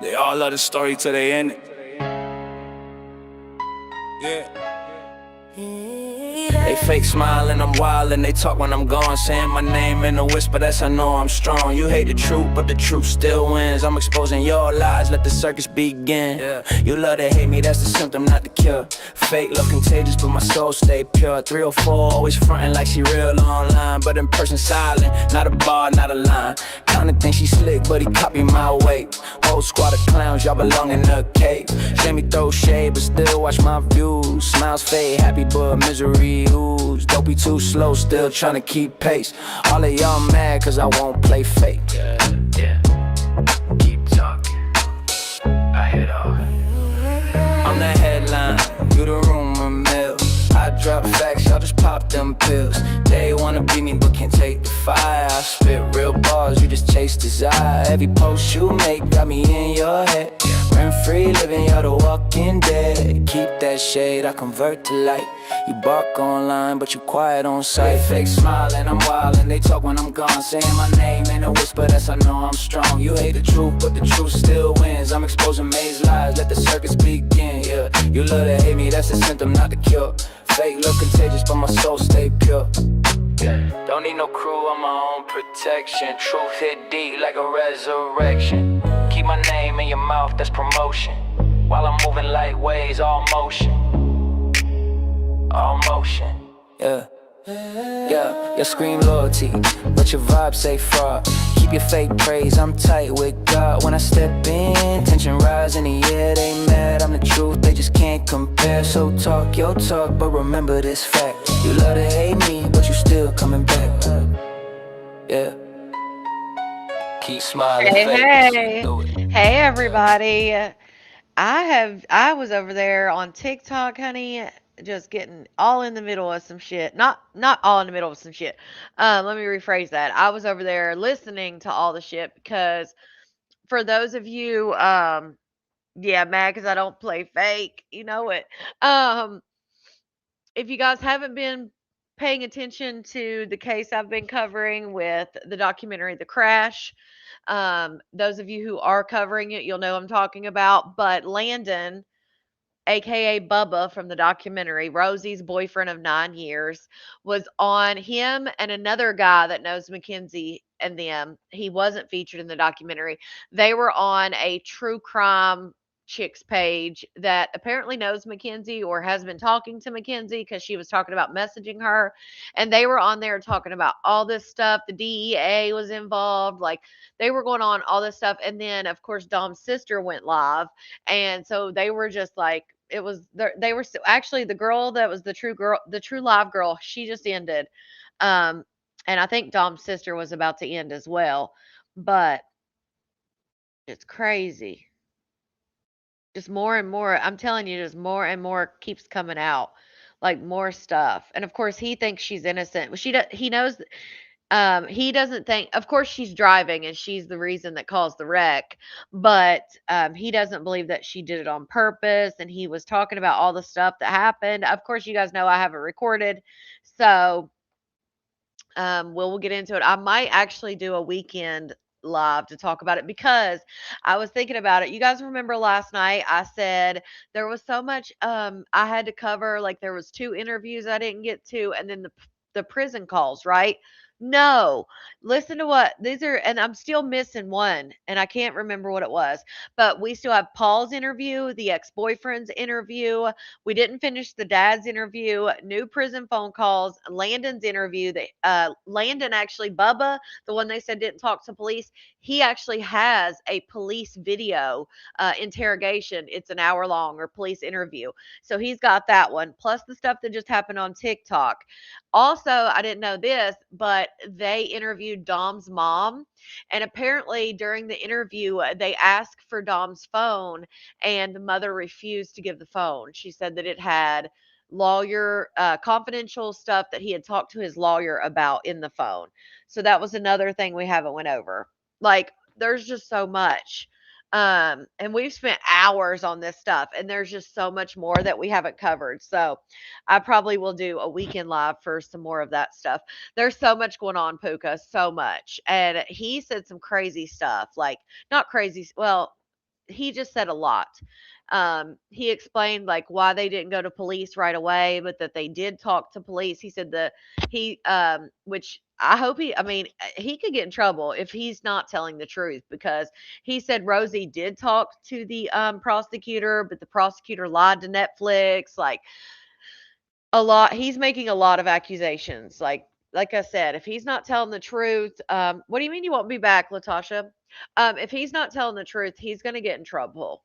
They all love the story till they end it. Yeah. They fake smiling, I'm wild, and they talk when I'm gone, saying my name in a whisper, that's I know I'm strong. You hate the truth, but the truth still wins. I'm exposing your lies, let the circus begin. Yeah. You love to hate me, that's the symptom, not the cure. Fake look contagious, but my soul stay pure. 304, always frontin' like she real online, but in person silent, not a bar, not a line. Kinda think she slick, but he copy my weight. Whole squad of clowns, y'all belong in a cave. Let me throw shade, but still watch my views. Smiles fade, happy but misery ooze. Don't be too slow, still tryna keep pace. All of y'all mad cause I won't play fake. Yeah. Keep talking, I hit off. I'm the headline, you the rumor mill. I drop facts, y'all just pop them pills. They wanna be me but can't take the fire. I spit real bars, you just chase desire. Every post you make got me in your head. Rent free living, you're the walking dead. Keep that shade, I convert to light. You bark online, but you quiet on sight. Fake smiling, I'm wild, and they talk when I'm gone, saying my name in a whisper, that's I know I'm strong. You hate the truth, but the truth still wins. I'm exposing May's lies, let the circus begin. Yeah, you love to hate me, that's the symptom, not the cure. Fake look contagious, but my soul stay pure. Yeah. Don't need no crew, I'm my own protection. Truth hit deep like a resurrection. Keep my name in your mouth, that's promotion. While I'm moving like waves, all motion. All motion. Yeah. Yeah, you scream loyalty, but your vibe say fraud. Keep your fake praise, I'm tight with God. When I step in, tension rise in the air. They mad, I'm the truth, they just can't compare. So talk your talk, but remember this fact. You love to hate me, but you still coming back. Yeah. Keep smiling, Hey, fake. hey. Do it. Hey, everybody. I was over there on TikTok, honey, just getting all in the middle of some shit. Not all in the middle of some shit. Let me rephrase that. I was over there listening to all the shit because for those of you yeah, mad cuz I don't play fake, you know it. Um if you guys haven't been paying attention to the case I've been covering with the documentary The Crash, those of you who are covering it, you'll know I'm talking about. But Landon, aka Bubba from the documentary, Rosie's boyfriend of 9 years, was on him and another guy that knows Mackenzie and them. He wasn't featured in the documentary. They were on a true crime chicks page that apparently knows Mackenzie or has been talking to Mackenzie because she was talking about messaging her. And they were on there talking about all this stuff. The DEA was involved. Like they were going on all this stuff. And then, of course, Dom's sister went live, and so they were just like, it was they were actually the girl that was the true live girl, she just ended. um and I think Dom's sister was about to end as well. But it's crazy, just more and more, I'm telling you, just more and more keeps coming out, like more stuff. And of course he thinks she's innocent. Well, he knows. He doesn't think, of course, she's driving and she's the reason that caused the wreck, but he doesn't believe that she did it on purpose. And he was talking about all the stuff that happened. Of course, you guys know I have it recorded, so we'll get into it. I might actually do a weekend live to talk about it because I was thinking about it. You guys remember last night I said there was so much I had to cover, like there was two interviews I didn't get to, and then the prison calls, right? No. Listen to what these are, and I'm still missing one, and I can't remember what it was. But we still have Paul's interview, the ex-boyfriend's interview. We didn't finish the dad's interview, new prison phone calls, Landon's interview. Landon actually, Bubba, the one they said didn't talk to police, he actually has a police video interrogation. It's an hour long, or police interview. So he's got that one, plus the stuff that just happened on TikTok. Also, I didn't know this, but they interviewed Dom's mom. And apparently, during the interview, they asked for Dom's phone, and the mother refused to give the phone. She said that it had confidential stuff that he had talked to his lawyer about in the phone. So that was another thing we haven't went over. Like, there's just so much. And we've spent hours on this stuff, and there's just so much more that we haven't covered. So I probably will do a weekend live for some more of that stuff. There's so much going on, Puka, so much. And he said some crazy stuff, like not crazy. Well, he just said a lot. He explained like why they didn't go to police right away, but that they did talk to police. He said which I hope I mean, he could get in trouble if he's not telling the truth, because he said Rosie did talk to the prosecutor, but the prosecutor lied to Netflix. Like a lot, he's making a lot of accusations. Like I said, if he's not telling the truth, what do you mean you won't be back, Latasha? If he's not telling the truth, he's going to get in trouble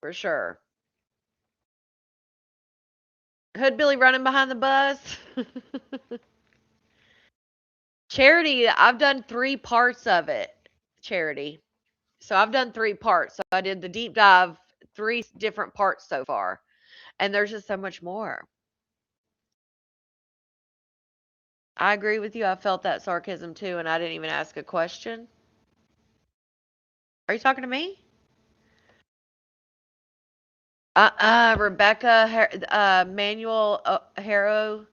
for sure. Hood Billy running behind the bus. Charity, I've done 3 parts of it. Charity. So I've done 3 parts. So I did the deep dive, 3 different parts so far. And there's just so much more. I agree with you. I felt that sarcasm too, and I didn't even ask a question. Are you talking to me? Rebecca Manuel Harrow.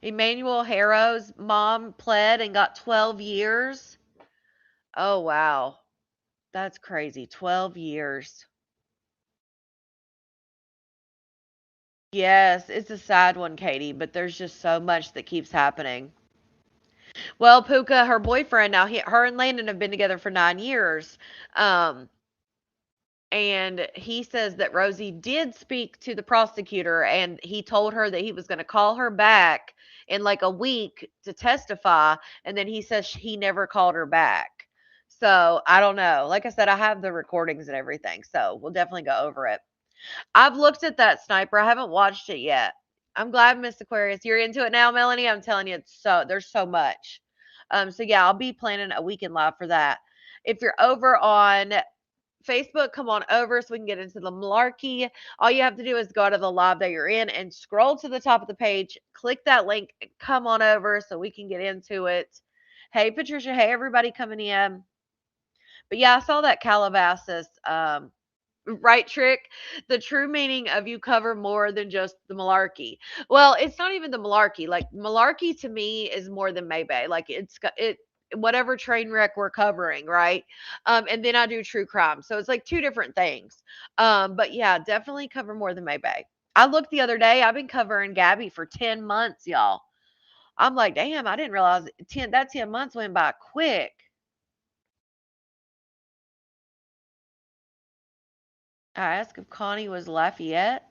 Emmanuel Harrow's mom pled and got 12 years. Oh, wow. That's crazy. 12 years. Yes, it's a sad one, Katie, but there's just so much that keeps happening. Well, Puka, her boyfriend, now her and Landon have been together for 9 years. Um, and he says that Rosie did speak to the prosecutor, and he told her that he was going to call her back in like a week to testify, and then he says he never called her back. So I don't know. Like I said, I have the recordings and everything, so we'll definitely go over it. I've looked at that Sniper. I haven't watched it yet. I'm glad, Miss Aquarius, you're into it now, Melanie. I'm telling you, there's so much. So yeah, I'll be planning a weekend live for that. If you're over on Facebook, come on over so we can get into the malarkey. All you have to do is go to the live that you're in and scroll to the top of the page, click that link, and come on over so we can get into it. Hey, Patricia. Hey, everybody coming in. But yeah, I saw that Calabasas. Right, Trick? The true meaning of you cover more than just the malarkey. Well, it's not even the malarkey. Like malarkey to me is more than Maybay. Like it whatever train wreck we're covering, right? And then I do true crime. So it's like 2 different things. But yeah, definitely cover more than Maybay. I looked the other day, I've been covering Gabby for 10 months, y'all. I'm like, damn, I didn't realize 10 months went by quick. I asked if Connie was Lafayette.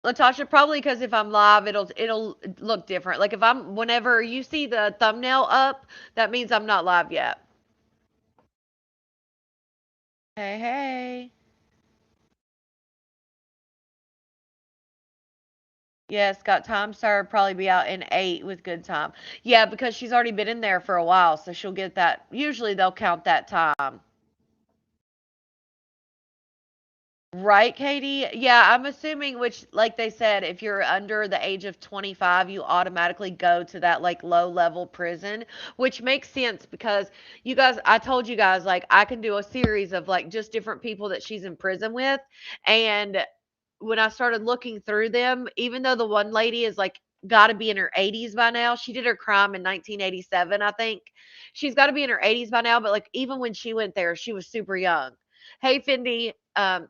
Latasha, probably because if I'm live, it'll look different. Like if I'm whenever you see the thumbnail up, that means I'm not live yet. Hey, hey. Yes, got time served. Probably be out in 8 with good time. Yeah, because she's already been in there for a while, so she'll get that. Usually they'll count that time. Right, Katie? Yeah, I'm assuming, which, like they said, if you're under the age of 25, you automatically go to that like low level prison, which makes sense because you guys, I told you guys, like, I can do a series of like just different people that she's in prison with. And when I started looking through them, even though the one lady is like got to be in her 80s by now, she did her crime in 1987, I think. She's got to be in her 80s by now, but like even when she went there, she was super young. Hey, Fendi.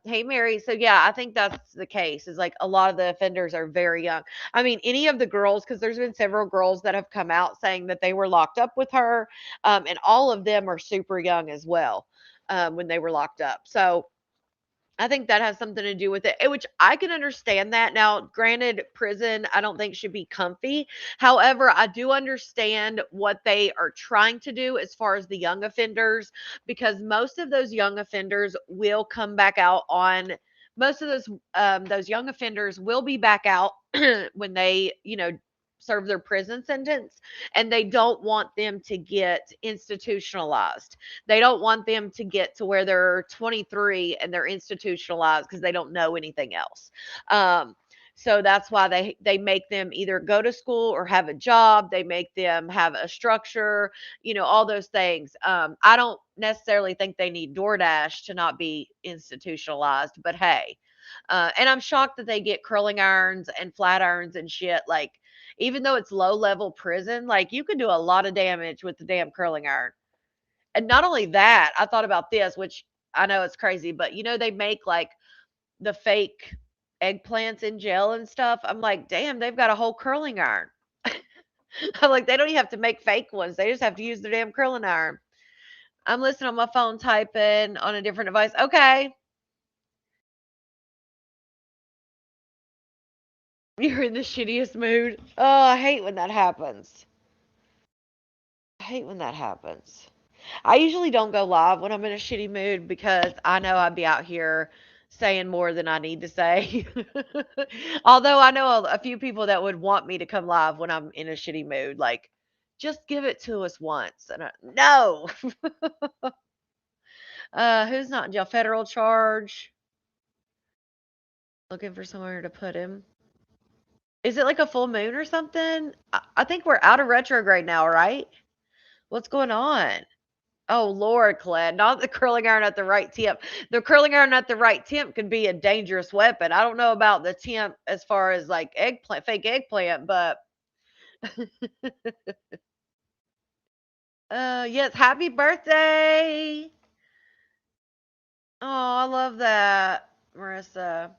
Hey, Mary. So yeah, I think that's the case. Is like a lot of the offenders are very young. I mean, any of the girls, because there's been several girls that have come out saying that they were locked up with her, and all of them are super young as well when they were locked up. So I think that has something to do with it, which I can understand that. Now, granted, prison I don't think should be comfy. However, I do understand what they are trying to do as far as the young offenders, because most of those young offenders will come back out on. Most of those young offenders will be back out when they, serve their prison sentence, and they don't want them to get institutionalized. They don't want them to get to where they're 23 and they're institutionalized because they don't know anything else. So that's why they make them either go to school or have a job. They make them have a structure, all those things. I don't necessarily think they need DoorDash to not be institutionalized, but hey. And I'm shocked that they get curling irons and flat irons and shit. Like, even though it's low level prison, like you could do a lot of damage with the damn curling iron. And not only that, I thought about this, which I know it's crazy, but they make like the fake eggplants in jail and stuff. I'm like, damn, they've got a whole curling iron. I'm like, they don't even have to make fake ones. They just have to use their damn curling iron. I'm listening on my phone, typing on a different device. Okay. You're in the shittiest mood. Oh, I hate when that happens. I hate when that happens. I usually don't go live when I'm in a shitty mood because I know I'd be out here saying more than I need to say. Although I know a few people that would want me to come live when I'm in a shitty mood. Like, just give it to us once. And no. Who's not in jail? Federal charge. Looking for somewhere to put him. Is it like a full moon or something? I think we're out of retrograde now, right? What's going on? Oh Lord, Colette, not the curling iron at the right temp. The curling iron at the right temp could be a dangerous weapon. I don't know about the temp as far as like eggplant, fake eggplant, but yes, happy birthday. Oh, I love that, Marissa.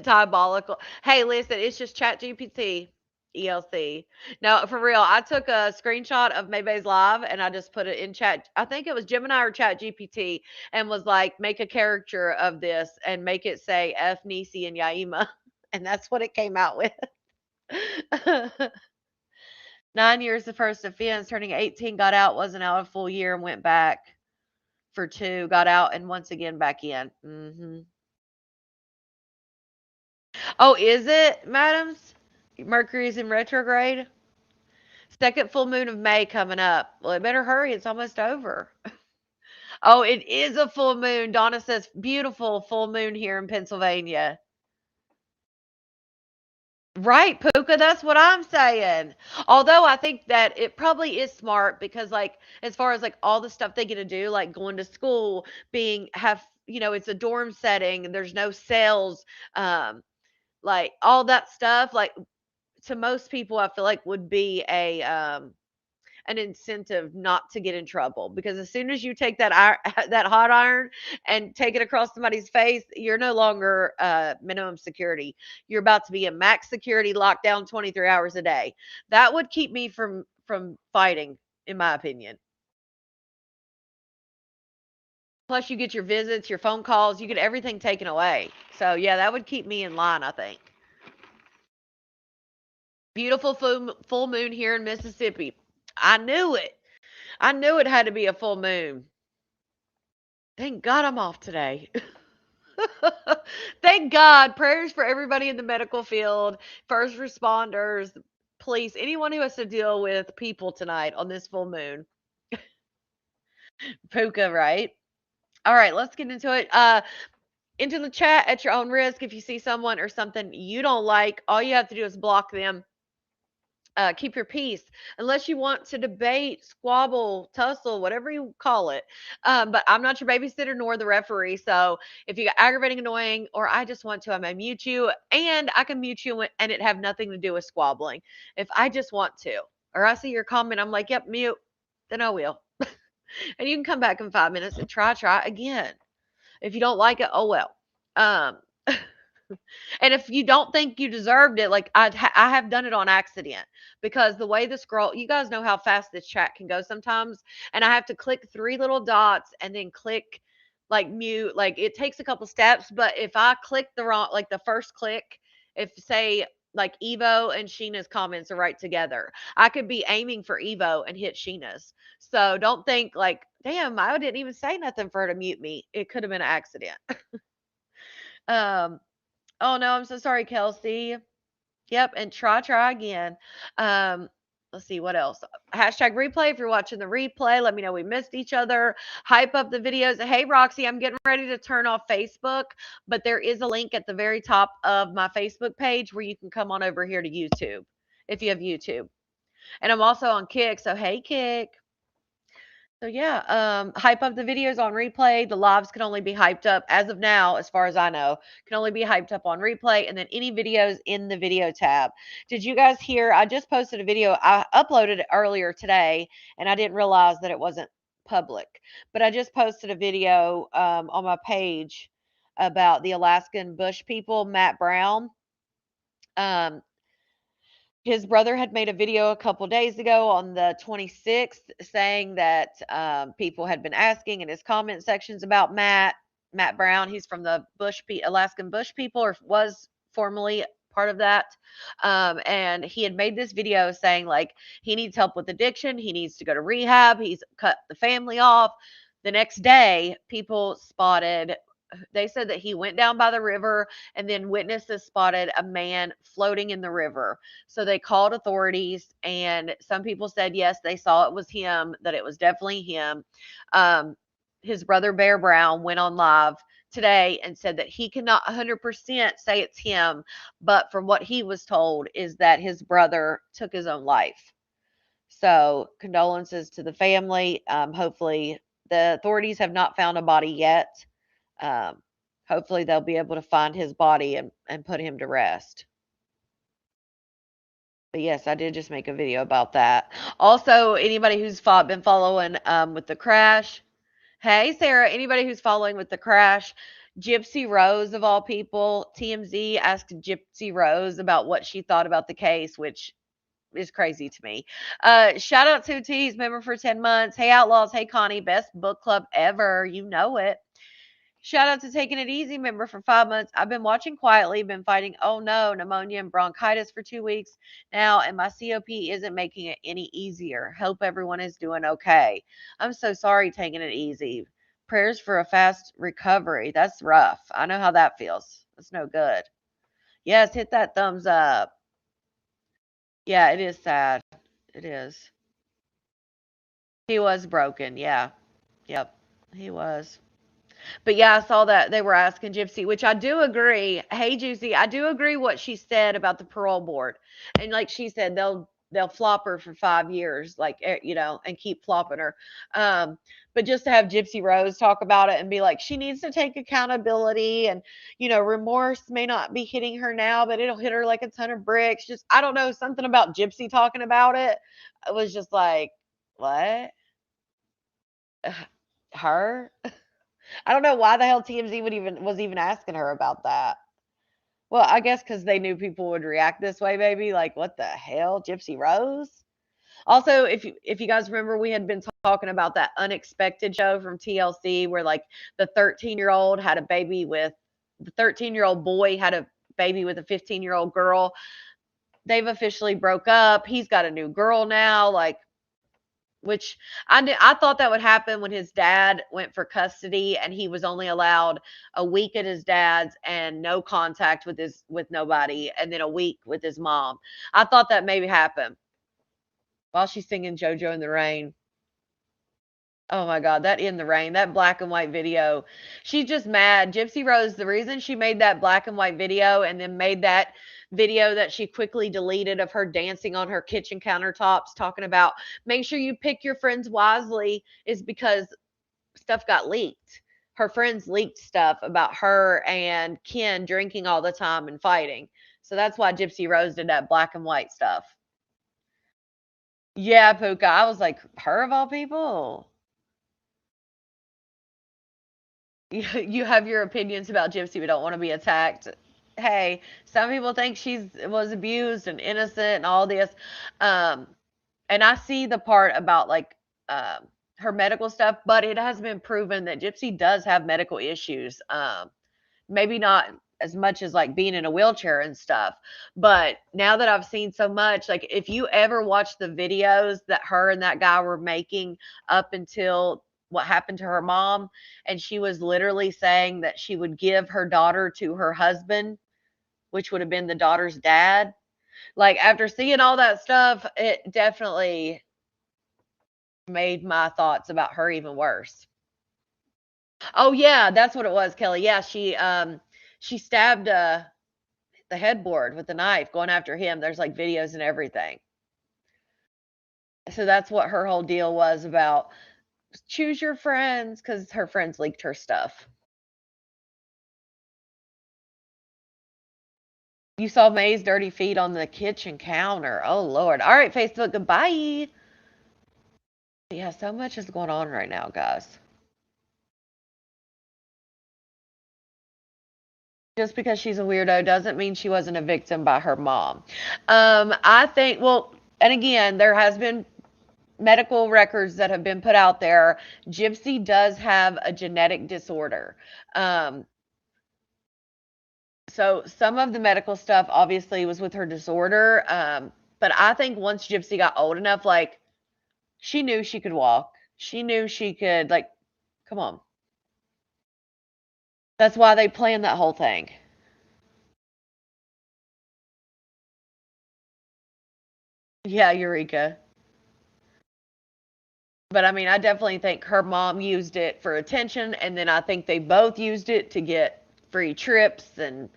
Diabolical. Hey, listen, it's just Chat GPT, ELC. No, for real. I took a screenshot of Maybay's live and I just put it in chat. I think it was Gemini or Chat GPT and was like, make a character of this and make it say F Nisi and Yaima. And that's what it came out with. 9 years the first offense, turning 18, got out, wasn't out a full year and went back for 2, got out and once again back in. Oh, is it, madams? Mercury's in retrograde. Second full moon of May coming up. Well, it better hurry. It's almost over. Oh, it is a full moon. Donna says, beautiful full moon here in Pennsylvania. Right, Puka, that's what I'm saying. Although I think that it probably is smart because like as far as like all the stuff they get to do, like going to school, it's a dorm setting and there's no sales, like all that stuff, like to most people I feel like would be an incentive not to get in trouble because as soon as you take that that hot iron and take it across somebody's face, you're no longer minimum security. You're about to be a max security lockdown 23 hours a day. That would keep me from fighting, in my opinion. Plus, you get your visits, your phone calls, you get everything taken away. So yeah, that would keep me in line, I think. Beautiful full moon here in Mississippi. I knew it. I knew it had to be a full moon. Thank God I'm off today. Thank God. Prayers for everybody in the medical field, first responders, police, anyone who has to deal with people tonight on this full moon. Puka, right? All right, let's get into it. Into the chat at your own risk. If you see someone or something you don't like, all you have to do is block them. Keep your peace unless you want to debate, squabble, tussle, whatever you call it. But I'm not your babysitter nor the referee. So if you got aggravating, annoying, or I just want to, I may mute you and I can mute you and it have nothing to do with squabbling. If I just want to, or I see your comment, I'm like, yep, mute, then I will. And you can come back in 5 minutes and try again. If you don't like it, oh well. Um, And if you don't think you deserved it, like I have done it on accident because the way the scroll, you guys know how fast this chat can go sometimes, and I have to click 3 little dots and then click like mute. Like it takes a couple steps, but if I click the wrong, like the first click, if say like Evo and Sheena's comments are right together, I could be aiming for Evo and hit Sheena's. So don't think like, damn, I didn't even say nothing for her to mute me. It could have been an accident. um, Oh no, I'm so sorry, Kelsey. Yep, and try again. Um, let's see what else. Hashtag replay if you're watching the replay. Let me know we missed each other. Hype up the videos. Hey Roxy, I'm getting ready to turn off Facebook, but there is a link at the very top of my Facebook page where you can come on over here to YouTube if you have YouTube. And I'm also on Kick, so hey Kick. So yeah, hype up the videos on replay. The lives can only be hyped up as of now, as far as I know, can only be hyped up on replay, and then any videos in the video tab. Did you guys hear? I just posted a video. I uploaded it earlier today, and I didn't realize that it wasn't public. But I just posted a video on my page about the Alaskan Bush people, Matt Brown. Um, his brother had made a video a couple days ago on the 26th saying that people had been asking in his comment sections about Matt Brown. He's from the Alaskan Bush people, or was formerly part of that. And he had made this video saying like he needs help with addiction, he needs to go to rehab, he's cut the family off. The next day, people spotted, they said that he went down by the river, and then witnesses spotted a man floating in the river. So they called authorities, and some people said yes, they saw it was him, that it was definitely him. Um, his brother Bear Brown went on live today and said that he cannot 100% say it's him, but from what he was told is that his brother took his own life. So condolences to the family. Hopefully the authorities have not found a body yet. Um, Hopefully they'll be able to find his body and put him to rest. But yes, I did just make a video about that. Also, anybody who's been following with the crash. Hey, Sarah, anybody who's following with the crash, Gypsy Rose, of all people, TMZ asked Gypsy Rose about what she thought about the case, which is crazy to me. Shout out to T's member for 10 months. Hey, Outlaws. Hey, Connie. Best book club ever. You know it. Shout out to Taking It Easy member for 5 months. I've been watching quietly, been fighting, oh no, pneumonia and bronchitis for 2 weeks now, and my COP isn't making it any easier. Hope everyone is doing okay. I'm so sorry, Taking It Easy. Prayers for a fast recovery. That's rough. I know how that feels. That's no good. Yes, hit that thumbs up. Yeah, it is sad. It is. He was broken. Yeah. Yep. He was. But yeah, I saw that they were asking Gypsy, which I do agree. Hey, Juicy, I do agree what she said about the parole board, and like she said, they'll flop her for 5 years, like and keep flopping her. But just to have Gypsy Rose talk about it and be like, she needs to take accountability, and remorse may not be hitting her now, but it'll hit her like a ton of bricks. Just I don't know, something about Gypsy talking about it. I was just like, what? Her? I don't know why the hell TMZ was even asking her about that. Well, I guess because they knew people would react this way, maybe. Like, what the hell, Gypsy Rose? Also, if you guys remember, we had been talking about that Unexpected show from TLC, where like the 13-year-old had a baby with the 13-year-old boy had a baby with a 15-year-old girl. They've officially broke up. He's got a new girl now. Like, which I thought that would happen when his dad went for custody and he was only allowed a week at his dad's and no contact with nobody, and then a week with his mom. I thought that maybe happen while she's singing JoJo in the Rain. Oh my God, that In the Rain, that black and white video. She's just mad. Gypsy Rose, the reason she made that black and white video and then made that video that she quickly deleted of her dancing on her kitchen countertops, talking about make sure you pick your friends wisely, is because stuff got leaked. Her friends leaked stuff about her and Ken drinking all the time and fighting. So that's why Gypsy Rose did that black and white stuff. Yeah, Puka. I was like, her of all people? You have your opinions about Gypsy, but don't want to be attacked. Hey, some people think she was abused and innocent and all this. Um, and I see the part about like her medical stuff, but it has been proven that Gypsy does have medical issues. Maybe not as much as like being in a wheelchair and stuff, but now that I've seen so much, like if you ever watch the videos that her and that guy were making up until what happened to her mom, and she was literally saying that she would give her daughter to her husband, which would have been the daughter's dad. Like after seeing all that stuff, it definitely made my thoughts about her even worse. Oh yeah, that's what it was, Kelly. Yeah, she stabbed the headboard with the knife going after him. There's like videos and everything. So that's what her whole deal was about. choose your friends, because her friends leaked her stuff. You saw May's dirty feet on the kitchen counter. Oh, Lord. All right, Facebook, goodbye. Yeah, so much is going on right now, guys. Just because she's a weirdo doesn't mean she wasn't a victim by her mom. I think, well, and again, there has been medical records that have been put out there. Gypsy does have a genetic disorder. Um, so some of the medical stuff obviously was with her disorder. But I think once Gypsy got old enough, like, she knew she could walk. She knew she could, like, come on. That's why they planned that whole thing. Yeah, Eureka. But I mean, I definitely think her mom used it for attention, and then I think they both used it to get free trips and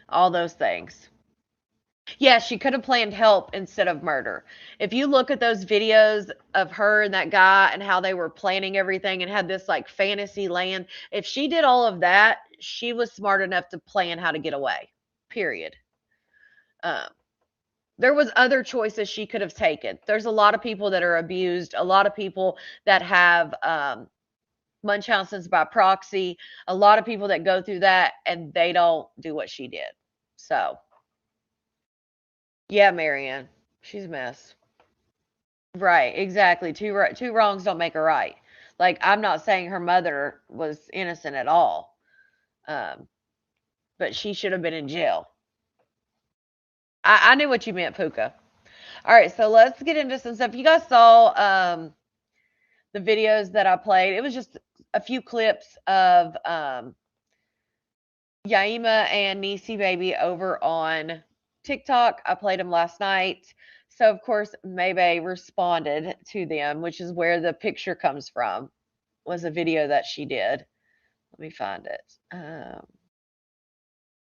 all those things. Yeah, she could have planned help instead of murder. If you look at those videos of her and that guy and how they were planning everything and had this like fantasy land, if she did all of that, she was smart enough to plan how to get away. Period. Um, there was other choices she could have taken. There's a lot of people that are abused, a lot of people that have Munchausen's by proxy, a lot of people that go through that and they don't do what she did. So, yeah, Marianne, she's a mess. Right, exactly. Two wrongs don't make a right. Like, I'm not saying her mother was innocent at all, um, but she should have been in jail. I knew what you meant, Puka. All right, so let's get into some stuff. You guys saw the videos that I played. It was just a few clips of Yaima and Nisi Baby over on TikTok. I played them last night. So, of course, Maybay responded to them, which is where the picture comes from, was a video that she did. Let me find it.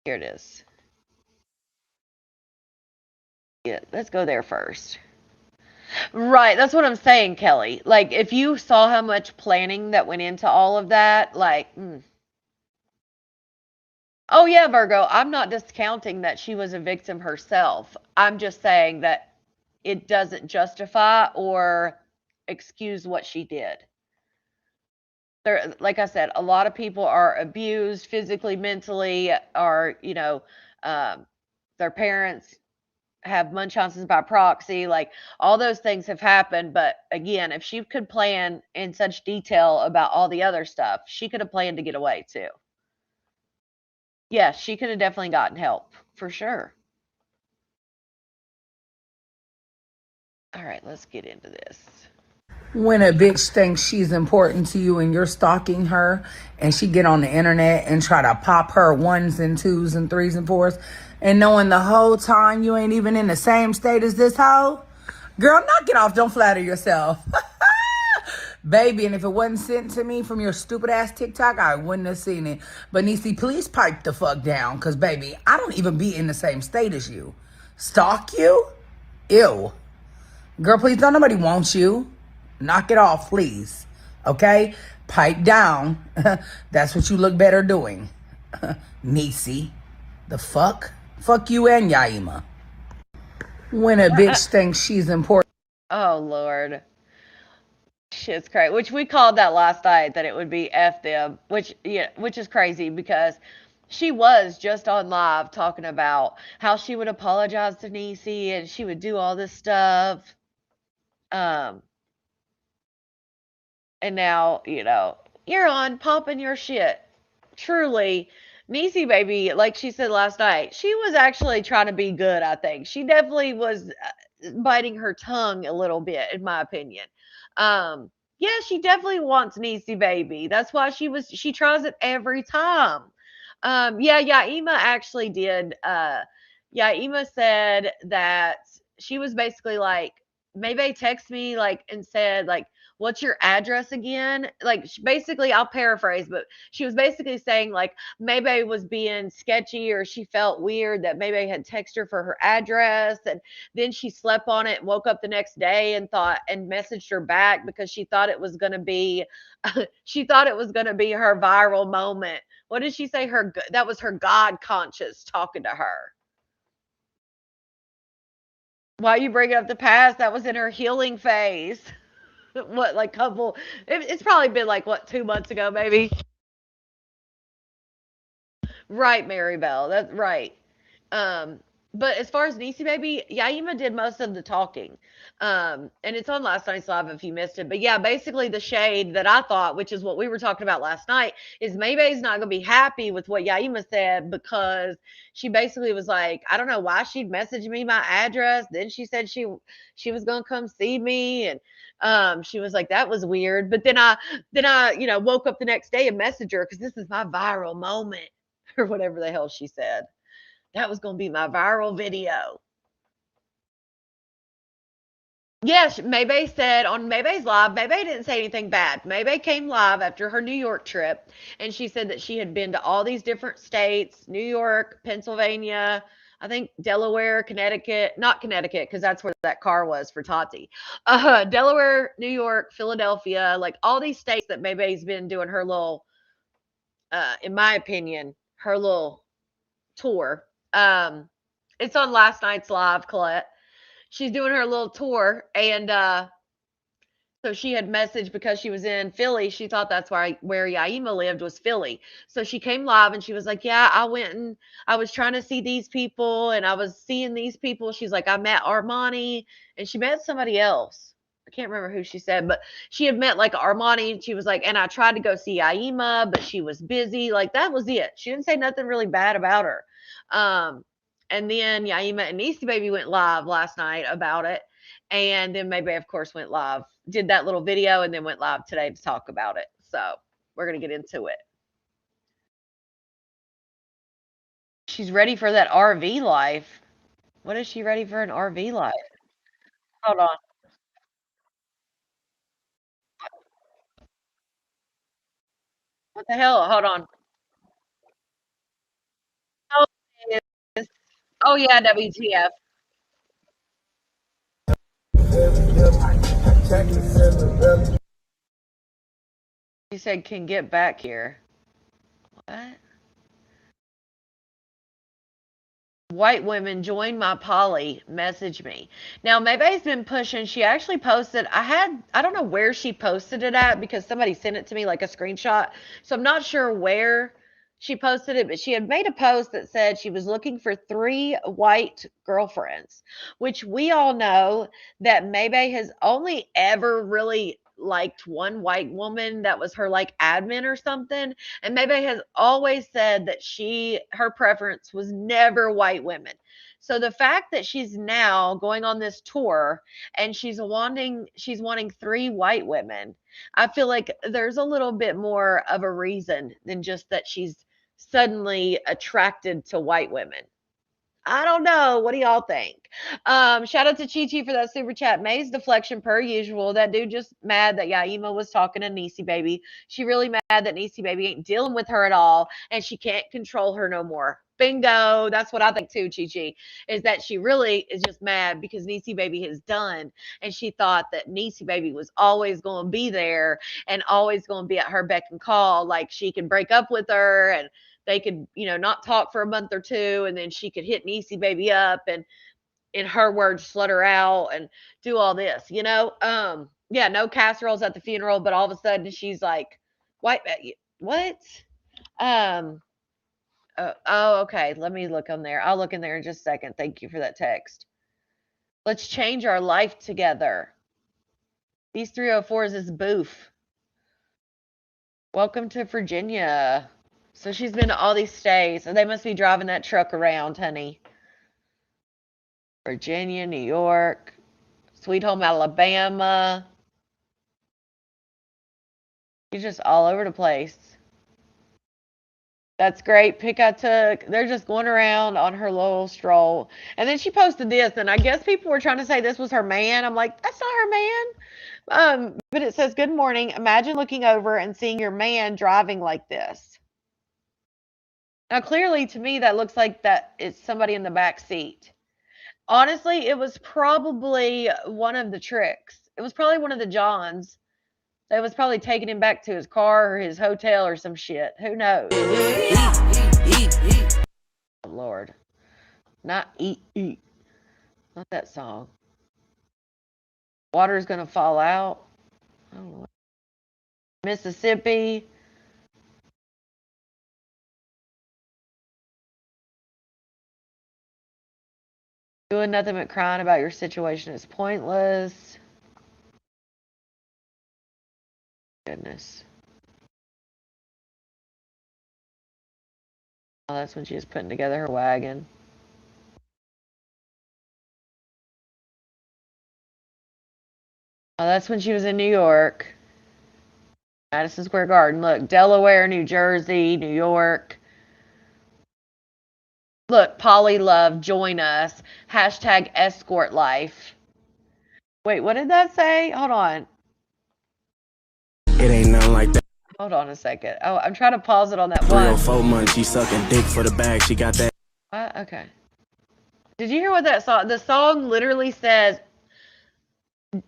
Here it is. Yeah, let's go there first. Right, that's what I'm saying, Kelly. Like, if you saw how much planning that went into all of that, like, oh yeah, Virgo, I'm not discounting that she was a victim herself. I'm just saying that it doesn't justify or excuse what she did. There, like I said, a lot of people are abused physically, mentally, or their parents have Munchausen's by proxy. Like, all those things have happened. But again, if she could plan in such detail about all the other stuff, she could have planned to get away too. Yeah, she could have definitely gotten help for sure. All right, let's get into this. When a bitch thinks she's important to you and you're stalking her, and she get on the internet and try to pop her ones and twos and threes and fours, and knowing the whole time you ain't even in the same state as this hoe, girl, knock it off. Don't flatter yourself. Baby, and if it wasn't sent to me from your stupid ass TikTok, I wouldn't have seen it. But Niecy, please pipe the fuck down, because baby, I don't even be in the same state as you. Stalk you? Ew. Girl, please, don't nobody want you. Knock it off, please. Okay? Pipe down. That's what you look better doing. Niecy. The fuck? Fuck you and Yaima. When a bitch thinks she's important. Oh Lord. Shit's crazy. Which we called that last night, that it would be F them, which is crazy because she was just on live talking about how she would apologize to Niecy and she would do all this stuff. And now, you're on popping your shit. Truly, Niecy Baby, like she said last night, she was actually trying to be good, I think. She definitely was biting her tongue a little bit, in my opinion. Yeah, she definitely wants Niecy Baby. That's why she tries it every time. Yeah, Yaima actually did. Yaima said that she was basically like, Maybe texted me like and said like, "What's your address again?" Like basically, I'll paraphrase, but she was basically saying like maybe was being sketchy or she felt weird that maybe had texted her for her address, and then she slept on it and woke up the next day and thought and messaged her back because she thought it was gonna be she thought it was gonna be her viral moment. What did she say? That was her God conscious talking to her. Why you bringing up the past? That was in her healing phase. What, like it's probably been like what, 2 months ago maybe. Right, Mary Bell, that's right. um but as far as Niecy baby, Yaima did most of the talking. And it's on last night's live if you missed it, but yeah, basically the shade that I thought, which is what we were talking about last night, is Maybay's not gonna be happy with what Yaima said, because she basically was like, I don't know why she'd message me my address, then she said she was gonna come see me, and she was like, that was weird, but then I woke up the next day and messaged her because this is my viral moment or whatever the hell she said. That was gonna be my viral video. Yes, Maybay said on Maybay's live, Maybay didn't say anything bad. Maybay came live after her New York trip, and she said that she had been to all these different states, New York, Pennsylvania, I think Delaware, Connecticut, not Connecticut, because that's where that car was for Tati. Delaware, New York, Philadelphia, like all these states that Maybay's been doing her little, in my opinion, her little tour. Um, it's on last night's live, Colette. She's doing her little tour, and so she had messaged because she was in Philly. She thought that's where Yaima lived was Philly. So she came live and she was like, "Yeah, I went and I was trying to see these people, and I was seeing these people." She's like, "I met Armani, and she met somebody else. I can't remember who she said, but she had met like Armani, and she was like, and I tried to go see Yaima, but she was busy. Like that was it. She didn't say nothing really bad about her." Um, and then Yaima and Niecy Baby went live last night about it. And then maybe, of course, went live, did that little video, and then went live today to talk about it. So we're going to get into it. She's ready for that RV life. What is she ready for an RV life? Hold on. What the hell? Hold on. Oh, it is. Oh yeah, WTF. She said, can get back here. What? White women join my poly, message me. Now Maybay's been pushing. She actually posted, I don't know where she posted it at because somebody sent it to me like a screenshot, so I'm not sure where she posted it, but she had made a post that said she was looking for 3 white girlfriends, which we all know that Maybay has only ever really liked one white woman that was her like admin or something. And Maybay has always said that her preference was never white women. So the fact that she's now going on this tour and she's wanting 3 white women, I feel like there's a little bit more of a reason than just that she's suddenly attracted to white women. I don't know. What do y'all think? Shout out to Chi Chi for that super chat. May's deflection per usual. That dude just mad that Yaima was talking to Niecy Baby. She really mad that Niecy Baby ain't dealing with her at all and she can't control her no more. Bingo. That's what I think too, Chi Chi. Is that she really is just mad because Niecy Baby has done, and she thought that Niecy Baby was always going to be there and always going to be at her beck and call. Like she can break up with her and they could, not talk for a month or two, and then she could hit Niecy Baby up and, in her words, slut her out and do all this. Yeah, no casseroles at the funeral, but all of a sudden she's like, white, what? Um, oh, okay. Let me look on there. I'll look in there in just a second. Thank you for that text. Let's change our life together. These 304s is boof. Welcome to Virginia. So she's been to all these states, and they must be driving that truck around, honey. Virginia, New York, Sweet Home Alabama. She's just all over the place. That's great pic I took. They're just going around on her little stroll. And then she posted this, and I guess people were trying to say this was her man. I'm like, that's not her man. But it says, "Good morning. Imagine looking over and seeing your man driving like this." Now, clearly, to me, that looks like that it's somebody in the back seat. Honestly, it was probably one of the tricks. It was probably one of the Johns. That was probably taking him back to his car or his hotel or some shit. Who knows? Oh, Lord. Not eat, eat. Not that song. Water's gonna fall out. Oh, Lord. Mississippi. Doing nothing but crying about your situation is pointless. Goodness. Oh, that's when she was putting together her wagon. Oh, that's when she was in New York. Madison Square Garden. Look, Delaware, New Jersey, New York. Look, Polly Love, join us. Hashtag escort life. Wait, what did that say? Hold on. It ain't nothing like that. Hold on a second. Oh, I'm trying to pause it on that 3 or one. 4 months, she sucking dick for the bag. She got that. Okay. Did you hear what that song? The song literally says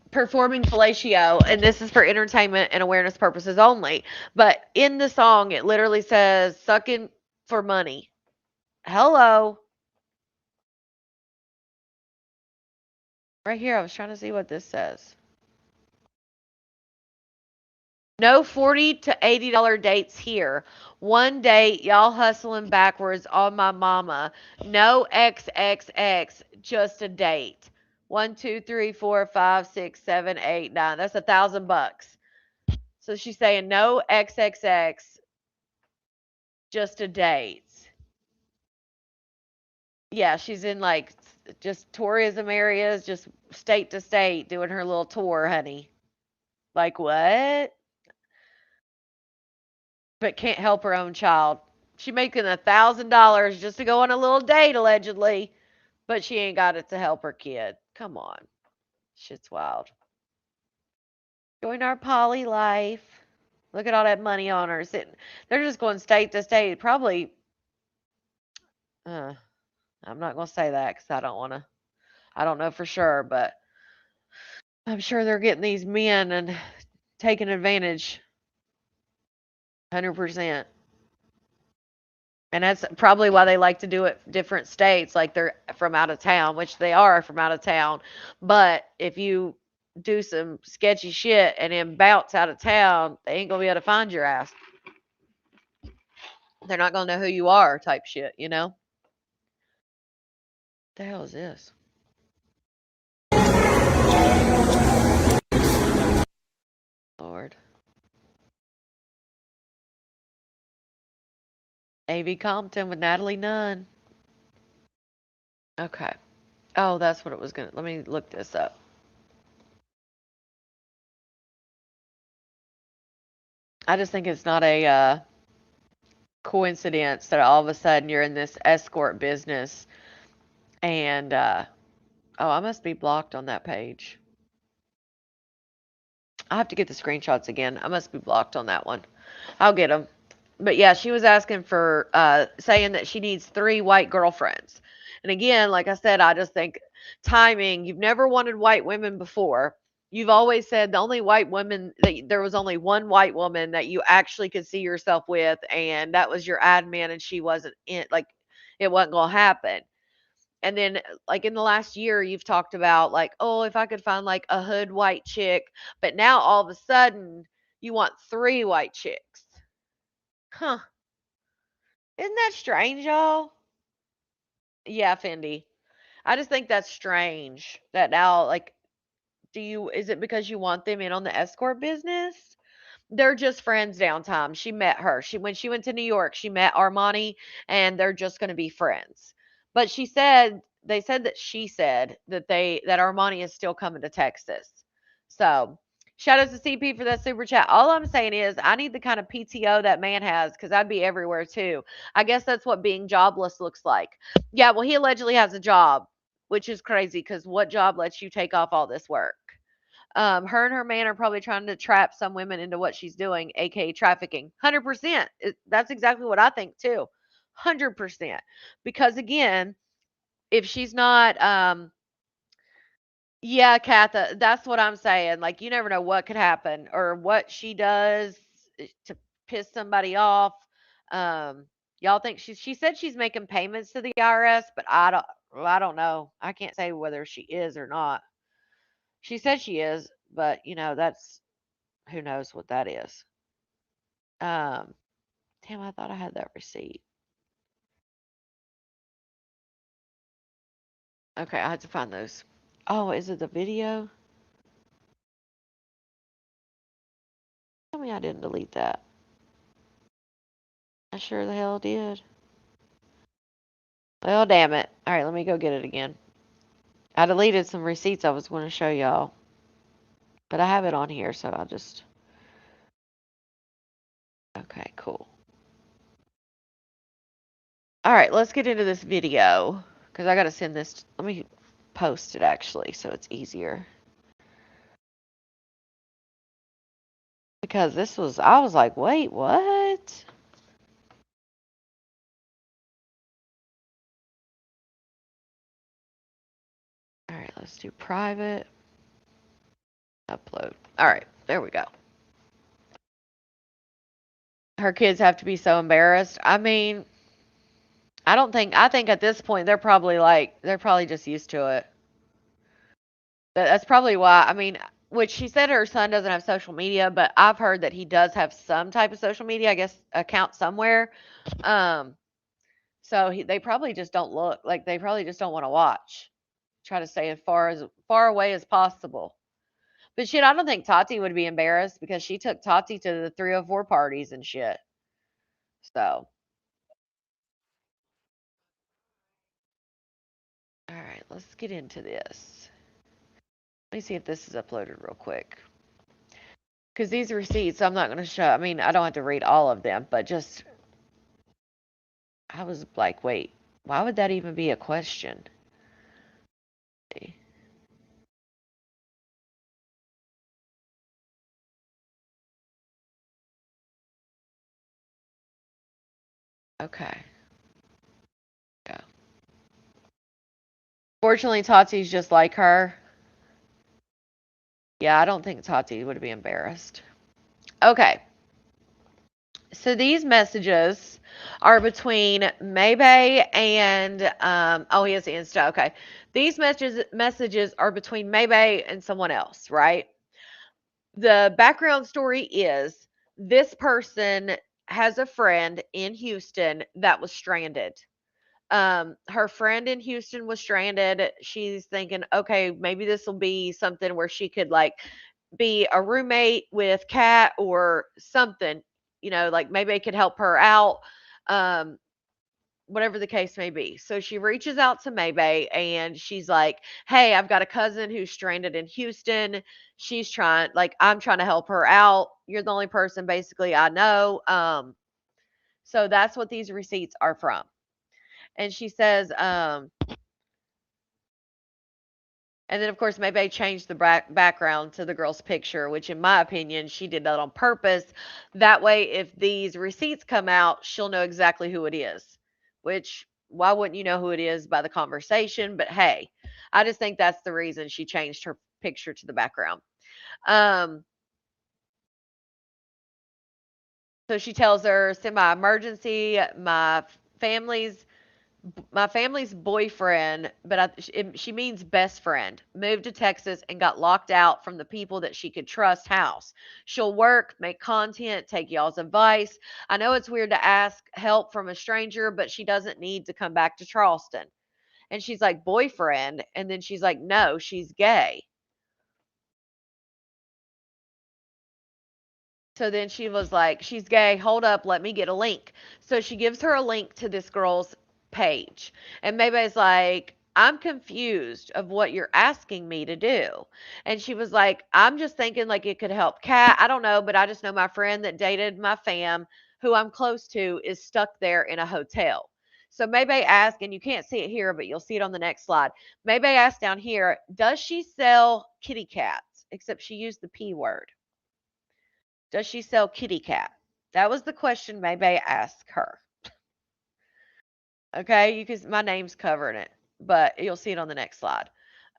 performing fellatio, and this is for entertainment and awareness purposes only. But in the song, it literally says sucking for money. Hello. Right here, I was trying to see what this says. No $40 to $80 dates here. One date, y'all hustling backwards on my mama. No XXX, just a date. 1, 2, 3, 4, 5, 6, 7, 8, 9. That's $1,000. So she's saying no XXX, just a date. Yeah, she's in like just tourism areas, just state to state, doing her little tour, honey. Like what? But can't help her own child. She making $1,000 just to go on a little date, allegedly, but she ain't got it to help her kid. Come on, shit's wild. Join our poly life. Look at all that money on her sitting. They're just going state to state. Probably. I'm not gonna say that because I don't want to. I don't know for sure, but I'm sure they're getting these men and taking advantage. 100%. And that's probably why they like to do it different states, like they're from out of town, which they are from out of town. But if you do some sketchy shit and then bounce out of town, they ain't gonna be able to find your ass. They're not gonna know who you are, type shit, you know? What the hell is this? Lord. A.V. Compton with Natalie Nunn. Okay. Oh, that's what it was gonna. Let me look this up. I just think it's not a coincidence that all of a sudden you're in this escort business and oh, I must be blocked on that page. I have to get the screenshots again. I must be blocked on that one. I'll get them. But yeah, she was asking for saying that she needs 3 white girlfriends. And again, like I said, I just think timing. You've never wanted white women before. You've always said the only white woman that there was only one white woman that you actually could see yourself with, and that was your admin, and she wasn't in, like, it wasn't gonna happen. And then, like, in the last year, you've talked about, like, oh, if I could find like a hood white chick, but now all of a sudden you want 3 white chicks. Huh. Isn't that strange, y'all? Yeah, Fendi. I just think that's strange that now, like, is it because you want them in on the escort business? They're just friends downtime. She met her. When she went to New York, she met Armani and they're just going to be friends. But they said that Armani is still coming to Texas. So, Shout out to CP for that super chat. All I'm saying is I need the kind of PTO that man has because I'd be everywhere too. I guess that's what being jobless looks like. Yeah, well, he allegedly has a job, which is crazy because what job lets you take off all this work? Her and her man are probably trying to trap some women into what she's doing, aka trafficking. 100%. That's exactly what I think too. 100%. Because again, if she's not, yeah, Katha, that's what I'm saying. Like, you never know what could happen or what she does to piss somebody off. Um, y'all think she said she's making payments to the IRS, but well, I don't know. I can't say whether she is or not. She said she is, but that's who knows what that is. Um, damn, I thought I had that receipt. Okay, I had to find those. Oh, is it the video? Tell me I didn't delete that. I sure the hell did. Well, damn it. All right, let me go get it again. I deleted some receipts I was going to show y'all, but I have it on here, so I'll just. Okay, cool. All right, let's get into this video because I got to send this. Let me post it actually so it's easier. Because I was like, wait, what? All right, let's do private. Upload. All right, there we go. Her kids have to be so embarrassed. I mean, I think at this point they're probably just used to it. That's probably why. I mean, which she said her son doesn't have social media, but I've heard that he does have some type of social media, I guess, account somewhere. Um, so they probably just don't look like they probably just don't want to watch. Try to stay as far away as possible. But shit, I don't think Tati would be embarrassed because she took Tati to the 304 parties and shit. So, all right, let's get into this. Let me see if this is uploaded real quick. Because these receipts, I'm not going to show. I mean, I don't have to read all of them, but just, I was like, wait, why would that even be a question? Okay. Yeah. Fortunately, Tati's just like her. Yeah, I don't think Tati would be embarrassed. Okay. So these messages are between Maybay and oh, he has Insta. Okay. These messages are between Maybay and someone else, right? The background story is this person has a friend in Houston that was stranded. Her friend in Houston was stranded. She's thinking, okay, maybe this will be something where she could like be a roommate with Kat or something, like maybe it could help her out. Um, whatever the case may be. So she reaches out to Maybay and she's like, "Hey, I've got a cousin who's stranded in Houston. I'm trying to help her out. You're the only person basically I know." So that's what these receipts are from. And she says, and then, of course, Maybay changed the background to the girl's picture, which, in my opinion, she did that on purpose. That way, if these receipts come out, she'll know exactly who it is. Which, why wouldn't you know who it is by the conversation? But hey, I just think that's the reason she changed her picture to the background. Um, so she tells her, semi emergency, family's my family's boyfriend, but she means best friend, moved to Texas and got locked out from the people that she could trust house. She'll work, make content, take y'all's advice. I know it's weird to ask help from a stranger, but she doesn't need to come back to Charleston. And she's like, boyfriend. And then she's like, no, she's gay. So then she was like, she's gay. Hold up. Let me get a link. So she gives her a link to this girl's page. And Maybay's like, I'm confused of what you're asking me to do. And she was like, I'm just thinking like it could help Kat. I don't know, but I just know my friend that dated my fam, who I'm close to, is stuck there in a hotel. So maybe ask, and you can't see it here, but you'll see it on the next slide. Maybe ask down here, does she sell kitty cats? Except she used the P word. Does she sell kitty cat? That was the question maybe asked her. Okay, you can my name's covering it, but you'll see it on the next slide.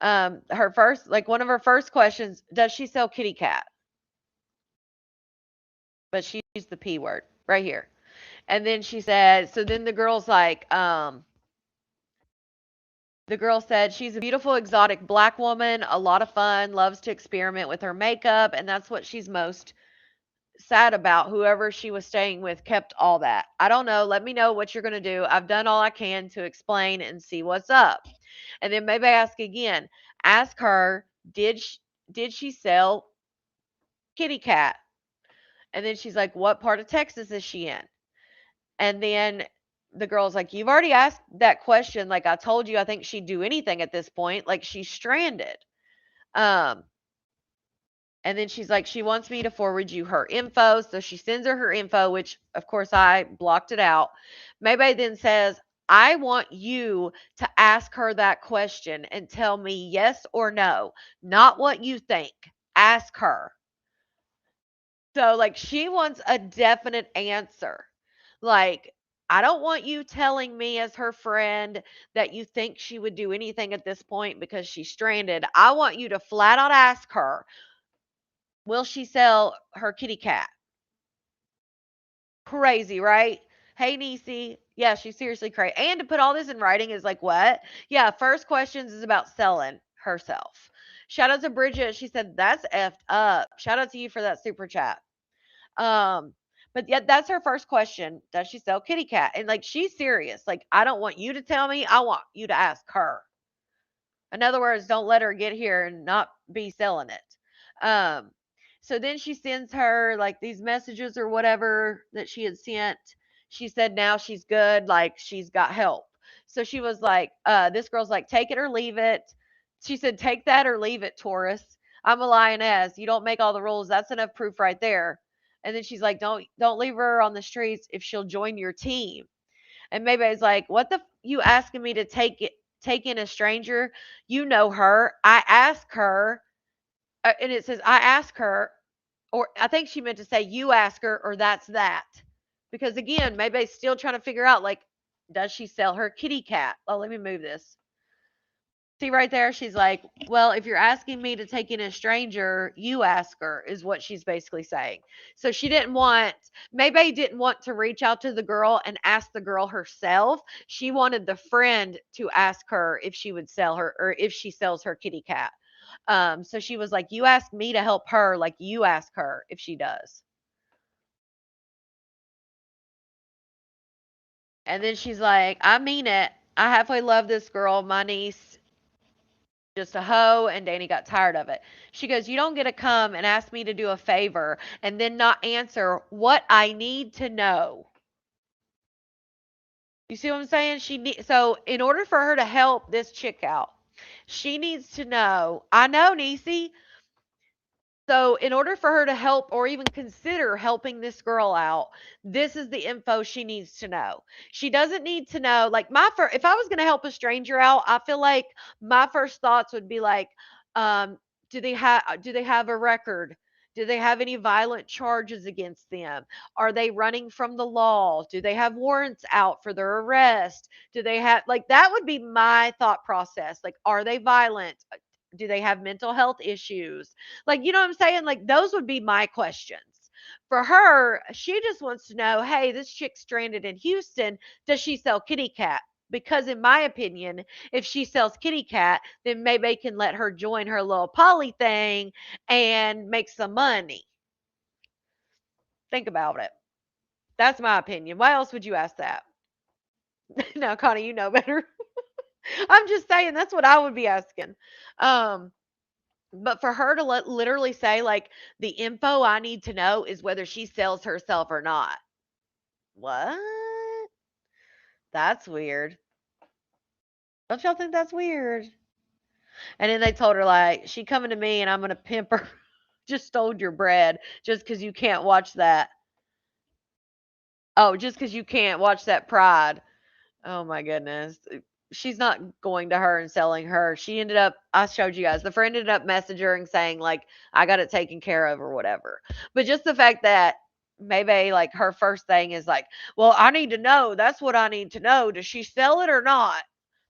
Her first, like one of her first questions, does she sell kitty cat? But she used the P word right here. And then she said, so then the girl's like, the girl said she's a beautiful exotic black woman, a lot of fun, loves to experiment with her makeup, and that's what she's most sad about. Whoever she was staying with kept all that. I don't know. Let me know what you're going to do. I've done all I can to explain and see what's up. And then maybe ask again. Ask her, did she sell kitty cat? And then she's like, what part of Texas is she in? And then the girl's like, you've already asked that question. Like I told you, I think she'd do anything at this point. Like she's stranded. Um, And then she's like, she wants me to forward you her info. So she sends her info, which of course I blocked it out. Maybe then says, I want you to ask her that question and tell me yes or no, not what you think. Ask her. So, like, she wants a definite answer. Like, I don't want you telling me as her friend that you think she would do anything at this point because she's stranded. I want you to flat out ask her, will she sell her kitty cat? Crazy, right? Hey, Niecy. Yeah, she's seriously crazy. And to put all this in writing is like, what? Yeah, first questions is about selling herself. Shout out to Bridget. She said, that's effed up. Shout out to you for that super chat. Um, but yeah, that's her first question. Does she sell kitty cat? And like, she's serious. Like, I don't want you to tell me. I want you to ask her. In other words, don't let her get here and not be selling it. Um, so then she sends her like these messages or whatever that she had sent. She said now she's good, like she's got help. So she was like, this girl's like, take it or leave it. She said, take that or leave it, Taurus. I'm a lioness. You don't make all the rules. That's enough proof right there. And then she's like, don't leave her on the streets if she'll join your team. And maybe it's like, what the you asking me to take in a stranger? You know her. I ask her, and it says I ask her, or I think she meant to say you ask her, or that's that. Because again, maybe still trying to figure out like, does she sell her kitty cat? Oh, let me move this. See right there, she's like, well, if you're asking me to take in a stranger, you ask her, is what she's basically saying. So she didn't want, maybe didn't want to reach out to the girl and ask the girl herself. She wanted the friend to ask her if she would sell her or if she sells her kitty cat. So she was like, you ask me to help her, like you ask her if she does. And then she's like, I mean it. I halfway love this girl, my niece. Just a hoe, and Danny got tired of it. She goes, you don't get to come and ask me to do a favor and then not answer what I need to know. You see what I'm saying? So in order for her to help this chick out, she needs to know. I know, Niecy. So, in order for her to help or even consider helping this girl out, this is the info she needs to know. She doesn't need to know, like, if I was going to help a stranger out, I feel like my first thoughts would be like, um, do they have a record? Do they have any violent charges against them? Are they running from the law? Do they have warrants out for their arrest? Do they have, like, that would be my thought process. Like, are they violent? Do they have mental health issues? Like, you know what I'm saying? Like, those would be my questions. For her, she just wants to know, hey, this chick's stranded in Houston. Does she sell kitty cat? Because in my opinion, if she sells kitty cat, then maybe they can let her join her little poly thing and make some money. Think about it. That's my opinion. Why else would you ask that? Now, Connie, you know better. I'm just saying that's what I would be asking. Um, But for her to literally say, like, the info I need to know is whether she sells herself or not. What? That's weird. Don't y'all think that's weird? And then they told her, like, she coming to me and I'm going to pimp her. Just stole your bread just because you can't watch that. Oh, just because you can't watch that Pride. Oh my goodness. She's not going to her and selling her. She ended up, I showed you guys, the friend ended up messaging her and saying, like, I got it taken care of or whatever. But just the fact that maybe, like, her first thing is like, well, I need to know. That's what I need to know. Does she sell it or not?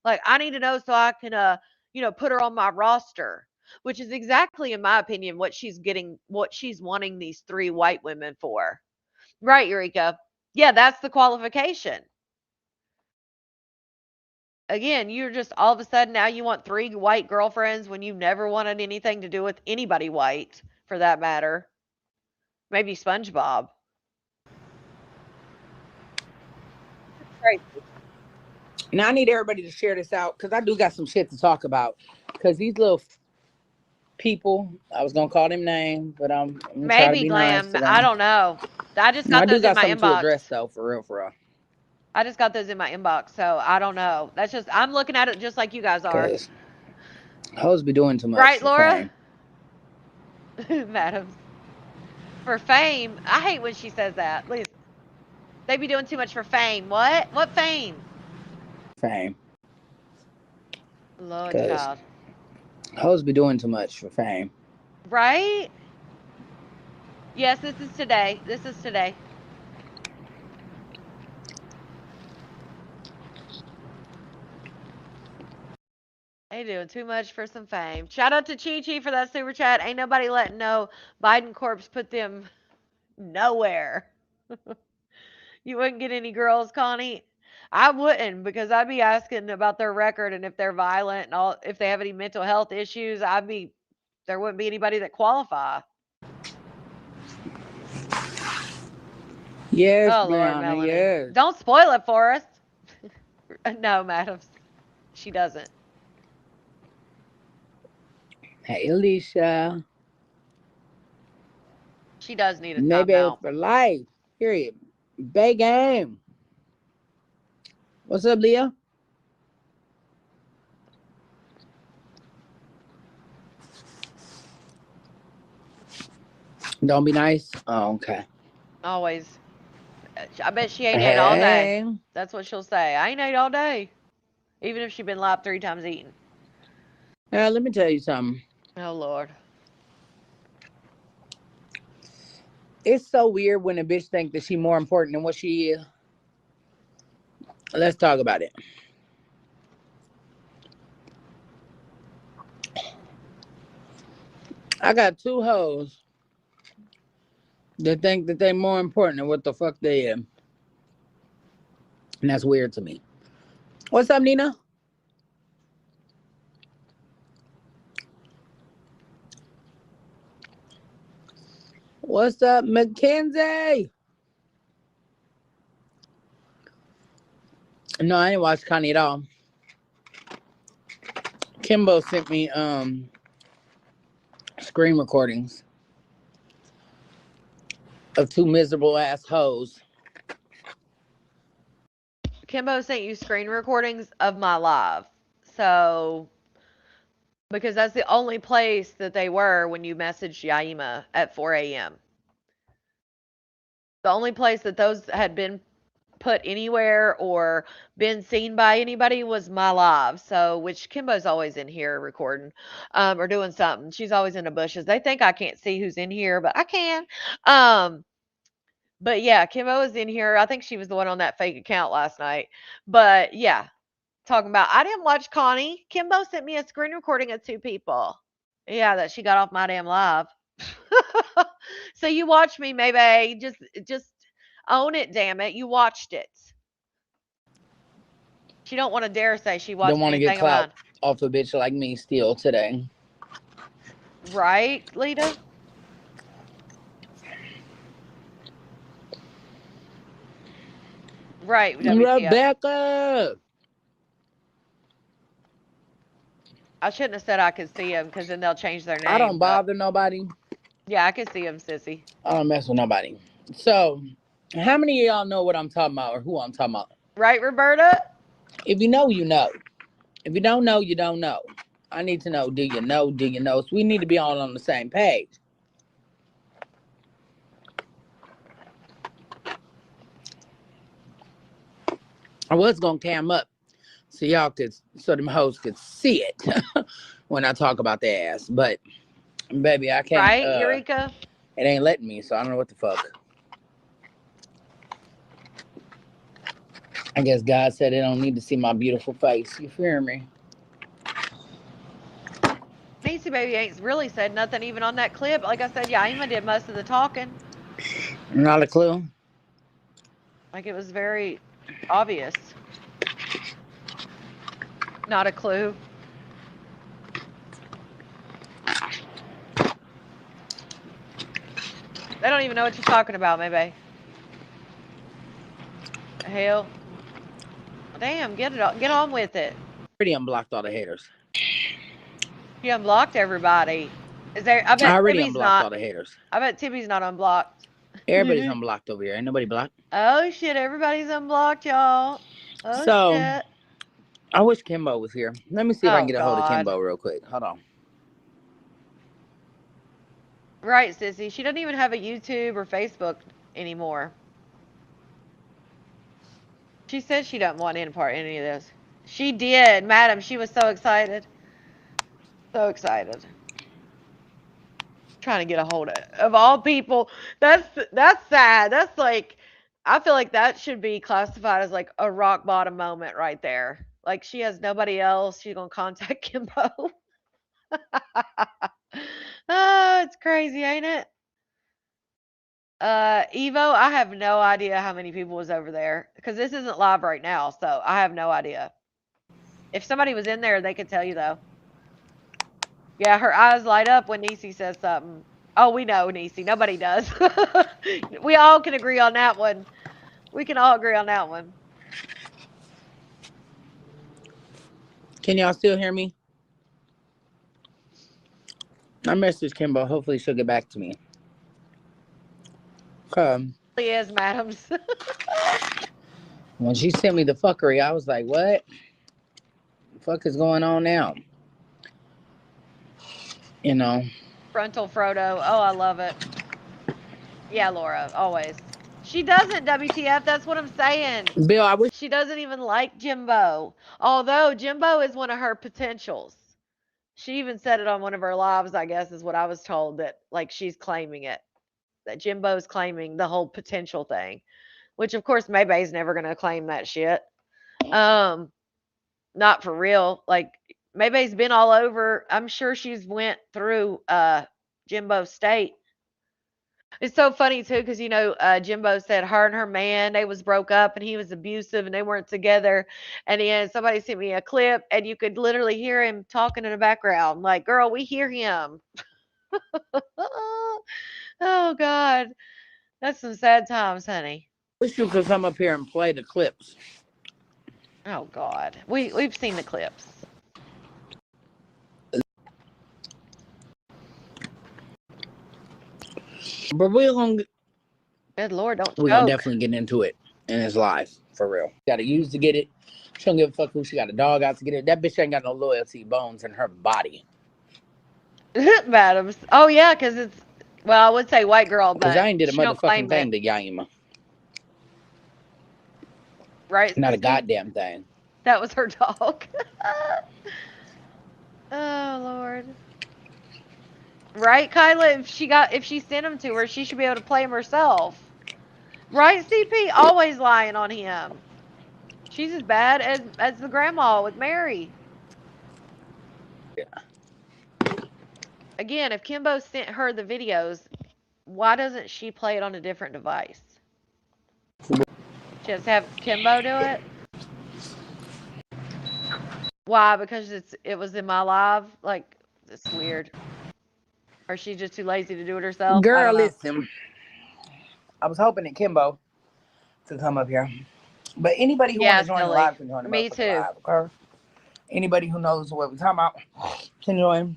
Like, I need to know so I can, put her on my roster, which is exactly, in my opinion, what she's getting, what she's wanting these three white women for. Right, Eureka. Yeah, that's the qualification. Again, you're just all of a sudden now you want three white girlfriends when you never wanted anything to do with anybody white, for that matter. Maybe SpongeBob. Crazy. Now I need everybody to share this out because I do got some shit to talk about. Because these little people, I was gonna call them names, but I'm gonna try to Maybe be nice Glam. to I them. don't know. I just got I do those in got my something to inbox. address though, for real, for real. I just got those in my inbox, so I don't know. That's just I'm looking at it just like you guys are. Because hoes be doing too much Right, for Laura? fame. Madams. For fame. I hate when she says that. Listen, they be doing too much for fame. What? What fame? Fame. Lord Because child. hoes be doing too much for fame. Right? Yes, this is today. This is today. They doing too much for some fame. Shout out to Chi Chi for that super chat. Ain't nobody letting know Biden corpse put them nowhere. You wouldn't get any girls, Connie. I wouldn't because I'd be asking about their record and if they're violent and all if they have any mental health issues, there wouldn't be anybody that qualify. Yes, Oh Lord, Brianna, Melanie. yes. Don't spoil it for us. No, madams. She doesn't. Hey, Alicia. She does need a Maybe timeout. for life. Period. Big game. What's up, Leah? Don't be nice. Oh, okay. Always. I bet she ain't ate all day. Hey. That's what she'll say. I ain't ate all day. Even if she's been lapped 3 times eating. Now, let me tell you something. Oh Lord. It's so weird when a bitch think that she more important than what she is. Let's talk about it. I got two hoes that think that they more important than what the fuck they is. And that's weird to me. What's up, Nina? What's up, Mackenzie? No, I didn't watch Connie at all. Kimbo sent me screen recordings of two miserable ass hoes. Kimbo sent you screen recordings of my live. So because that's the only place that they were when you messaged Yaima at 4 a.m. The only place that those had been put anywhere or been seen by anybody was my live. So, which Kimbo's always in here recording, or doing something. She's always in the bushes. They think I can't see who's in here, but I can. But yeah, Kimbo is in here. I think she was the one on that fake account last night. But yeah, talking about I didn't watch Connie. Kimbo sent me a screen recording of two people. Yeah, that she got off my damn live. So you watched me, maybe just own it, damn it. You watched it. She don't want to dare say she watched Don't want to get anything of clout mine. off a bitch like me still today. Right, Lita? Right, WTF. Rebecca! I shouldn't have said I could see them because then they'll change their I name. don't But bother nobody. yeah, I could see them, sissy. I don't mess with nobody. So, how many of y'all know what I'm talking about or who I'm talking about? Right, Roberta? If you know, you know. If you don't know, you don't know. I need to know, do you know? Do you know? So we need to be all on the same page. I was going to cam up so y'all could, so them hoes could see it when I talk about the ass. But, baby, I can't, Right, Eureka? it ain't letting me, so I don't know what the fuck. I guess God said they don't need to see my beautiful face. You feel me? Niecy baby ain't really said nothing even on that clip. Like I said, Yaima did most of the talking. Not a clue. Like it was very obvious. Not a clue. They don't even know what you're talking about, maybe. Hell. Damn, get on with it. Already unblocked all the haters. You unblocked everybody. Is there? I I bet already Timmy's unblocked not. all the haters. I bet Timmy's not unblocked. Everybody's unblocked over here. Ain't nobody blocked. Oh shit! Everybody's unblocked, y'all. Oh So, shit! I wish Kimbo was here. Let me see if I can Oh get a hold of god! Kimbo real quick. Hold on. Right, sissy. She doesn't even have a YouTube or Facebook anymore. She says she doesn't want any part in any of this. She did, madam. She was so excited. So excited. Trying to get a hold of all people. That's sad. That's like, I feel like that should be classified as like a rock bottom moment right there. Like she has nobody else. She's gonna contact Kimbo. Oh, it's crazy, ain't it? Evo, I have no idea how many people was over there because this isn't live right now, so I have no idea. If somebody was in there, they could tell you though. Yeah, her eyes light up when Niecy says something. Oh, we know, Niecy. Nobody does. We all can agree on that one. We can all agree on that one. Can y'all still hear me? I messaged Kimbo. Hopefully she'll get back to me. He is, madams. When she sent me the fuckery, I was like, what? The fuck is going on now? You know. Frontal Frodo. Oh, I love it. Yeah, Laura, always. She doesn't, WTF. That's what I'm saying. Bill, I wish. She doesn't even like Jimbo. Although Jimbo is one of her potentials. She even said it on one of her lives, I guess, is what I was told, that like she's claiming it. That Jimbo's claiming the whole potential thing. Which of course Maybay's never gonna claim that shit. Um, not for real. Like Maybay's been all over. I'm sure she's went through Jimbo State. It's so funny too, because Jimbo said her and her man, they was broke up and he was abusive and they weren't together. And then somebody sent me a clip and you could literally hear him talking in the background. Like, girl, we hear him. Oh God. That's some sad times, honey. Wish you could come up here and play the clips. Oh God. We've seen the clips. But we're gonna Good Lord, don't we're gonna choke. definitely get into it in his life. For real. Gotta use to get it. She don't give a fuck who she got a dog out to get it. That bitch ain't got no loyalty bones in her body. Madams. Oh yeah, because it's, well, I would say white girl, Because but I ain't did a she don't motherfucking claim it. thing to Yaima. Right, Not a Sissy? goddamn thing. That was her dog. Oh Lord. Right, Kyla? If she sent him to her, she should be able to play him herself. Right, CP? Always lying on him. She's as bad as the grandma with Mary. Yeah. Again, if Kimbo sent her the videos, why doesn't she play it on a different device? Just have Kimbo do it? Why? Because it was in my live? Like, it's weird. Or she's just too lazy to do it herself? I Girl, don't know. listen. I was hoping that Kimbo to come up here. But anybody who want Yeah, to join the silly. live can join the Me motherfucking too. live, okay? Anybody who knows what we're talking about can join.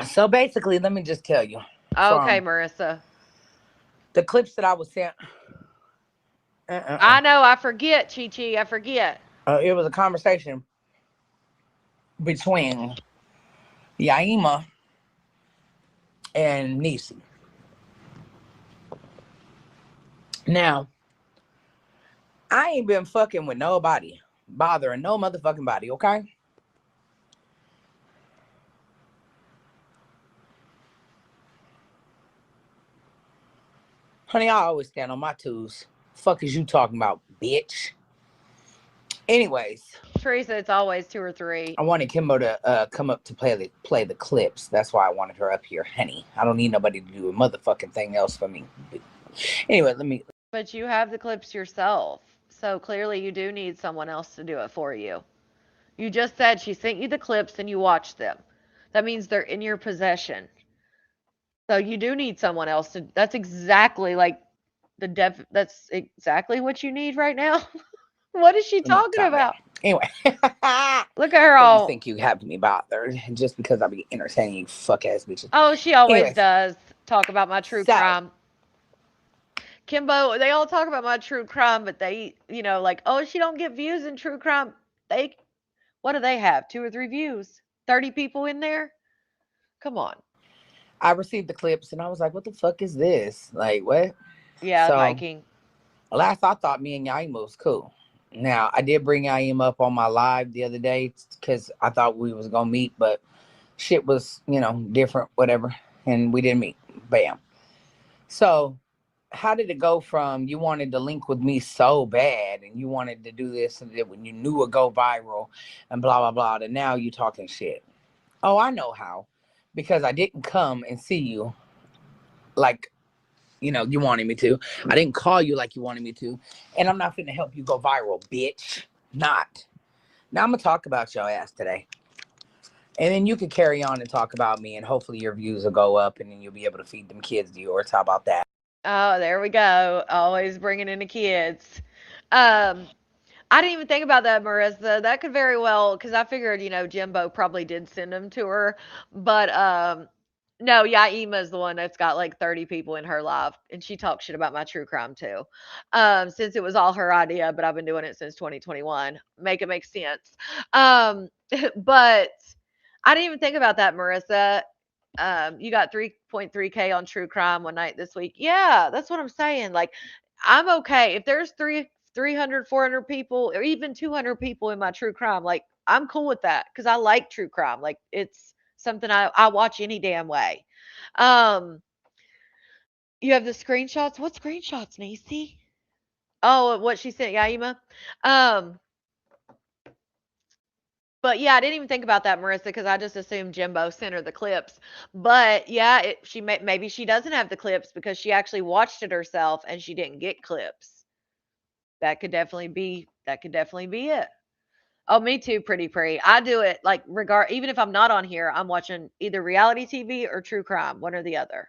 So basically, let me just tell you Okay, from Marissa. the clips that I was sent. I know, I forget, Chi Chi. I forget. It was a conversation between Yaima and Nisi. Now, I ain't been fucking with nobody, bothering no motherfucking body, okay? Honey, I always stand on my twos. Fuck is you talking about, bitch? Anyways, Teresa, it's always 2 or 3. I wanted Kimbo to come up to play the clips. That's why I wanted her up here, honey. I don't need nobody to do a motherfucking thing else for me. Anyway, let me. But you have the clips yourself. So clearly you do need someone else to do it for you. You just said she sent you the clips and you watched them. That means they're in your possession. So you do need someone else to. That's exactly like that's exactly what you need right now. What is she Let me talking calm down. about? Anyway, Look at her so you all. think you have me bothered just because I be entertaining you fuck ass bitches? Oh, she always Anyways, does talk about my true so crime. Kimbo, they all talk about my true crime, but they, like, oh, she don't get views in true crime. They, what do they have? 2 or 3 views? 30 people in there? Come on. I received the clips and I was like, what the fuck is this? Like, what? Yeah, So, Viking. last I thought me and Yaima was cool. Now, I did bring Yaima up on my live the other day because I thought we was going to meet, but shit was, different, whatever. And we didn't meet. Bam. So, how did it go from you wanted to link with me so bad and you wanted to do this and that when you knew it would go viral and blah, blah, blah, to now you talking shit? Oh, I know how. Because I didn't come and see you like, you wanted me to. I didn't call you like you wanted me to. And I'm not finna help you go viral, bitch. Not. Now I'm gonna talk about your ass today. And then you can carry on and talk about me and hopefully your views will go up and then you'll be able to feed them kids to yours. How about that? Oh, there we go. Always bringing in the kids. Um, I didn't even think about that, Marissa. That could very well, because I figured, Jimbo probably did send them to her. But no, Yaima's the one that's got like 30 people in her live, and she talks shit about my true crime too. Since it was all her idea, but I've been doing it since 2021. Make it make sense. But I didn't even think about that, Marissa. You got 3.3K on true crime one night this week. Yeah, that's what I'm saying. Like, I'm okay. If there's 300, 400 people, or even 200 people in my true crime, like, I'm cool with that because I like true crime. Like, it's something I watch any damn way. Um, you have the screenshots. What screenshots, Nisi? Oh, what she sent, Yaima. Um, But yeah, I didn't even think about that, Marissa, because I just assumed Jimbo sent her the clips. But yeah, maybe she doesn't have the clips because she actually watched it herself and she didn't get clips. That could definitely be. That could definitely be it. Oh, me too, pretty pretty. I do it like even if I'm not on here, I'm watching either reality TV or true crime, one or the other.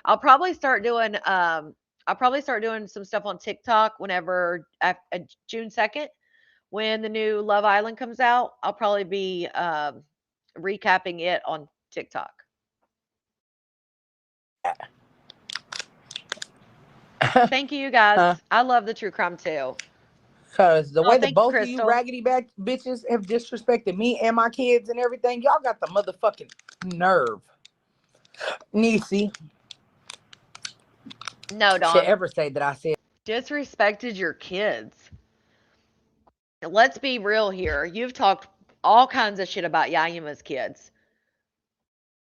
I'll probably start doing some stuff on TikTok whenever June 2nd when the new Love Island comes out. I'll probably be recapping it on TikTok. Thank you, guys. Huh? I love the true crime too. Because the Oh, way that thank you, both of you Crystal. raggedy back bitches have disrespected me and my kids and everything, y'all got the motherfucking nerve, Niecy, No, to Dawn. ever say that I said Disrespected your kids. Let's be real here. You've talked all kinds of shit about Yaima's kids.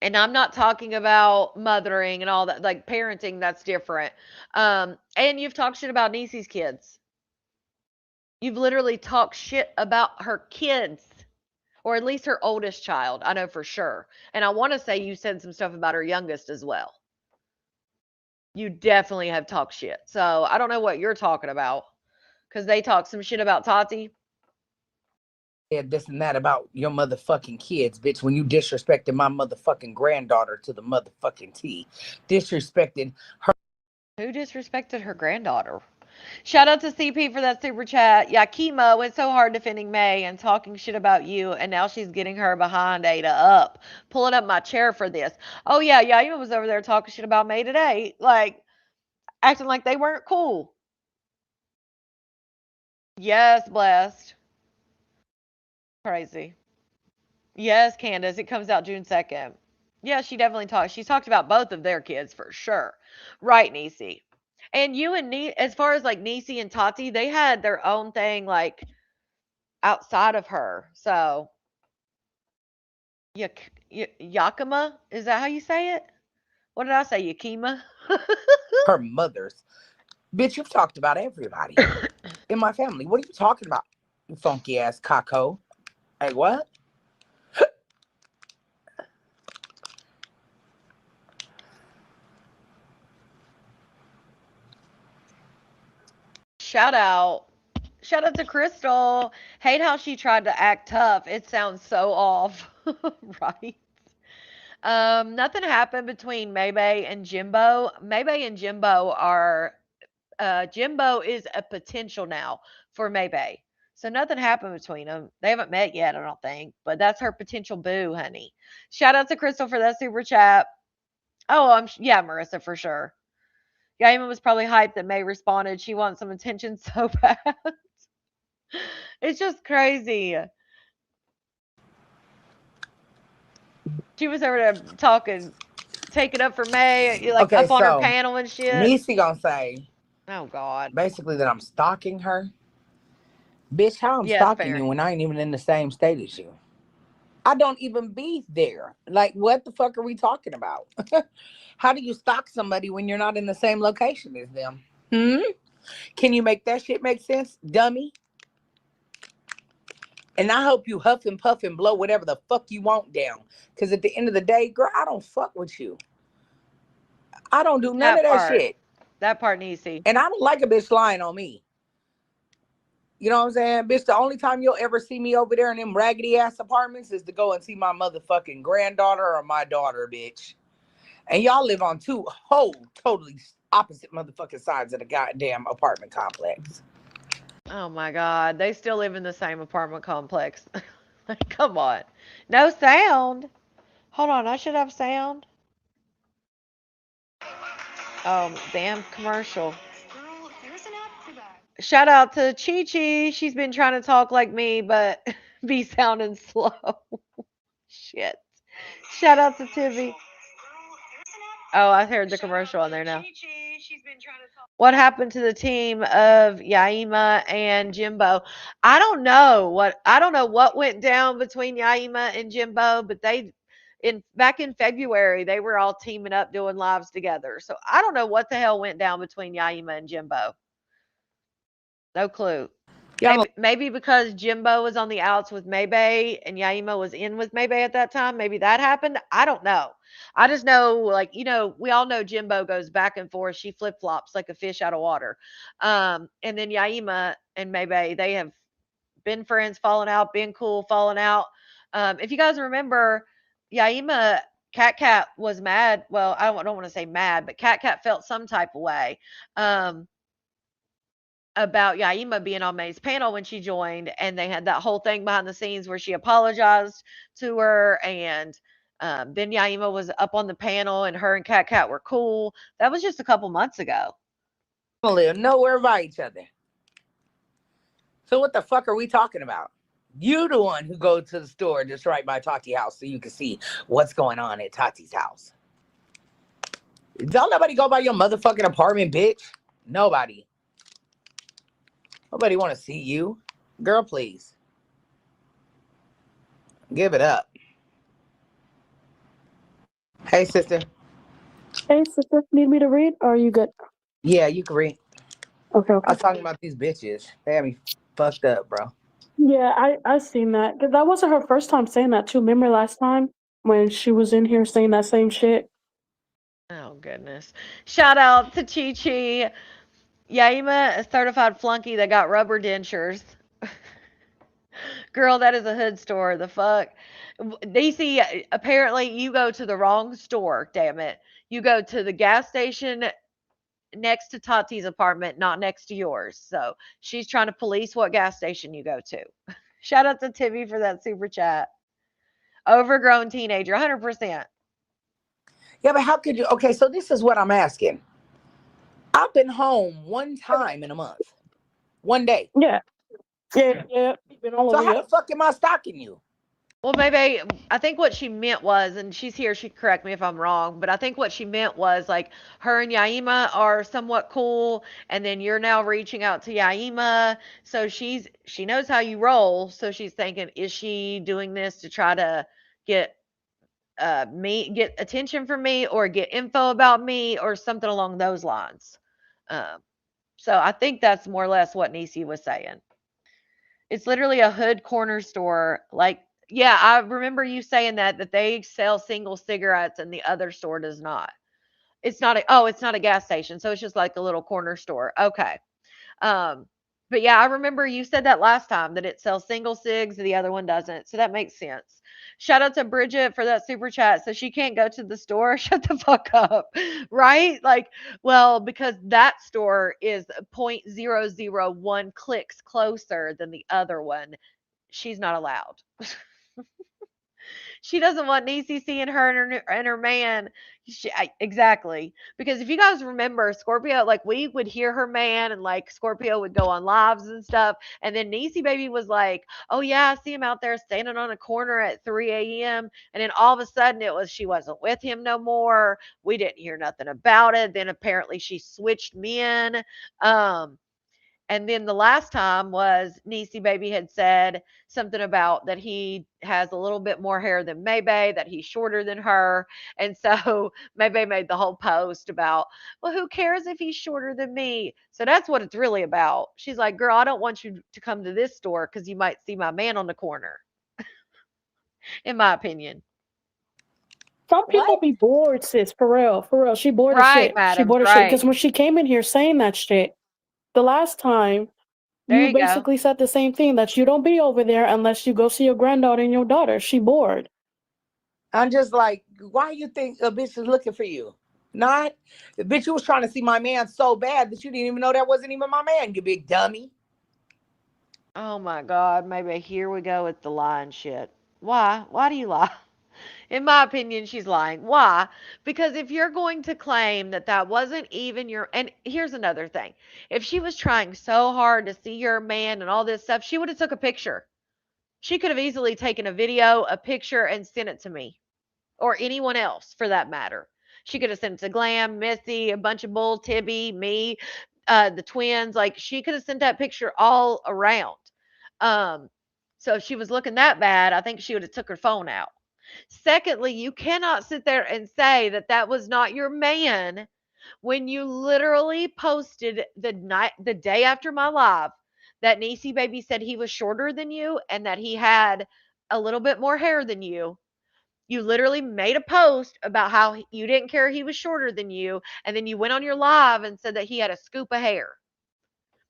And I'm not talking about mothering and all that, like parenting, that's different. And you've talked shit about Niecy's kids. You've literally talked shit about her kids, or at least her oldest child. I know for sure. And I want to say you said some stuff about her youngest as well. You definitely have talked shit. So I don't know what you're talking about because they talk some shit about Tati. this and that about your motherfucking kids, bitch, when you disrespected my motherfucking granddaughter to the motherfucking T. Disrespected her. Who disrespected her granddaughter? Shout out to CP for that super chat. Yeah, Kima went so hard defending May and talking shit about you, and now she's getting her behind Ada up, pulling up my chair for this. Oh yeah, Yaima was over there talking shit about May today, like acting like they weren't cool. Yes, blessed. Crazy. Yes, Candace. It comes out June 2nd. Yeah, she definitely talked. She's talked about both of their kids for sure. Right, Niecy. And you and as far as like Niecy and Tati, they had their own thing like outside of her. So, Yakima, is that how you say it? What did I say? Yakima? Her mother's. Bitch, you've talked about everybody in my family. What are you talking about? You funky ass caco. Hey, what? Shout out. Shout out to Crystal. Hate how she tried to act tough. It sounds so off. Right? Nothing happened between Maybay and Jimbo. Maybay and Jimbo are Jimbo is a potential now for Maybay. So nothing happened between them. They haven't met yet, I don't think, but that's her potential boo, honey. Shout out to Crystal for that super chat. Oh, yeah, Marissa for sure. Yaima was probably hyped that May responded. She wants some attention so bad. It's just crazy. She was over there talking, taking up for May, like Okay, up on her so panel and shit. Niecy gonna say Oh God. basically that I'm stalking her. Bitch, how I'm Yes, stalking you very. when I ain't even in the same state as you? I don't even be there. Like, what the fuck are we talking about? How do you stalk somebody when you're not in the same location as them? Hmm? Can you make that shit make sense, dummy? And I hope you huff and puff and blow whatever the fuck you want down. Because at the end of the day, girl, I don't fuck with you. I don't do none of That that part. shit. That part, Niecy. And I don't like a bitch lying on me. You know what I'm saying? Bitch, the only time you'll ever see me over there in them raggedy ass apartments is to go and see my motherfucking granddaughter or my daughter, bitch. And y'all live on two whole totally opposite motherfucking sides of the goddamn apartment complex. Oh my God. They still live in the same apartment complex. Like, come on. No sound. Hold on. I should have sound. Oh, damn commercial. Shout out to Chi Chi. She's been trying to talk like me, but be sounding slow. Shit. Shout out to Tivy. Oh, I heard the commercial on there now. What happened to the team of Yaima and Jimbo? I don't know what went down between Yaima and Jimbo, but they in back in February they were all teaming up doing lives together. So I don't know what the hell went down between Yaima and Jimbo. No clue. Y'all Maybe because Jimbo was on the outs with Maybay and Yaima was in with Maybay at that time. Maybe that happened. I don't know. I just know, like, we all know Jimbo goes back and forth. She flip flops like a fish out of water. And then Yaima and Maybay, they have been friends, falling out, been cool, falling out. If you guys remember, Yaima, Cat Cat was mad. Well, I don't want to say mad, but Cat Cat felt some type of way. Um, about Yaima being on May's panel when she joined, and they had that whole thing behind the scenes where she apologized to her, and then Yaima was up on the panel, and her and Cat Cat were cool. That was just a couple months ago. live nowhere by each other. So what the fuck are we talking about? You the one who go to the store just right by Tati's house so you can see what's going on at Tati's house. Don't nobody go by your motherfucking apartment, bitch. Nobody. Nobody want to see you. Girl, please. Give it up. Hey, sister. Hey, sister, need me to read or are you good? Yeah, you can read. Okay, I okay. was talking about these bitches. They had me fucked up, bro. Yeah, I seen that. 'Cause that wasn't her first time saying that too. Remember last time when she was in here saying that same shit? Oh goodness! Shout out to Chi Chi. Yaima, a certified flunky that got rubber dentures. Girl, that is a hood store. The fuck? DC, apparently you go to the wrong store, damn it. You go to the gas station next to Tati's apartment, not next to yours. So she's trying to police what gas station you go to. Shout out to Timmy for that super chat. Overgrown teenager, 100%. Yeah, but how could you? Okay, so this is what I'm asking. I've been home one time in a month. One day. Yeah. Yeah, yeah. You've been all So over how the you. fuck am I stalking you? Well, maybe I think what she meant was, and she's here, she can correct me if I'm wrong, but I think what she meant was like her and Yaima are somewhat cool, and then you're now reaching out to Yaima, so she knows how you roll, so she's thinking, is she doing this to try to get get attention from me or get info about me or something along those lines. Um, so I think that's more or less what Nisi was saying. It's literally a hood corner store. Like, yeah, I remember you saying that they sell single cigarettes and the other store does not. It's not a gas station, so it's just like a little corner store. Okay. Um, but yeah, I remember you said that last time that it sells single cigs, the other one doesn't. So that makes sense. Shout out to Bridget for that super chat. So she can't go to the store. Shut the fuck up. Right? Like, well, because that store is 0.001 clicks closer than the other one. She's not allowed. She doesn't want Niecy seeing her and her man. Exactly. Because if you guys remember, Scorpio, like we would hear her man and like Scorpio would go on lives and stuff. And then Niecy baby was like, oh yeah, I see him out there standing on a corner at 3 a.m. And then all of a sudden it was she wasn't with him no more. We didn't hear nothing about it. Then apparently she switched men. Um, and then the last time was Niecy Baby had said something about that he has a little bit more hair than Maybay, that he's shorter than her. And so Maybay made the whole post about, well, who cares if he's shorter than me? So that's what it's really about. She's like, girl, I don't want you to come to this store because you might see my man on the corner, in my opinion. Some people What? be bored, sis. For real, for real. She bored as Right, shit. She madam. bored as shit Right. because when she came in here saying that shit, the last time There you you go. basically said the same thing that you don't be over there unless you go see your granddaughter and your daughter. She bored. I'm just like, why you think a bitch is looking for you? Not the bitch, you was trying to see my man so bad that you didn't even know that wasn't even my man, you big dummy. Oh my God. Maybe here we go with the lying shit. Why? Why do you lie? In my opinion, she's lying. Why? Because if you're going to claim that that wasn't even your, and here's another thing. If she was trying so hard to see your man and all this stuff, she would have took a picture. She could have easily taken a video, a picture, and sent it to me or anyone else for that matter. She could have sent it to Glam, Missy, a bunch of bull, Tibby, me, the twins. Like she could have sent that picture all around. Um, so if she was looking that bad, I think she would have took her phone out. Secondly, you cannot sit there and say that that was not your man when you literally posted the day after my live that Niecy baby said he was shorter than you and that he had a little bit more hair than you. You literally made a post about how you didn't care he was shorter than you, and then you went on your live and said that he had a scoop of hair.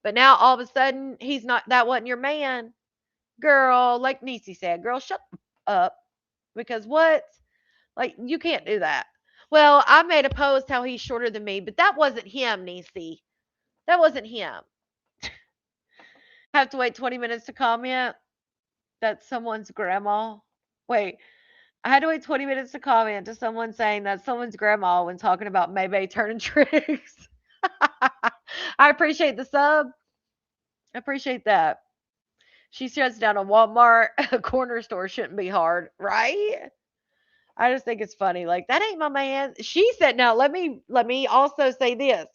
But now all of a sudden he's not, that wasn't your man. Girl, like Niecy said, girl, shut up. Because what? Like, you can't do that. Well, I made a post how he's shorter than me, but that wasn't him, Niecy. That wasn't him. Have to wait 20 minutes to comment. That's someone's grandma. Wait, I had to wait 20 minutes to comment to someone saying that someone's grandma when talking about Maybay turning tricks. I appreciate the sub. I appreciate that. She shuts down a Walmart. A corner store shouldn't be hard, right? I just think it's funny. Like that ain't my man. She said, now let me also say this.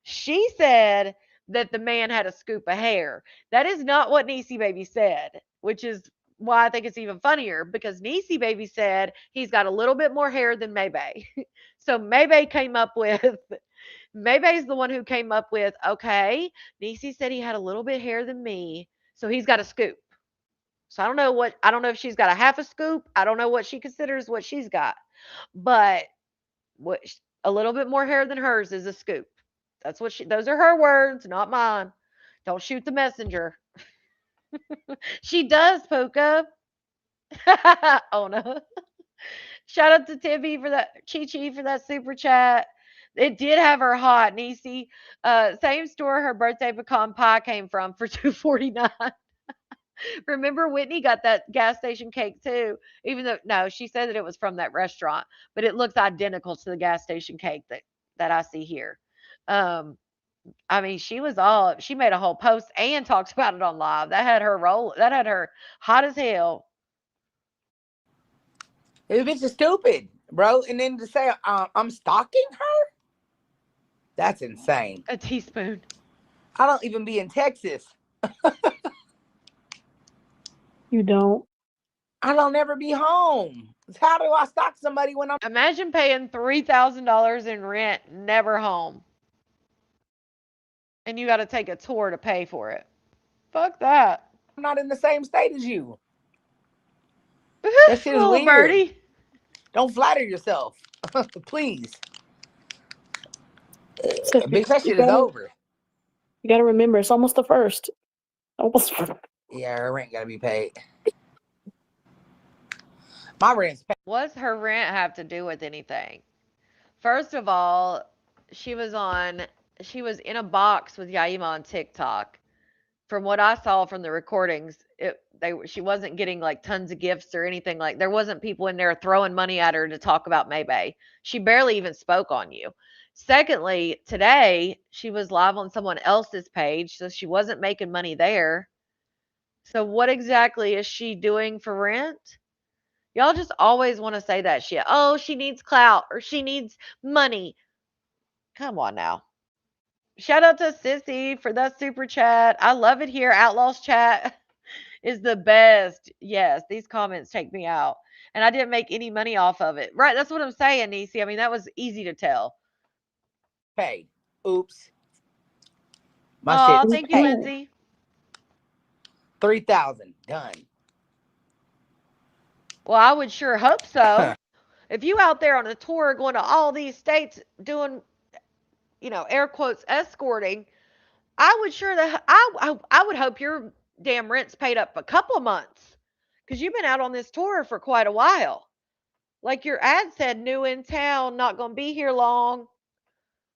She said that the man had a scoop of hair. That is not what Niecy Baby said, which is why I think it's even funnier because Niecy Baby said he's got a little bit more hair than Maybay. So Maybay came up with Maybay's the one who came up with, okay, Niecy said he had a little bit hair than me, so he's got a scoop. So I don't know if she's got a half a scoop. I don't know what she considers what she's got. But what a little bit more hair than hers is a scoop. That's what she those are her words, not mine. Don't shoot the messenger. She does, Puka. Oh no. Shout out to Tibby for that Chi Chi for that super chat. It did have her hot, Niecy. Same store her birthday pecan pie came from for 2.49. Remember Whitney got that gas station cake too, even though no, she said that it was from that restaurant, but it looks identical to the gas station cake that I see here. Um, I mean, she made a whole post and talked about it on live. That had her hot as hell. This bitch is stupid, bro. And then to say I'm stalking her, that's insane. A teaspoon. I don't even be in Texas. You don't. I don't ever be home. How do I stalk somebody when I'm Imagine paying $3,000 in rent, never home. And you got to take a tour to pay for it. Fuck that. not in the same state as you? That shit is Little weird. birdie. Don't flatter yourself. Please. So Bitch, that shit is over. You gotta remember, it's almost the first. Almost. Yeah, her rent gotta be paid. My rent's paid. What's her rent have to do with anything? First of all, she was in a box with Yaima on TikTok. From what I saw from the recordings, she wasn't getting like tons of gifts or anything. Like there wasn't people in there throwing money at her to talk about Maybay. She barely even spoke on you. Secondly, today she was live on someone else's page, so she wasn't making money there. So what exactly is she doing for rent? Y'all just always want to say that shit. Oh, she needs clout or she needs money. Come on now. Shout out to Sissy for that super chat. I love it here. Outlaws chat is the best. Yes, these comments take me out. And I didn't make any money off of it. Right, that's what I'm saying, Nisi. I mean, that was easy to tell. Paid. Oops. My Oh, shit is thank you, paid. Lindsay. 3,000 done. Well, I would sure hope so. If you out there on a tour going to all these states doing, air quotes escorting, I would sure that I would hope your damn rent's paid up a couple of months because you've been out on this tour for quite a while. Like your ad said, new in town, not going to be here long.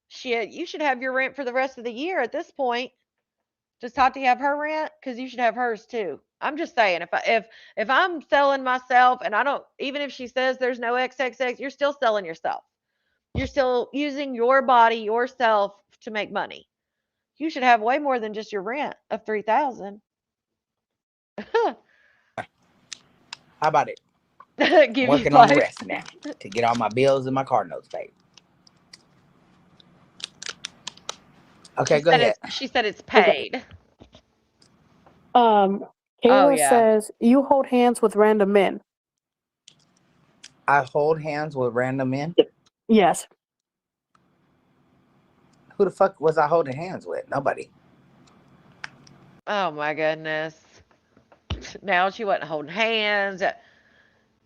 Shit, you should have your rent for the rest of the year at this point. Does Tati have her rent? Because you should have hers too. I'm just saying, if I'm selling myself, and I don't, even if she says there's no XXX, you're still selling yourself. You're still using your body, yourself to make money. You should have way more than just your rent of 3,000. How about it? Give Working on the rest now to get all my bills and my car notes paid. Okay, go ahead. She said it's paid. Kayla says you hold hands with random men. I hold hands with random men? Yes. Who the fuck was I holding hands with? Nobody. Oh my goodness. Now she wasn't holding hands.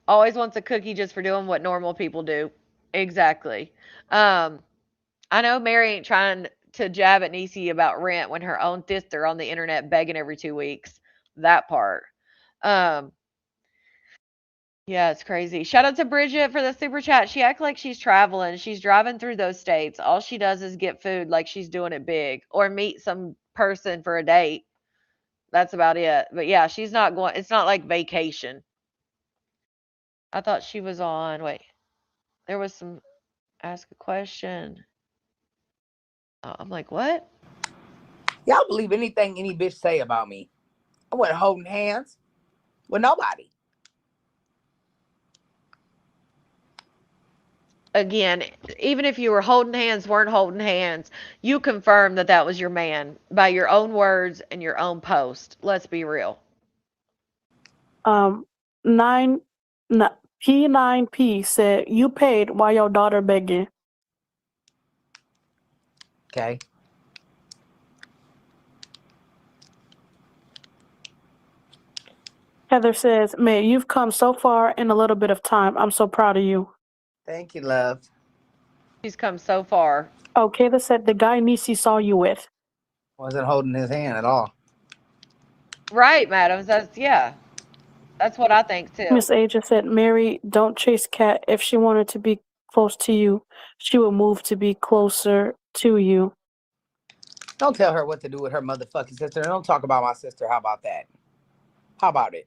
Always wants a cookie just for doing what normal people do. Exactly. I know Mary ain't trying to jab at Nisi about rent when her own sister on the internet begging every 2 weeks. That part. Yeah, it's crazy. Shout out to Bridget for the super chat. She acts like she's traveling. She's driving through those states. All she does is get food like she's doing it big or meet some person for a date. That's about it. But yeah, she's not going. It's not like vacation. I thought she was on. Wait, there was some ask a question. Oh, I'm like, what? Y'all believe anything any bitch say about me? I wasn't holding hands with nobody. Again, even if you were holding hands, weren't holding hands, you confirmed that that was your man by your own words and your own post. Let's be real. P9P said you paid while your daughter begging. Okay. Heather says, May, you've come so far in a little bit of time. I'm so proud of you. Thank you, love. She's come so far. Oh, Kayla said the guy Nisi saw you with. Wasn't holding his hand at all. Right, madams. That's what I think too. Miss Aja said, Mary, don't chase Kat. If she wanted to be close to you, she would move to be closer to you. Don't tell her what to do with her motherfucking sister. And don't talk about my sister. How about that? How about it?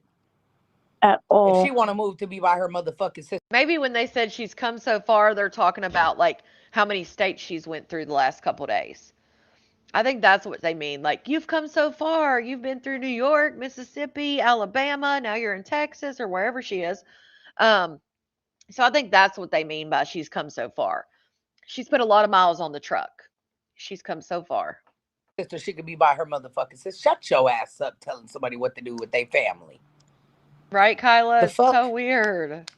At all. If she want to move to be by her motherfucking sister. Maybe when they said she's come so far, they're talking about like how many states she's went through the last couple days. I think that's what they mean. Like, you've come so far. You've been through New York, Mississippi, Alabama. Now you're in Texas or wherever she is. Um, so I think that's what they mean by she's come so far. She's put a lot of miles on the truck. She's come so far. Sister, she could be by her motherfucking sister. Shut your ass up telling somebody what to do with their family. Right, Kyla? The It's so fuck? weird.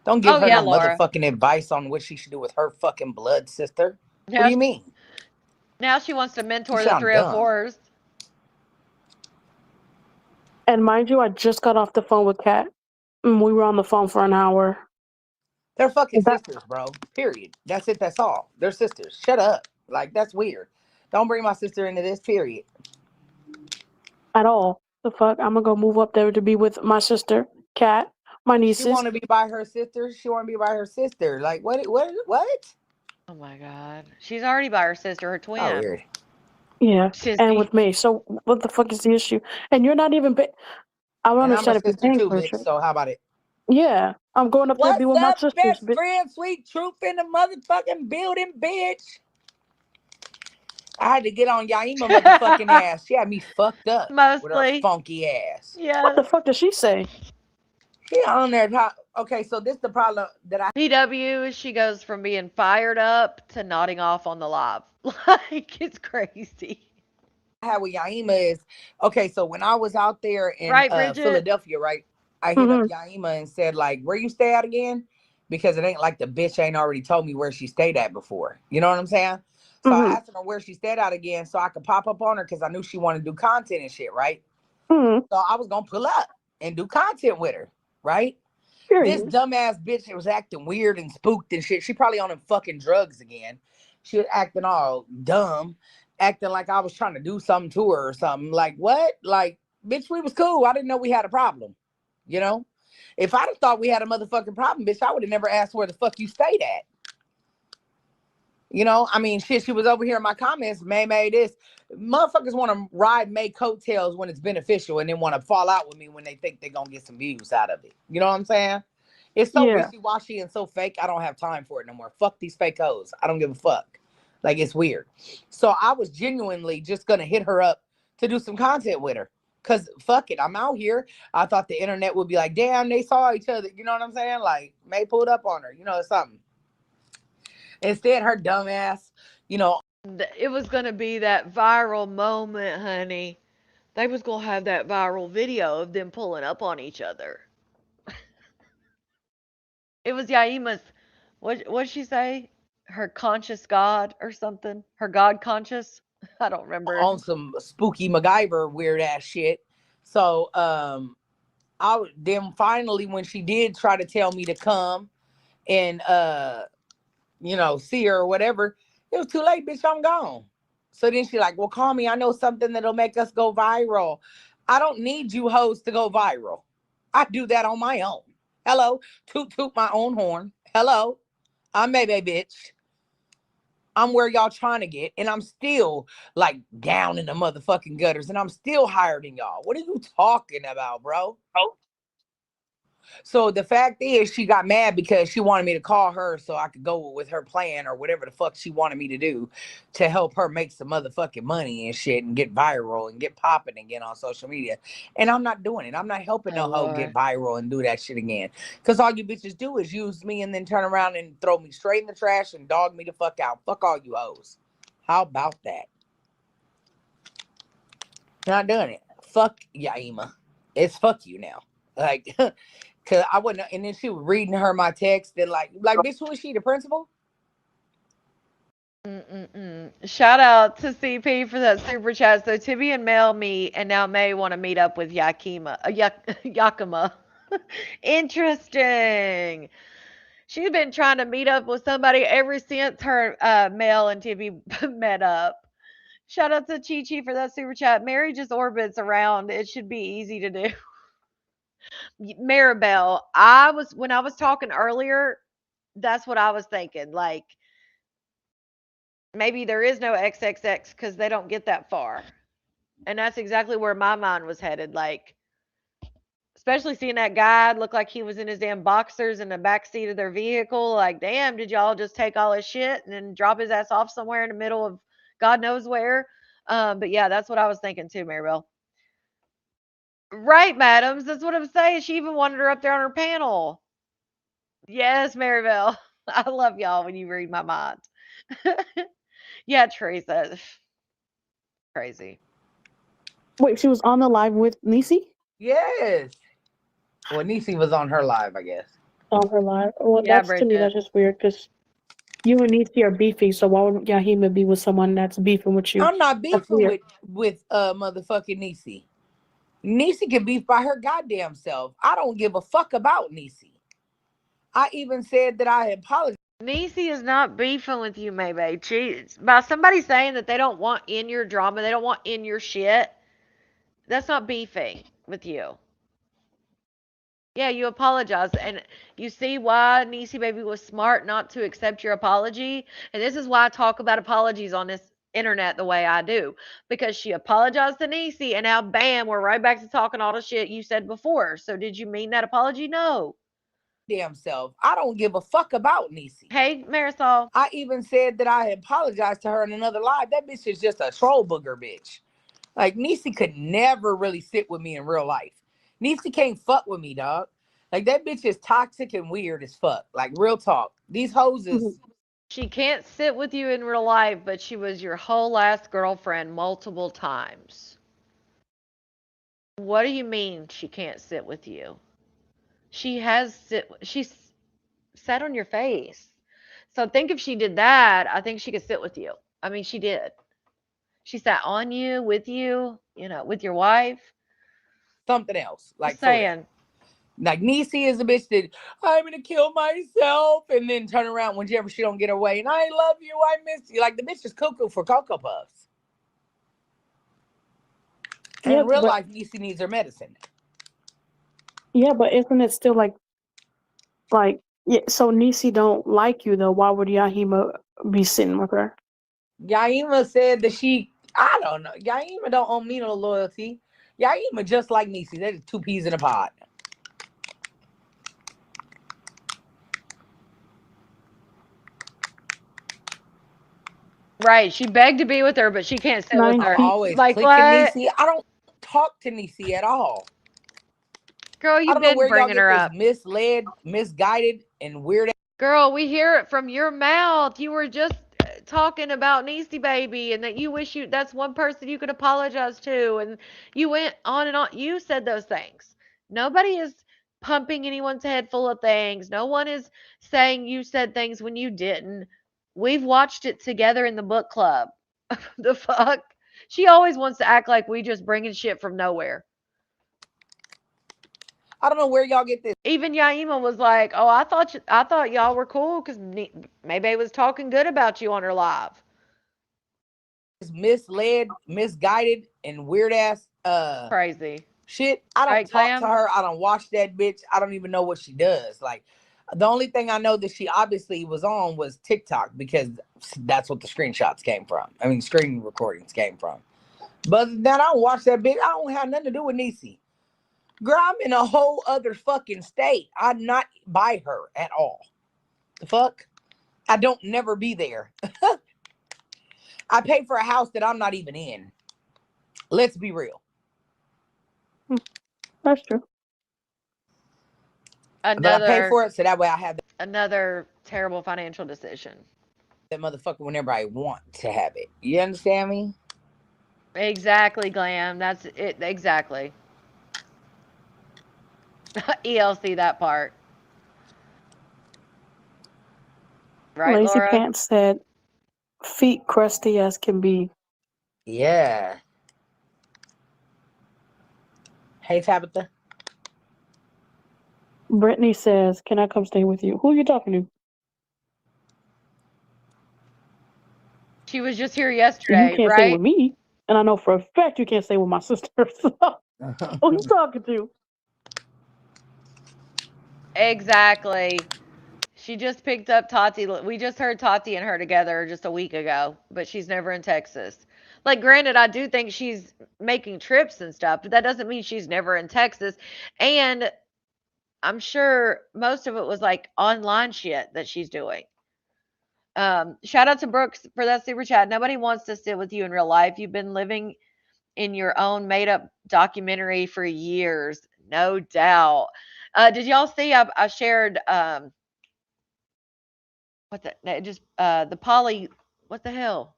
Don't give Oh, her yeah, no Laura. motherfucking advice on what she should do with her fucking blood sister. What do Now, you mean? now she wants to You mentor the sound dumb. 304s. And mind you, I just got off the phone with Kat. We were on the phone for an hour. They're fucking That sisters, bro. Period. That's it. That's all. They're sisters. Shut up. Like, that's weird. Don't bring my sister into this, period. at all. The fuck? I'm gonna go move up there to be with my sister, Kat, my She nieces. want to be by her sister. She want to be by her sister. Like, what? What? Oh my God. She's already by her sister, her Oh, twin. weird. Yeah, and Sissy. with me. So what the fuck is the issue? And you're not even. I don't And I'm a understand if you're sister paying too, for a bitch. trip. So how about it? Yeah, I'm going up there to be What's with my up, sisters, best bitch. friend? Sweet truth in the motherfucking building, bitch. I had to get on Yaima motherfucking ass. She had me fucked up with her Mostly. funky ass. What the Yes. fuck did she say? She on there talk. Okay, so this the problem that I PW, she goes from being fired up to nodding off on the live. Like, it's crazy. have with Yaima is okay. So when I was out there in Right, Bridget? Philadelphia, right, I hit up Mm-hmm. Yaima and said like, "Where you stay at again?" Because it ain't like the bitch ain't already told me where she stayed at before. You know what I'm saying? So I Mm-hmm. asked her where she stayed at again, so I could pop up on her because I knew she wanted to do content and shit, right? Mm-hmm. So I was gonna pull up and do content with her, right? This Period. dumbass bitch was acting weird and spooked and shit. She probably on them fucking drugs again. She was acting all dumb, acting like I was trying to do something to her or something. Like, what? Like, bitch, we was cool. I didn't know we had a problem. You know? If I'd have thought we had a motherfucking problem, bitch, I would have never asked where the fuck you stayed at. You know, I mean, shit, she was over here in my comments, May this. Motherfuckers want to ride May coattails when it's beneficial and then want to fall out with me when they think they're going to get some views out of it. You know what I'm saying? It's so Yeah. wishy-washy and so fake, I don't have time for it no more. Fuck these fake hoes. I don't give a fuck. Like, it's weird. So I was genuinely just going to hit her up to do some content with her. Because fuck it, I'm out here. I thought the internet would be like, damn, they saw each other. You know what I'm saying? Like, May pulled up on her. You know, something. Instead, her dumb ass, you know, It was going to be that viral moment, honey. They was going to have that viral video of them pulling up on each other. It was Yaima's, what'd she say? Her conscious God or something? Her God conscious? I don't remember. on some spooky MacGyver weird ass shit. So I then finally when she did try to tell me to come and see her or whatever, it was too late, bitch. I'm gone. So then she like, well, call me. I know something that'll make us go viral. I don't need you hoes to go viral. I do that on my own. Hello, toot toot my own horn. Hello, I'm Maybe bitch. I'm where y'all trying to get, and I'm still like down in the motherfucking gutters, and I'm still higher than y'all. What are you talking about, bro? So the fact is, she got mad because she wanted me to call her so I could go with her plan or whatever the fuck she wanted me to do to help her make some motherfucking money and shit and get viral and get popping again on social media. And I'm not doing it. I'm not helping Oh, no hoe get Lord. viral and do that shit again. Because all you bitches do is use me and then turn around and throw me straight in the trash and dog me the fuck out. Fuck all you hoes. How about that? Not doing it. Fuck Yaima. It's fuck you now. Like, cause I wouldn't, and then she was reading her my text and like, bitch, who is she? The principal? Mm-mm-mm. Shout out to CP for that super chat. So Tibby and Mel meet, and now May want to meet up with Yakima. Interesting. She's been trying to meet up with somebody ever since her Mel and Tibby met up. Shout out to Chi Chi for that super chat. Mary just orbits around. It should be easy to do. Maribel, when I was talking earlier, that's what I was thinking. Like, maybe there is no XXX because they don't get that far. And that's exactly where my mind was headed. Like, especially seeing that guy look like he was in his damn boxers in the back seat of their vehicle. Like, damn, did y'all just take all his shit and then drop his ass off somewhere in the middle of God knows where. But yeah, that's what I was thinking too, Maribel. Right, madams. That's what I'm saying. She even wanted her up there on her panel. Yes, Maribel. I love y'all when you read my mind. Yeah, Teresa. Crazy. Wait, she was on the live with Niecy? Yes. Well, Niecy was on her live, I guess. On her live. Well, Yeah, to me, that's Bridget. just weird because you and Niecy are beefing, so why would Yahima be with someone that's beefing with you? I'm not That's beefing weird. with motherfucking Niecy. Niecy can beef by her goddamn self. I don't give a fuck about Niecy. I even said that I apologize. Niecy is not beefing with you, maybe. Jeez. By somebody saying that they don't want in your drama, they don't want in your shit, that's not beefing with you. Yeah, you apologize. And you see why Niecy Baby was smart not to accept your apology. And this is why I talk about apologies on this internet the way I do. Because she apologized to Niecy, and now bam, we're right back to talking all the shit you said before. So did you mean that apology? No. Damn self. I don't give a fuck about Niecy. Hey, Marisol. I even said that I apologized to her in another live. That bitch is just a troll booger bitch. Like Niecy could never really sit with me in real life. Niecy can't fuck with me, dog. Like that bitch is toxic and weird as fuck. Like real talk. These hoes Mhm. is She can't sit with you in real life, but she was your whole last girlfriend multiple times. What do you mean she can't sit with you? She's sat on your face. So think if she did that, I think she could sit with you. I mean, she did. She sat on you, with your wife. something else. Just Like for real. saying. Like Niecy is a bitch that I'm gonna kill myself and then turn around whenever she don't get her way. And I love you, I miss you. Like the bitch is cuckoo for Cocoa Puffs. And Yeah, in real but life, Niecy needs her medicine. isn't it still like yeah? So Niecy don't like you though. Why would Yahima be sitting with her? Yaima said that I don't know. Yaima don't owe me no loyalty. Yaima just like Niecy. They're two peas in a pod. Right. She begged to be with her, but she can't sit with Nine I'm her. feet. always Like clicking what? Niecy. I don't talk to Niecy at all. Girl, I you've don't know been where y'all bringing get her this up. misled, misguided, and weird. Girl, we hear it from your mouth. You were just talking about Niecy Baby and that you wish that's one person you could apologize to. And you went on and on. You said those things. Nobody is pumping anyone's head full of things. No one is saying you said things when you didn't. We've watched it together in the book club. The fuck? She always wants to act like we just bringing shit from nowhere. I don't know where y'all get this Even Yaima was like, "Oh, I thought y'all were cool because maybe was talking good about you on her live." misled, misguided, and weird ass Crazy, shit. I don't right, talk to Clam? her. I don't watch that bitch. I don't even know what she does. Like the only thing I know that she obviously was on was TikTok because that's what the screenshots came from. I mean, screen recordings came from. But then I don't watch that bitch. I don't have nothing to do with Niecy. Girl, I'm in a whole other fucking state. I'm not by her at all. The fuck? I don't never be there. I pay for a house that I'm not even in. Let's be real. That's true. But I pay Another for it so that way I have another terrible financial decision. that motherfucker whenever I want to have it. You understand me? Exactly, Glam. That's it. Exactly. ELC that part, right, Lazy Laura? Pants said, "Feet crusty as can be." Yeah. Hey, Tabitha. Brittany says, "Can I come stay with you?" Who are you talking to? She was just here You yesterday, can't stay with right? me, and I know for a fact you can't stay with my sister. So, who you talking to? Exactly. She just picked up Tati. We just heard Tati and her together just a week ago, but she's never in Texas. Like, granted, I do think she's making trips and stuff, but that doesn't mean she's never in Texas. And I'm sure most of it was like online shit that she's doing. Shout out to Brooks for that super chat. Nobody wants to sit with you in real life. You've been living in your own made up documentary for years, no doubt. Did y'all see? I shared what the just the Poly. What the hell?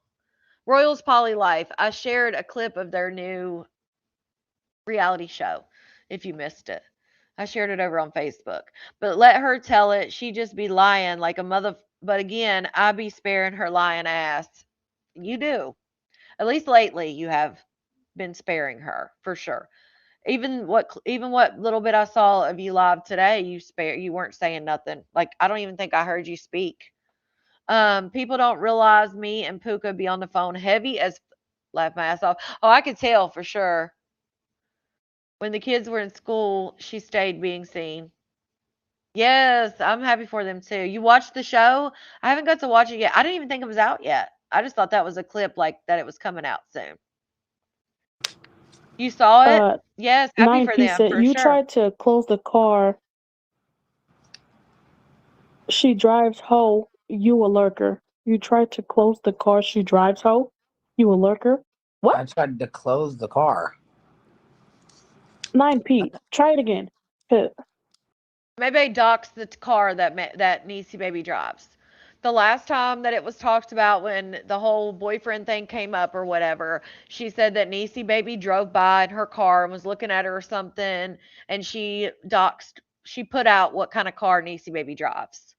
Royals Poly Life. I shared a clip of their new reality show. If you missed it, I shared it over on Facebook. But let her tell it. She just be lying like a mother. But again, I be sparing her lying ass. You do. At least lately, you have been sparing her for sure. Even what little bit I saw of you live today, you weren't saying nothing. Like I don't even think I heard you speak. People don't realize me and Puka be on the phone heavy as laugh my ass off. Oh, I could tell for sure. When the kids were in school, she stayed being seen. Yes, I'm happy for them too. You watched the show? I haven't got to watch it yet. I didn't even think it was out yet. I just thought that was a clip like that it was coming out soon. You saw it? Yes, happy for 9P them said, for you sure. tried to close the car. She drives ho. You a lurker. You tried to close the car. She drives ho. You a lurker. I What? tried to close the car. 9P. Try it again. Hit. Maybe they doxed the car that Niecy Baby drives. The last time that it was talked about when the whole boyfriend thing came up or whatever, she said that Niecy Baby drove by in her car and was looking at her or something, and she put out what kind of car Niecy Baby drives.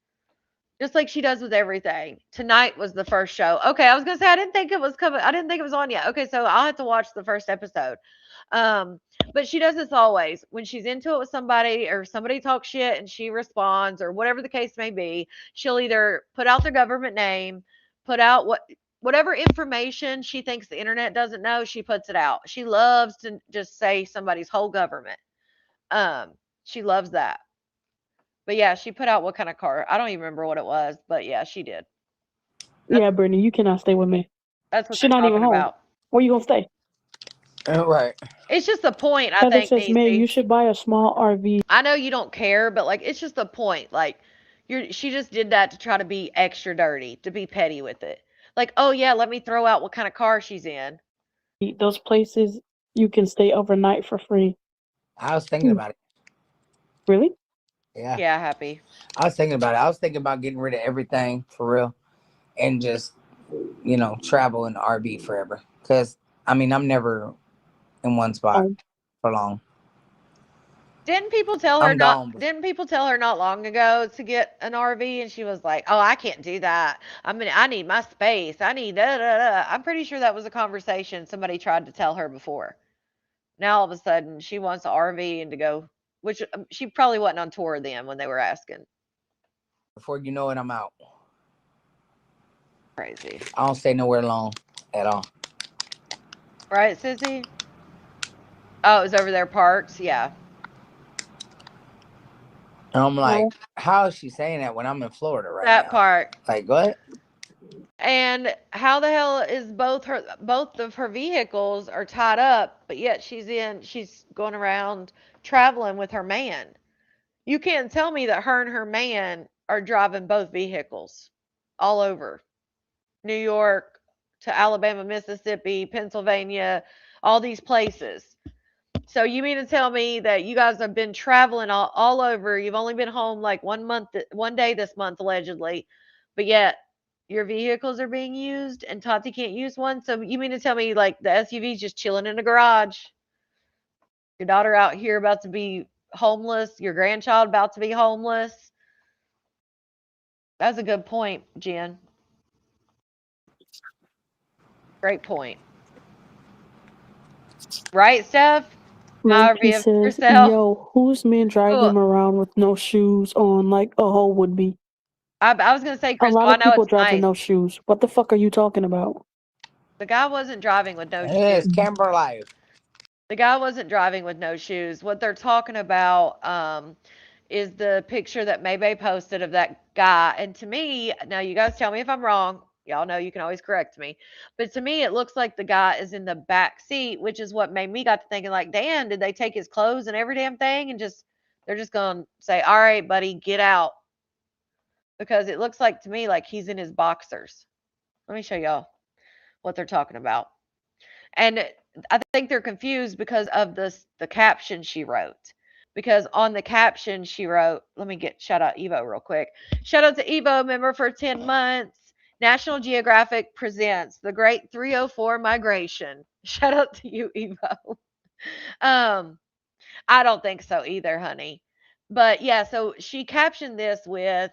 Just like she does with everything. Tonight was the first show. Okay, I was gonna say I didn't think it was coming. I didn't think it was on yet. Okay, so I'll have to watch the first episode. Um, but she does this always when she's into it with somebody or somebody talks shit and she responds or whatever the case may be. She'll either put out their government name, put out whatever information she thinks the internet doesn't know. She puts it out. She loves to just say somebody's whole government. She loves that. But yeah, she put out what kind of car. I don't even remember what it was, but yeah, she did. Yeah, Brittany, you cannot stay with me. That's what She's they're not even talking home. about. Where you gonna stay? Right. It's just the point, I Heather think, says, May, you Niecy. should buy a small RV. I know you don't care, but like it's just the point. Like she just did that to try to be extra dirty, to be petty with it. Like, oh yeah, let me throw out what kind of car she's in. Those places you can stay overnight for free. I was thinking about it. Really? Yeah. Yeah, happy. I was thinking about it. I was thinking about getting rid of everything for real and just, travel in the RV forever. Because, I'm never in one spot Oh, for long. Didn't people tell her I'm not gone. didn't people tell her not long ago to get an RV and she was like, "Oh, I can't do that. I need my space. I need da da da." I'm pretty sure that was a conversation somebody tried to tell her before. Now all of a sudden she wants an RV and to go, which she probably wasn't on tour then when they were asking. Before you know it, I'm out. Crazy. I don't stay nowhere long at all. Right, Sissy? Oh, it was over there parked? Yeah. And I'm like, no. how is she saying that when I'm in Florida right That now? part. Like, what? And how the hell is both of her vehicles are tied up, but yet she's going around traveling with her man. You can't tell me that her and her man are driving both vehicles all over New York to Alabama, Mississippi, Pennsylvania, all these places. So you mean to tell me that you guys have been traveling all over? You've only been home like 1 day this month allegedly, but yet your vehicles are being used and Tati can't use one. So you mean to tell me like the SUV's just chilling in the garage? Your daughter out here about to be homeless, your grandchild about to be homeless. That's a good point, Jen. Great point. Right, Steph? However 9P you says, yourself. yo, who's man driving Cool. them around with no shoes on like a hoe would be? I was gonna say, A Crystal, lot I of know people it's drive with nice. no shoes. What the fuck are you talking about? The guy wasn't driving with no shoes. It's camper life. The guy wasn't driving with no shoes. What they're talking about is the picture that Maybay posted of that guy. And to me, now you guys tell me if I'm wrong. Y'all know you can always correct me. But to me, it looks like the guy is in the back seat, which is what made me got to thinking like, damn, did they take his clothes and every damn thing and they're just going to say, all right, buddy, get out. because it looks like to me like he's in his boxers. Let me show y'all what they're talking about. And I think they're confused because of the caption she wrote. Because on the caption she wrote, let me get shout out Evo real quick. Shout out to Evo, member for 10 months. National Geographic presents the Great 304 Migration. Shout out to you, Evo. I don't think so either, honey. But yeah, so she captioned this with,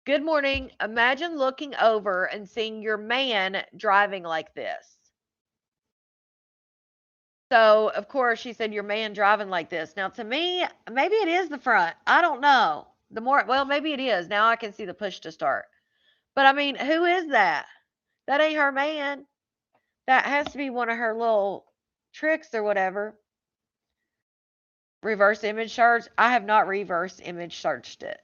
"Good morning. Imagine looking over and seeing your man driving like this." So, of course, she said, "Your man driving like this." Now, to me, maybe it is the front. I don't know. Well, maybe it is. Now I can see the push to start. But I mean, who is that? That ain't her man. That has to be one of her little tricks or whatever. Reverse image search. I have not reverse image searched it.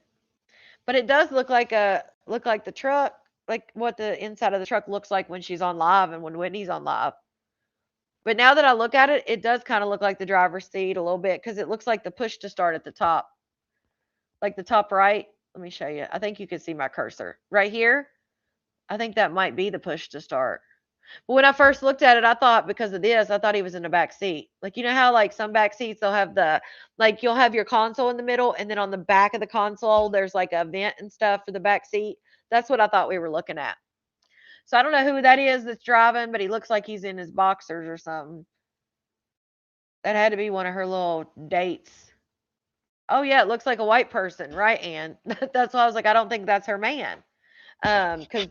But it does look like the truck, like what the inside of the truck looks like when she's on live and when Whitney's on live. But now that I look at it, it does kind of look like the driver's seat a little bit because it looks like the push to start at the top, like the top right. Let me show you. I think you can see my cursor right here. I think that might be the push to start. But when I first looked at it, I thought because of this, I thought he was in the back seat. Like, you know how like some back seats they'll have you'll have your console in the middle and then on the back of the console there's like a vent and stuff for the back seat. That's what I thought we were looking at. So I don't know who that is that's driving, but he looks like he's in his boxers or something. That had to be one of her little dates. Oh yeah, it looks like a white person, right, Ann? That's why I was like, I don't think that's her man. Because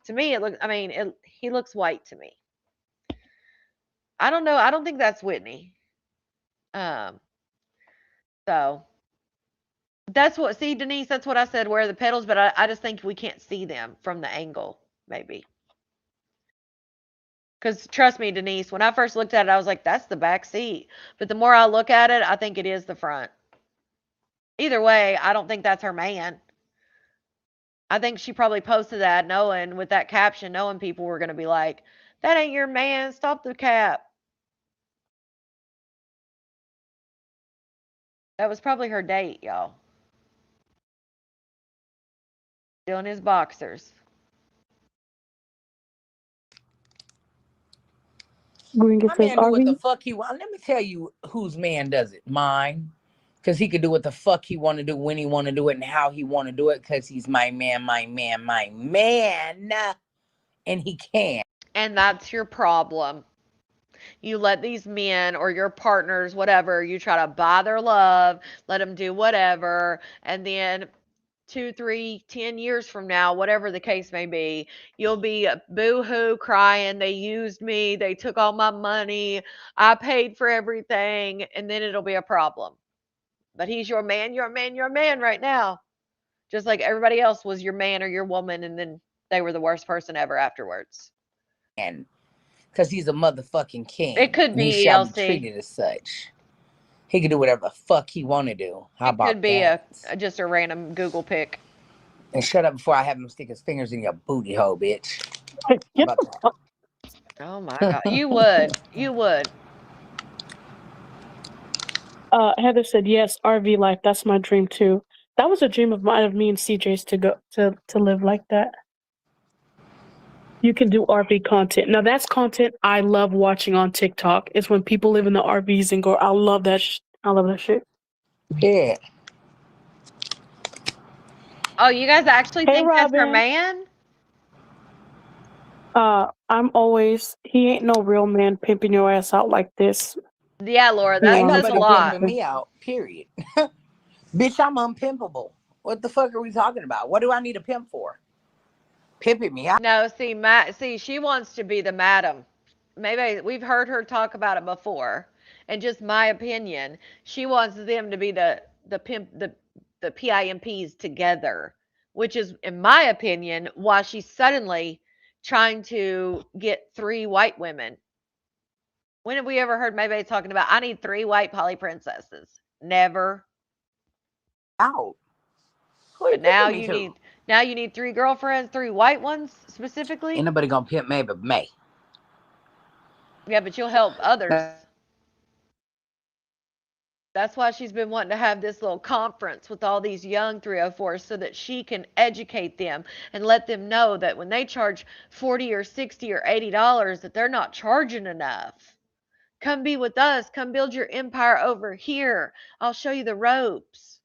to me it looks. I mean, he looks white to me. I don't know. I don't think that's Whitney. Um, so that's what. See, Denise, that's what I said. Where are the pedals? But I just think we can't see them from the angle, maybe. Because trust me, Denise, when I first looked at it, I was like, that's the back seat. But the more I look at it, I think it is the front. Either way, I don't think that's her man. I think she probably posted that knowing with that caption, knowing people were going to be like, that ain't your man. Stop the cap. That was probably her date, y'all. Still in his boxers. Gringa My says, man do what the RV, fuck he want. Let me tell you whose man does it. Mine. Because he could do what the fuck he want to do, when he want to do it, and how he want to do it. Because he's my man, my man, my man. And he can. And that's your problem. You let these men or your partners, whatever, you try to buy their love, let them do whatever, and then 2, 3, 10 years from now, whatever the case may be, you'll be boo-hoo crying, they used me, they took all my money, I paid for everything, and then it'll be a problem. But he's your man, your man, your man right now. Just like everybody else was your man or your woman, and then they were the worst person ever afterwards. And because he's a motherfucking king. It could and he be shall be ELC. treated as such. He can do whatever the fuck he want to do. How It about could be that? just a random Google pic. And shut up before I have him stick his fingers in your booty hole, bitch. How get about the that? fuck. Oh my god. You would. You would. Heather said, yes, RV life. That's my dream too. That was a dream of mine, of me and CJ's, to go to live like that. You can do RV content. Now that's content I love watching on TikTok. It's when people live in the RVs and go, I love that. I love that shit. Yeah. Oh, you guys actually Hey, think that's her Robin. man? He ain't no real man pimping your ass out like this. Yeah, Laura, Ain't that's a nobody lot. pimping me out, period. Bitch, I'm unpimpable. What the fuck are we talking about? What do I need a pimp for? Pimping me out. No, see, she wants to be the madam. Maybe we've heard her talk about it before. And just my opinion, she wants them to be the pimp the PIMPs together, which is, in my opinion, why she's suddenly trying to get 3 white women. When have we ever heard Maybe talking about I need 3 white poly princesses? Never. Out. Who are you But now pimping me you to? need 3 girlfriends, 3 white ones specifically. Ain't nobody gonna pimp me but me. Yeah, but you'll help others. That's why she's been wanting to have this little conference with all these young 304s so that she can educate them and let them know that when they charge 40 or 60 or $80 that they're not charging enough. Come be with us. Come build your empire over here. I'll show you the ropes.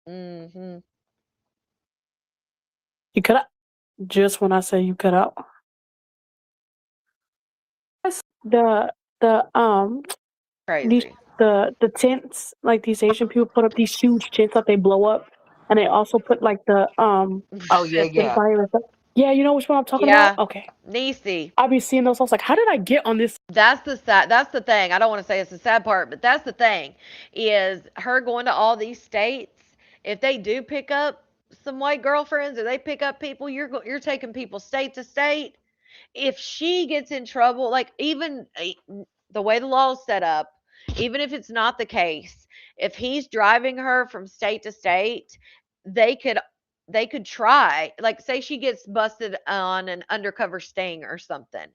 Mhm. You cut out just when I say you cut out. The these Crazy. the tents, like these Asian people put up these huge tents that they blow up, and they also put like Oh yeah, the yeah. fire stuff. Yeah, you know which one I'm talking about? Yeah. Okay. Niecy. I've been seeing those. I was like, how did I get on this? That's the thing. I don't want to say it's the sad part, but that's the thing is her going to all these states. If they do pick up some white girlfriends or they pick up people, you're taking people state to state. If she gets in trouble, like even the way the law is set up, even if it's not the case, if he's driving her from state to state, they could they could try, like say she gets busted on an undercover sting or something,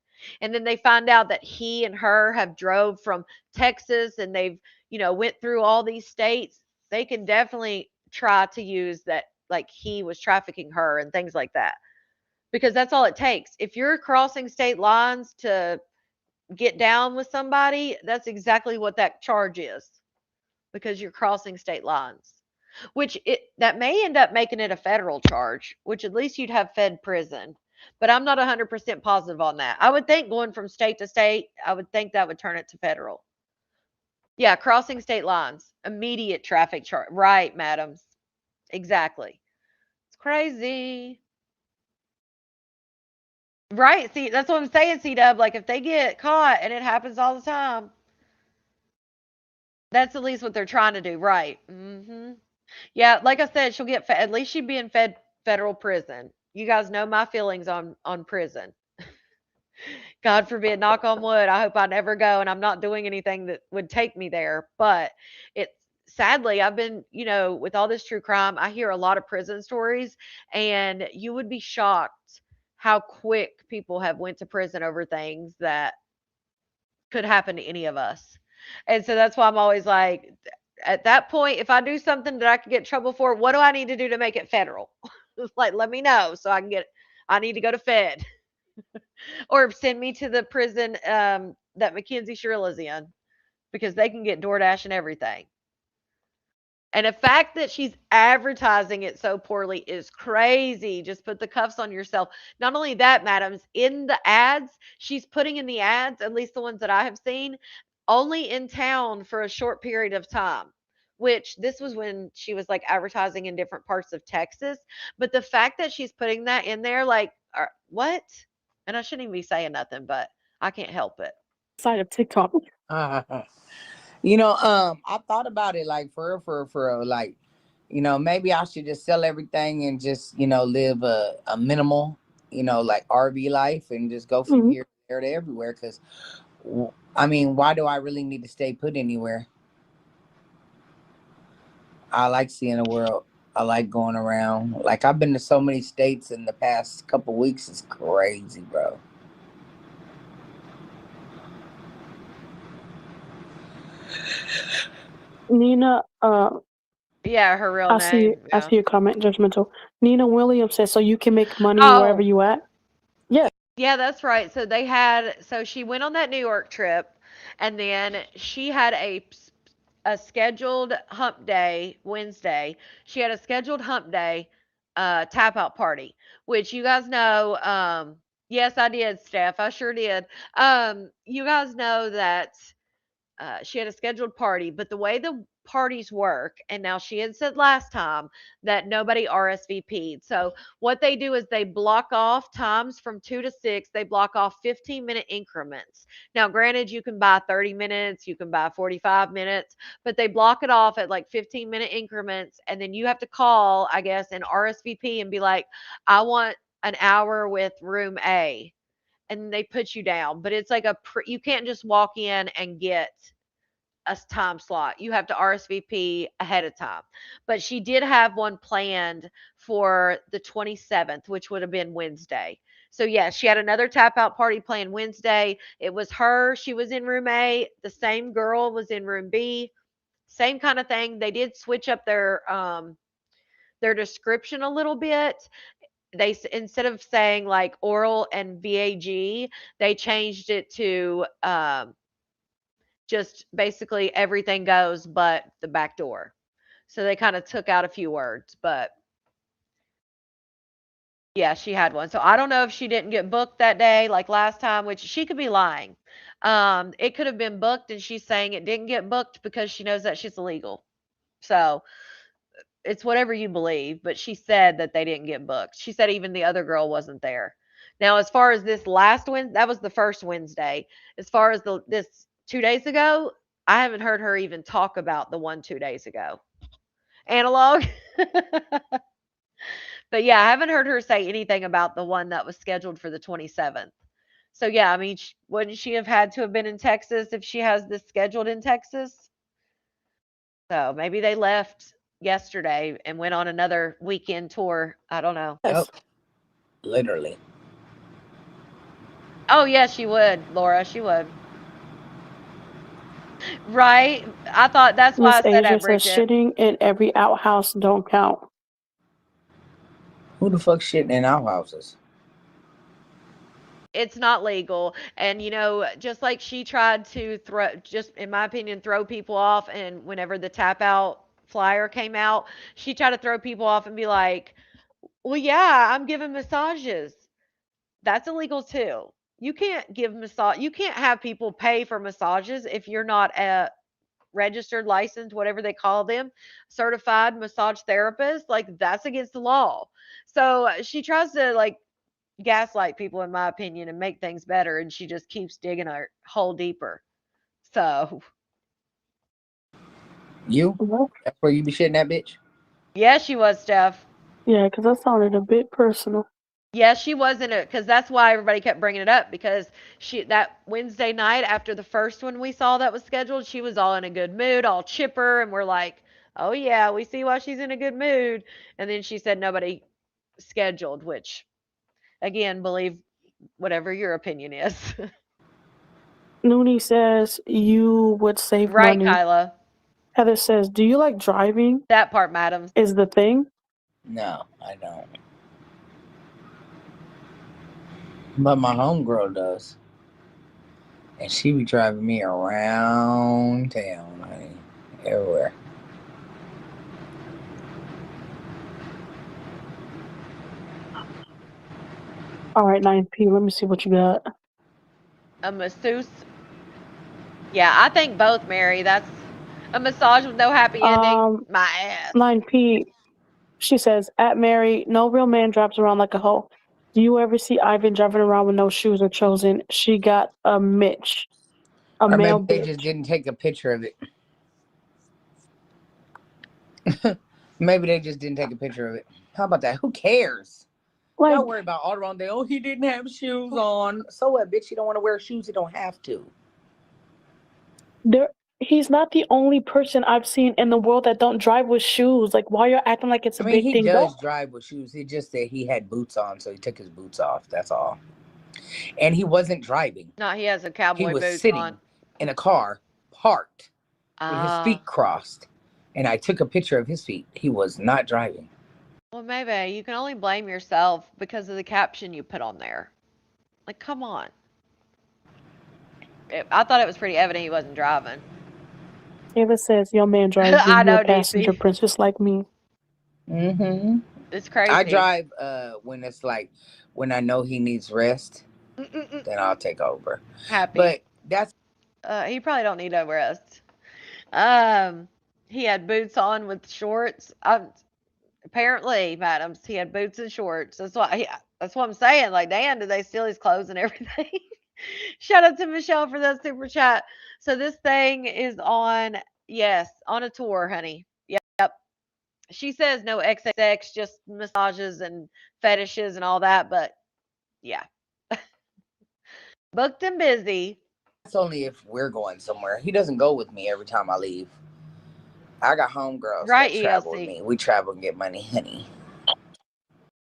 and then they find out that he and her have drove from Texas and they've went through all these states. They can definitely try to use that, like he was trafficking her and things like that, because that's all it takes. If you're crossing state lines to get down with somebody, that's exactly what that charge is, because you're crossing state lines. Which that may end up making it a federal charge, which at least you'd have fed prison. But I'm not 100% positive on that. I would think going from state to state, I would think that would turn it to federal. Yeah, crossing state lines, immediate traffic charge. Right, madams. Exactly. It's crazy. Right. See, that's what I'm saying, C Dub. Like, if they get caught, and it happens all the time, that's at least what they're trying to do. Right. Yeah. Like I said, she'll get at least she'd be in federal prison. You guys know my feelings on prison. God forbid, knock on wood. I hope I never go, and I'm not doing anything that would take me there. But it's sadly, I've been, with all this true crime, I hear a lot of prison stories, and you would be shocked how quick people have went to prison over things that could happen to any of us. And so that's why I'm always like, at that point, if I do something that I could get in trouble for, what do I need to do to make it federal? Like, let me know so I can get. I need to go to Fed, or send me to the prison that Mackenzie Shrill is in, because they can get DoorDash and everything. And the fact that she's advertising it so poorly is crazy. Just put the cuffs on yourself. Not only that, madams, in the ads, she's putting in the ads, at least the ones that I have seen, only in town for a short period of time. Which this was when she was like advertising in different parts of Texas. But the fact that she's putting that in there, like, what? And I shouldn't even be saying nothing, but I can't help it. Side of TikTok. I thought about it like for real, like, maybe I should just sell everything and just, live a minimal, like RV life and just go from Mhm. here there to everywhere. Because, I mean, why do I really need to stay put anywhere? I like seeing the world. I like going around. Like, I've been to so many states in the past couple weeks. It's crazy, bro. Nina, Yeah, her real name. I Yeah. see your comment, judgmental. Nina Williams says, so you can make money wherever Oh, you at? Yes. yeah, that's right. So she went on that New York trip, and then she had a scheduled hump day Wednesday. She had a scheduled hump day tap out party, which you guys know. Yes, I did, Steph. I sure did. You guys know that she had a scheduled party, but the way the parties work, and now she had said last time that nobody RSVP'd. So what they do is they block off times from 2 to 6. They block off 15-minute increments. Now, granted, you can buy 30 minutes, you can buy 45 minutes, but they block it off at like 15-minute increments. And then you have to call, I guess, and RSVP and be like, I want an hour with room A, and they put you down. But it's like you can't just walk in and get a time slot. You have to RSVP ahead of time. But she did have one planned for the 27th, which would have been Wednesday. So yeah, she had another tap out party planned Wednesday. It was her. She was in room A. The same girl was in room B. Same kind of thing. They did switch up their description a little bit. Instead of saying like oral and VAG, they changed it to just basically everything goes but the back door. So they kind of took out a few words, but yeah, she had one. So I don't know if she didn't get booked that day like last time, which she could be lying. It could have been booked and she's saying it didn't get booked because she knows that she's illegal. So it's whatever you believe, but she said that they didn't get booked. She said even the other girl wasn't there. Now, as far as this last Wednesday, that was the first Wednesday. As far as this 2 days ago, I haven't heard her even talk about the one 2 days ago. Analog. But yeah, I haven't heard her say anything about the one that was scheduled for the 27th. So yeah, I mean, wouldn't she have had to have been in Texas if she has this scheduled in Texas? So maybe they left yesterday and went on another weekend tour. I don't know. Oh, literally. Oh yeah, she would, Laura. She would. Right? I thought that's why I Miss said Asia that, says Bridget. shitting in every outhouse don't count. Who the fuck shitting in outhouses? It's not legal. And just like she tried to just in my opinion, throw people off, and whenever the tap out flyer came out, she tried to throw people off and be like, well, yeah, I'm giving massages. That's illegal too. You can't you can't have people pay for massages if you're not a registered, licensed, whatever they call them, certified massage therapist. Like that's against the law. So she tries to like gaslight people, in my opinion, and make things better, and she just keeps digging a hole deeper. So You? That's where you be shitting that bitch? yeah, she was, Steph. Yeah, because that sounded a bit personal. Yeah, she was in it because that's why everybody kept bringing it up, because that Wednesday night after the first one we saw that was scheduled, she was all in a good mood, all chipper, and we're like, oh yeah, we see why she's in a good mood. And then she said nobody scheduled, which again, believe whatever your opinion is. Noonie says you would save Right, money. Kyla. Heather says, do you like driving? That part, madam. Is the thing? No, I don't. But my homegirl does. And she be driving me around town, honey. Everywhere. All right, 9P. Let me see what you got. A masseuse. Yeah, I think both, Mary. That's a massage with no happy ending. My ass. 9P. She says, at Mary, no real man drives around like a hoe. Do you ever see Ivan driving around with no shoes or chosen? She got a Mitch. A Or male maybe they bitch. just didn't take a picture of it. Maybe they just didn't take a picture of it. How about that? Who cares? Like, Y'all worry about all the wrong day. Oh, he didn't have shoes on. So what, bitch? You don't want to wear shoes, you don't have to. he's not the only person I've seen in the world that don't drive with shoes. Like, why you're acting like it's a big he thing? does drive with shoes. He just said he had boots on, so he took his boots off. That's all. And he wasn't driving. No, he has a He cowboy was boots sitting on. in a car, parked, with his Ah, feet crossed. And I took a picture of his feet. He was not driving. well, maybe you can only blame yourself because of the caption you put on there. Like, come on. I thought it was pretty evident he wasn't driving. Ava says, your man drives you, I you're know, a passenger DC. princess like me. Mm-hmm. It's crazy. I drive when it's like, when I know he needs rest, then I'll take over. Happy. But that's... He probably don't need no rest. He had boots on with shorts. Apparently, madams, he had boots and shorts. That's what I'm saying. Like, damn, did they steal his clothes and everything? Shout out to Michelle for that super chat. So this thing is on, yes, on a tour, honey. Yep. She says no XX, just massages and fetishes and all that, but yeah. Booked and busy. That's only if we're going somewhere. He doesn't go with me every time I leave. I got homegirls Right, that travel with ELC. me. We travel and get money, honey.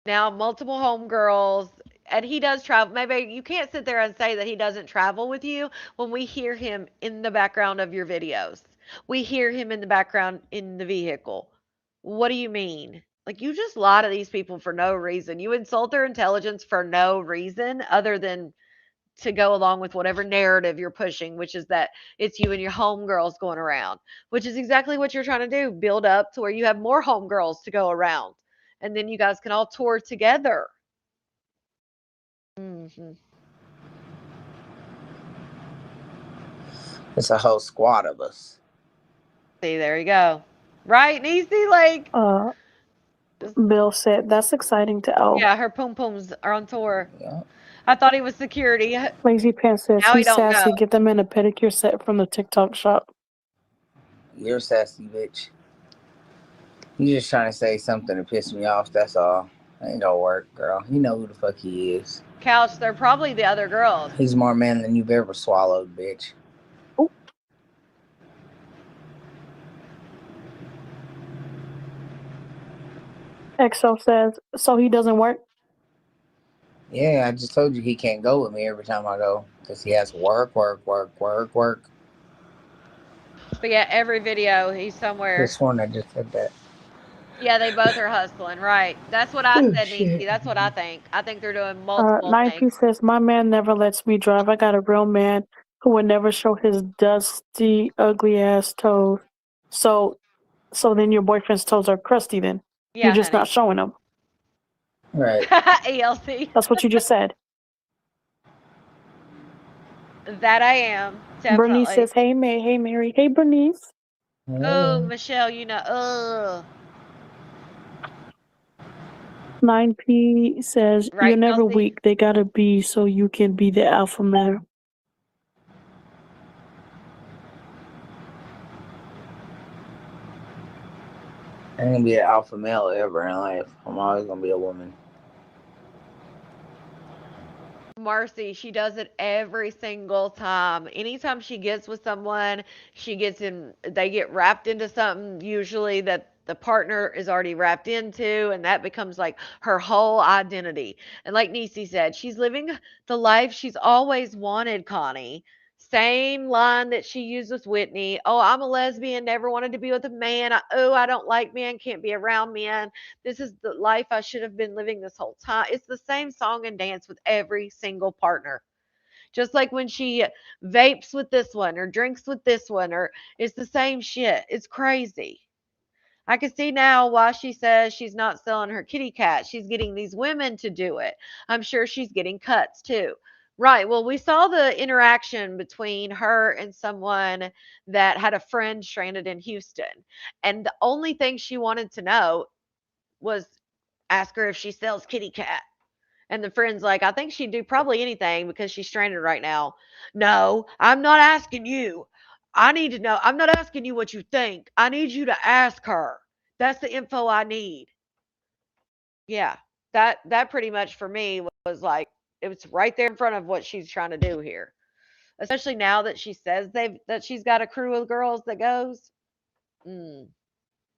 Now, multiple homegirls, and he does travel. Maybe you can't sit there and say that he doesn't travel with you when we hear him in the background of your videos. We hear him in the background in the vehicle. What do you mean? Like, you just lie to these people for no reason. You insult their intelligence for no reason other than to go along with whatever narrative you're pushing, which is that it's you and your homegirls going around, which is exactly what you're trying to do. Build up to where you have more homegirls to go around. And then you guys can all tour together. Hmm. It's a whole squad of us. See, there you go. Right, Niecy? Like, Bill said, that's exciting to L. yeah, her poom pooms are on tour. Yeah. I thought he was security. Lazy Pants says, Now he he's don't know. sassy. Get them in a pedicure set from the TikTok shop. You're sassy, bitch. You just trying to say something to piss me off, that's all. Ain't gonna work, girl. You know who the fuck he is. Couch, they're probably the other girls. He's more man than you've ever swallowed, bitch. Ooh. EXO says, so he doesn't work? Yeah, I just told you he can't go with me every time I go. Because he has work. But yeah, every video he's somewhere. This one I just said that. Yeah, they both are hustling, right? That's what I said, shit. Niecy. That's what I think. I think they're doing multiple 9P things. says, my man never lets me drive. I got a real man who would never show his dusty, ugly ass toes. So then your boyfriend's toes are crusty then. Yeah, You're just honey. not showing them. Right. ELC. That's what you just said. That I am. Definitely. Bernice says, hey, May. Hey, Mary. Hey, Bernice. Oh, Michelle, you know. Ugh. 9P says, Right, you're never Kelsey? weak. They gotta be so you can be the alpha male. I ain't gonna be an alpha male ever in life. I'm always gonna be a woman. Marcy, she does it every single time. Anytime she gets with someone, they get wrapped into something usually that the partner is already wrapped into, and that becomes like her whole identity. And like Niecy said, she's living the life she's always wanted, Connie. Same line that she used with Whitney. Oh, I'm a lesbian, never wanted to be with a man. I don't like men, can't be around men. This is the life I should have been living this whole time. It's the same song and dance with every single partner. Just like when she vapes with this one or drinks with this one, or it's the same shit. It's crazy. I can see now why she says she's not selling her kitty cat. She's getting these women to do it. I'm sure she's getting cuts too. Right. Well, we saw the interaction between her and someone that had a friend stranded in Houston. And the only thing she wanted to know was ask her if she sells kitty cat. And the friend's like, I think she'd do probably anything because she's stranded right now. No, I'm not asking you. I need to know. I'm not asking you what you think. I need you to ask her. That's the info I need. Yeah. That pretty much for me was like it was right there in front of what she's trying to do here. Especially now that she says that she's got a crew of girls that goes.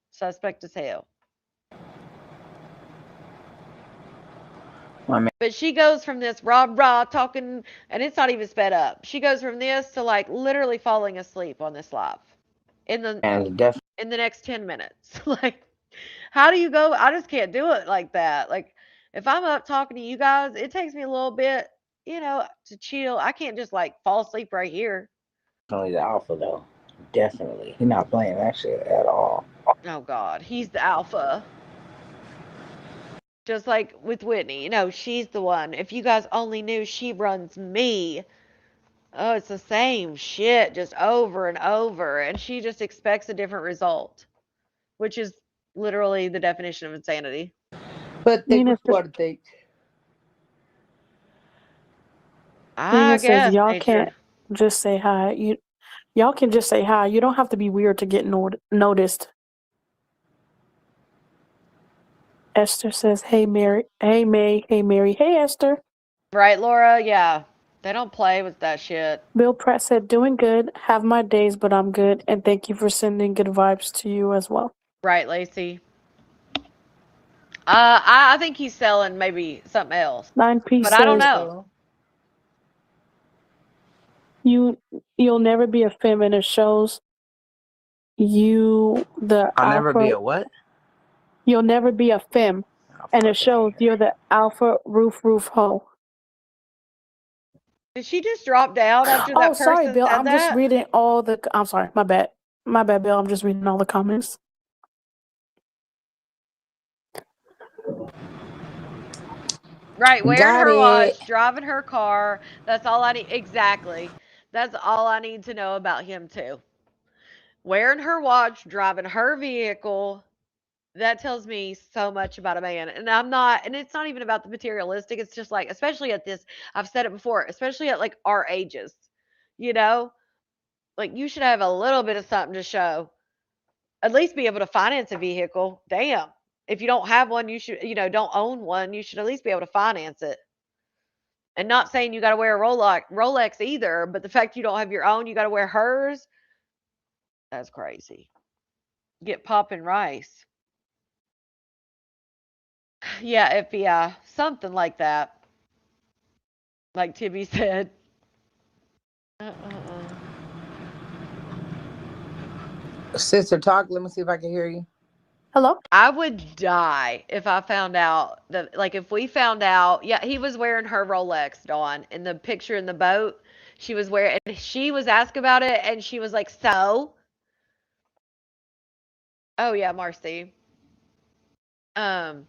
Suspect as hell. But she goes from this rah talking, and it's not even sped up. She goes from this to like literally falling asleep on this live in the next 10 minutes. Like, how do you go? I just can't do it like that. Like, if I'm up talking to you guys, it takes me a little bit, to chill. I can't just like fall asleep right here. Definitely the alpha though. Definitely. He's not playing that shit at all. Oh God, he's the alpha. Just like with Whitney, she's the one. If you guys only knew she runs me. Oh, it's the same shit just over and over. And she just expects a different result, which is literally the definition of insanity. But think Nina what you think. I guess says, y'all nature. can't just say hi. Y'all can just say hi. You don't have to be weird to get noticed. Esther says, hey, Mary. Hey, May. Hey, Mary. Hey, Esther. Right, Laura? Yeah. They don't play with that shit. Bill Pratt said, doing good. Have my days, but I'm good. And thank you for sending good vibes to you as well. Right, Lacey. I think he's selling maybe something else. 9P but says, I don't know. You'll never be a feminist shows I'll never be a what? You'll never be a femme. Oh, And it fuck outta shows here. you're the alpha roof hoe. Did she just drop down after Oh, that sorry, person Bill. said I'm just that? reading all the. I'm sorry. My bad. My bad, Bill. I'm just reading all the comments. Right, wearing Got her it. watch, driving her car. That's all I need. Exactly. That's all I need to know about him too. Wearing her watch, driving her vehicle. That tells me so much about a man. And I'm not, and it's not even about the materialistic. It's just like, especially at this, I've said it before, especially at like our ages, you know, like you should have a little bit of something to show, at least be able to finance a vehicle. Damn. If you don't have one, you should, don't own one. You should at least be able to finance it. And not saying you got to wear a Rolex either, but the fact you don't have your own, you got to wear hers. That's crazy. Get popping rice. Yeah, FBI, something like that. Like Tibby said. Uh-uh. Sister, talk. Let me see if I can hear you. Hello? I would die if I found out that, like, if we found out, yeah, he was wearing her Rolex, Dawn, in the picture in the boat. She was wearing, and she was asked about it, and she was like, so? Oh, yeah, Marcy. Um,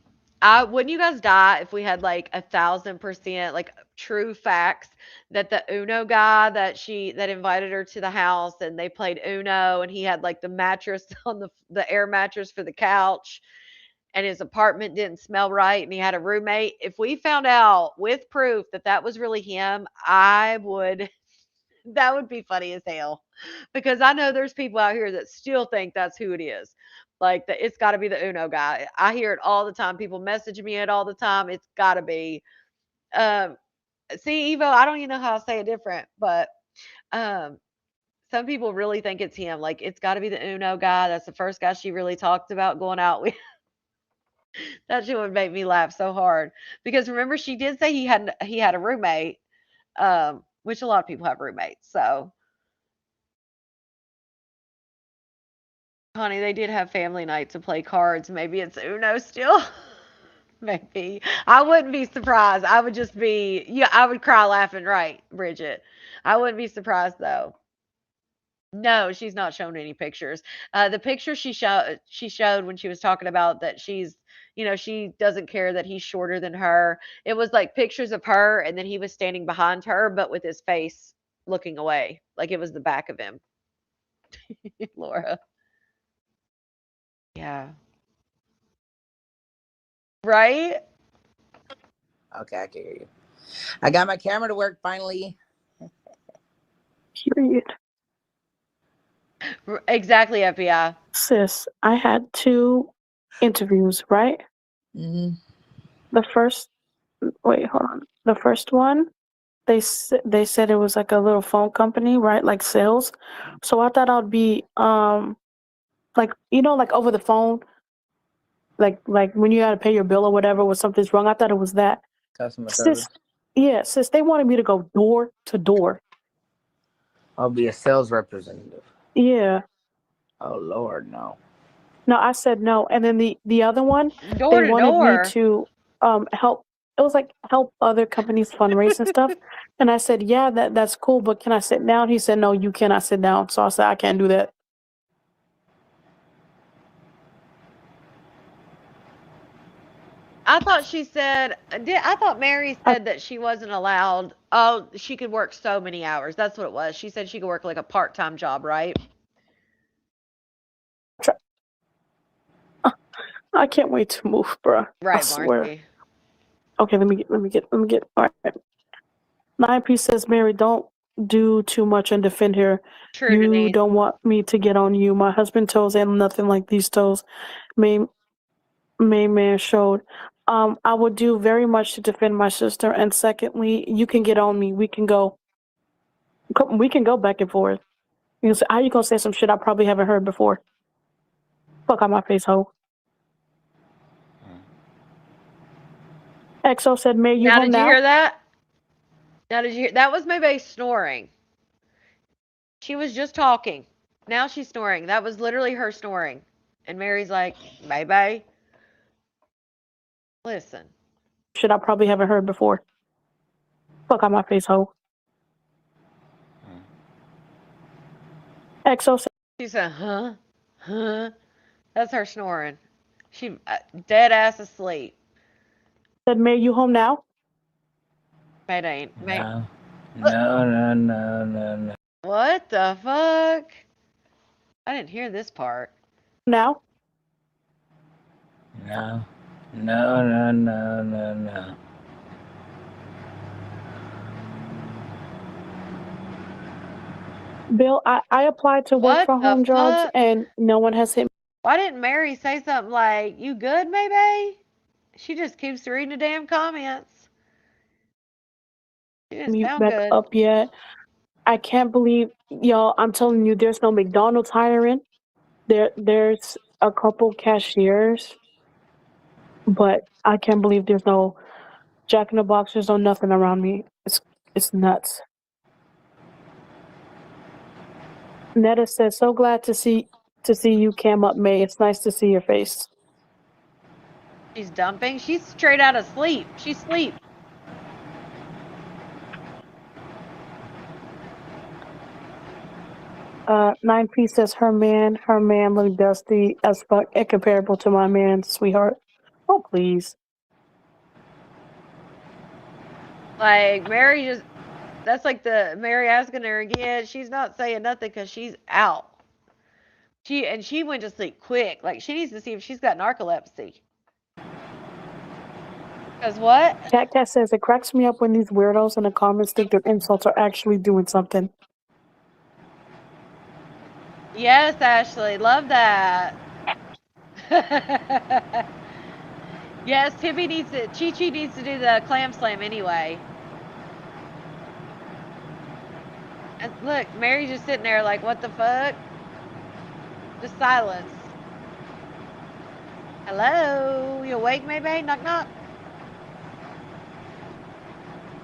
wouldn't you guys die if we had like 1,000% like true facts that the Uno guy that invited her to the house and they played Uno and he had like the mattress on the air mattress for the couch and his apartment didn't smell right and he had a roommate. If we found out with proof that that was really him, I would that would be funny as hell because I know there's people out here that still think that's who it is. Like it's got to be the Uno guy. I hear it all the time. People message me it all the time. It's got to be. Um, see, Evo, I don't even know how to say it different, but um, some people really think it's him. Like it's got to be the Uno guy. That's the first guy she really talked about going out with. That shit would make me laugh so hard because remember she did say he had a roommate, which a lot of people have roommates. So honey, they did have family night to play cards. Maybe it's Uno still. Maybe. I wouldn't be surprised. I would just be, yeah, I would cry laughing, right, Bridget? I wouldn't be surprised though. No, she's not shown any pictures. The picture she showed when she was talking about that she doesn't care that he's shorter than her. It was like pictures of her, and then he was standing behind her, but with his face looking away, like it was the back of him. Laura. Yeah. Right? Okay, I can hear you. I got my camera to work finally. Period. Exactly, FBI. Sis, I had 2 interviews, right? Hmm. The first, wait, hold on. The first one, they said it was like a little phone company, right? Like sales. So I thought I'd be like like over the phone, like when you had to pay your bill or whatever when something's wrong. I thought it was that. Customer Sis, service. yeah, sis, they wanted me to go door to door. I'll be a sales representative. Yeah. Oh Lord, no. No, I said no. And then the other one, they Door to wanted me door. to help. It was like help other companies fundraise and stuff. And I said, yeah, that's cool, but can I sit down? He said, no, you cannot sit down. So I said, I can't do that. I thought she said, I thought Mary I said that she wasn't allowed. Oh, she could work so many hours. That's what it was. She said she could work like a part-time job, right? try, I can't wait to move, bruh. I Right, swear. Marcy. Okay, let me get. All right. 9P says, Mary, don't do too much and defend her. True, You Denise. don't want me to get on you. My husband toes ain't nothing like these toes. Main man showed. I would do very much to defend my sister. And secondly, you can get on me. We can go back and forth. You can say, how you gonna say some shit I probably haven't heard before? Fuck out my face, hoe. XO said, May, you Now, home did you hear now? that? Now, did you hear? That was my bass snoring. She was just talking. Now she's snoring. That was literally her snoring. And Mary's like, bye-bye. Listen. Shit, I probably haven't heard before. Fuck out my face, hoe. EXO She said, huh? Huh? That's her snoring. She dead ass asleep. said, May, you home now? Mate ain't. No. No. What the fuck? I didn't hear this part. Now? No. Bill, I applied to work What from the home jobs fuck? and no one has hit me. Why didn't Mary say something like, you good, maybe? She just keeps reading the damn comments. She didn't sound Back good. up yet. I can't believe, y'all, I'm telling you, there's no McDonald's hiring. There's a couple cashiers, but I can't believe there's no Jack in the Box. There's no nothing around me. It's nuts. Netta says, so glad to see you cam up, May. It's nice to see your face. She's dumping. She's straight out of sleep. She's asleep. Nine P says her man look dusty as fuck and comparable to my man, sweetheart. Oh please. Like Mary just. That's like the Mary asking her again. She's not saying nothing because she's out. She went to sleep quick. Like she needs to see if she's got narcolepsy. Cause what? Cat says it cracks me up when these weirdos in the comments think their insults are actually doing something. Yes, Ashley, love that. Yes, Tibby needs to. Chi needs to do the clam slam anyway. And look, Mary's just sitting there like, what the fuck? Just silence. Hello, you awake, maybe? Knock knock.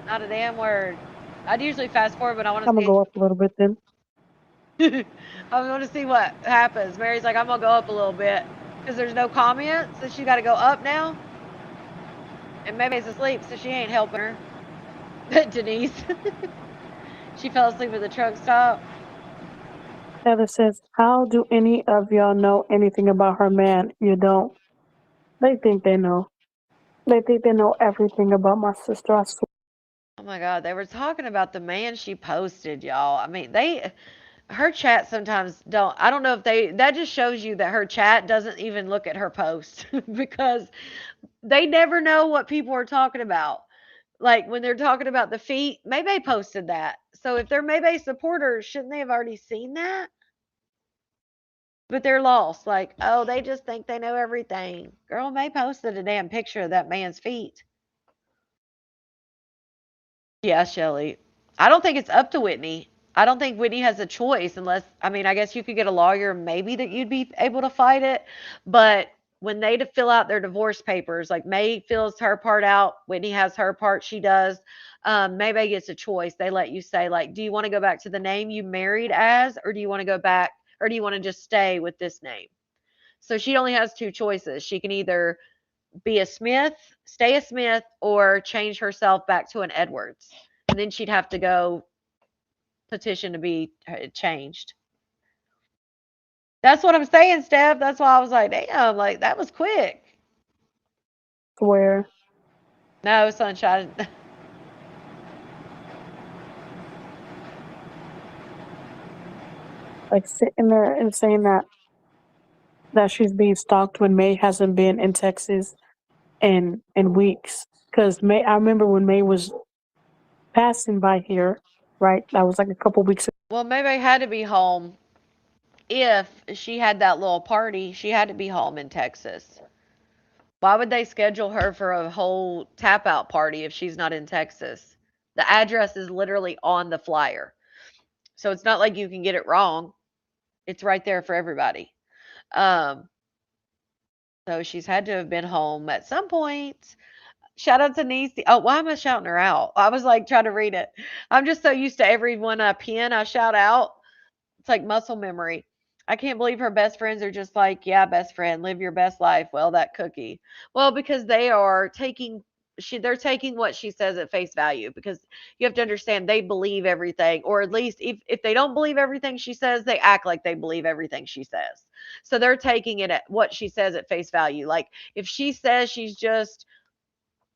Not a damn word. I'd usually fast forward, but I want to I'm gonna see. go up a little bit then. I want to see what happens. Mary's like, I'm gonna go up a little bit because there's no comments, so she got to go up now. And maybe's asleep, so she ain't helping her. Denise, she fell asleep at the truck stop. Heather says, how do any of y'all know anything about her man? You don't. They think they know. They think they know everything about my sister. I swear. Oh my God, they were talking about the man she posted, y'all. I mean, her chat sometimes don't. I don't know if that just shows you that her chat doesn't even look at her post because they never know what people are talking about. Like when they're talking about the feet, maybe posted that. So if they're maybe supporters, shouldn't they have already seen that? But they're lost. Like, oh, they just think they know everything. Girl, May posted a damn picture of that man's feet. Yeah, Shelly. I don't think it's up to Whitney. I don't think Whitney has a choice unless, I mean, I guess you could get a lawyer maybe that you'd be able to fight it. But when they to fill out their divorce papers, like May fills her part out, Whitney has her part, she does. Maybe gets a choice. They let you say, like, do you want to go back to the name you married as, or do you want to go back, or do you want to just stay with this name? So she only has two choices. She can either be a Smith, stay a Smith, or change herself back to an Edwards. And then she'd have to go petition to be changed. That's what I'm saying, Steph. That's why I was like, damn, like that was quick. Swear. No, sunshine. Like sitting there and saying that she's being stalked when May hasn't been in Texas in weeks. Because May, I remember when May was passing by here, right? That was like a couple weeks ago. Well, maybe I had to be home. If she had that little party, she had to be home in Texas. Why would they schedule her for a whole tap out party if she's not in Texas? The address is literally on the flyer. So it's not like you can get it wrong. It's right there for everybody. Um, so she's had to have been home at some point. Shout out to Niecy. Oh, why am I shouting her out? I was like trying to read it. I'm just so used to everyone I pin, I shout out. It's like muscle memory. I can't believe her best friends are just like, yeah, best friend, live your best life. Well, that cookie. Well, because they're taking what she says at face value, because you have to understand they believe everything, or at least if they don't believe everything she says, they act like they believe everything she says. So they're taking it at what she says at face value. Like if she says she's just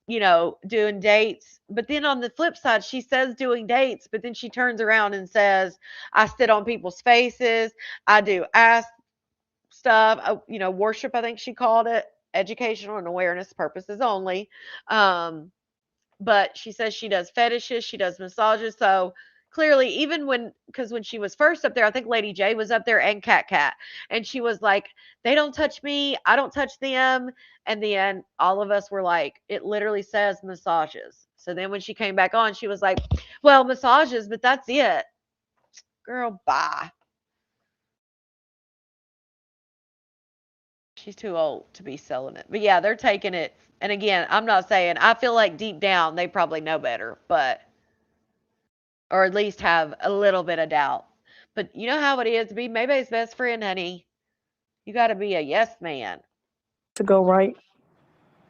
doing dates. But then on the flip side, she says doing dates, but then she turns around and says, I sit on people's faces. I do ask stuff, worship, I think she called it, educational and awareness purposes only. But she says she does fetishes, she does massages. So clearly, even because when she was first up there, I think Lady J was up there and Cat, and she was like, they don't touch me, I don't touch them. And then all of us were like, it literally says massages. So then when she came back on, she was like, well, massages, but that's it. Girl, bye. She's too old to be selling it. But yeah, they're taking it. And again, I'm not saying, I feel like deep down they probably know better, but or at least have a little bit of doubt. But you know how it is to be Maybay's best friend, honey. You got to be a yes man, To go right.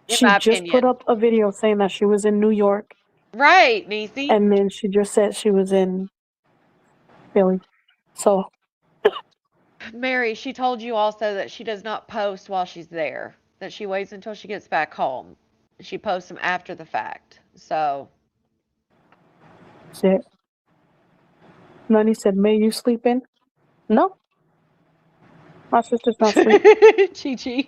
in She my just put opinion. up a video saying that she was in New York, Right, Niecy? and then she just said she was in Philly. So Mary, she told you also that she does not post while she's there, that she waits until she gets back home. She posts them after the fact. So. shit. Nani said, "May you sleep in?" No, my sister's not asleep. Chi Chi.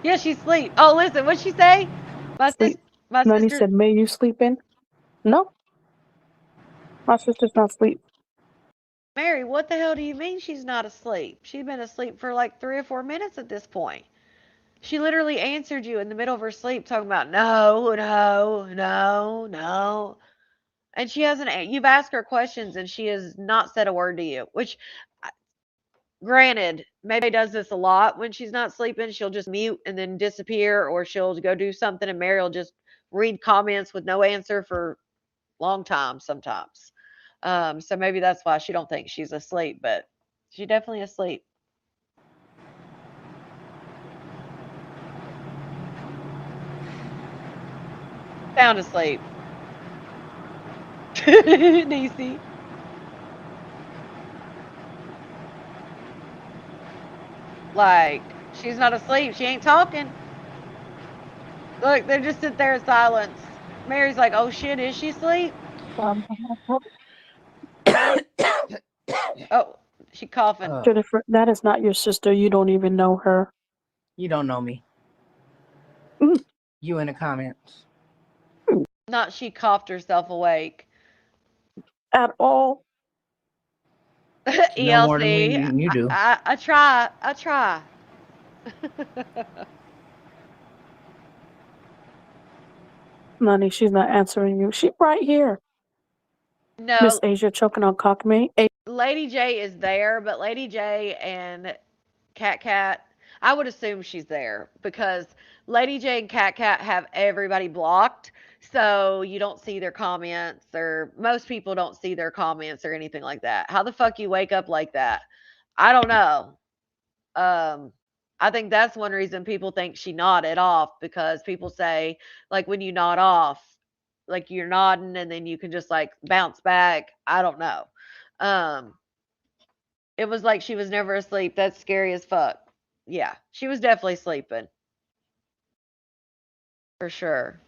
Yeah, she's asleep. Oh, listen, what'd she say? My Sleep. sister. My Nani sister. said, "May you sleep in?" No, my sister's not asleep. Mary, what the hell do you mean she's not asleep? She's been asleep for like 3 or 4 minutes at this point. She literally answered you in the middle of her sleep, talking about no, no, no, no. And she hasn't. You've asked her questions, and she has not said a word to you. Which, granted, maybe does this a lot when she's not sleeping. She'll just mute and then disappear, or she'll go do something, and Mary will just read comments with no answer for long time sometimes. So maybe that's why she don't think she's asleep, but she's definitely asleep. Sound asleep. DC. Like, she's not asleep. She ain't talking. Look, they just sit there in silence. Mary's like, oh shit, is she asleep? Oh, she coughing. Jennifer, that is not your sister. You don't even know her. You don't know me. Mm. You in the comments. Not she coughed herself awake. At all. No more than me ELC. than you do. I try. I try. Nani, she's not answering you. She right here. No, Miss Asia choking on cockmate. Lady J is there, but Lady J and Cat, I would assume she's there because Lady J and Cat have everybody blocked, so you don't see their comments, or most people don't see their comments or anything like that. How the fuck you wake up like that? I don't know. I think that's one reason people think she nodded off, because people say, like, when you nod off, like you're nodding and then you can just like bounce back. I don't know. Um, it was like she was never asleep. That's scary as fuck. Yeah, she was definitely sleeping. For sure.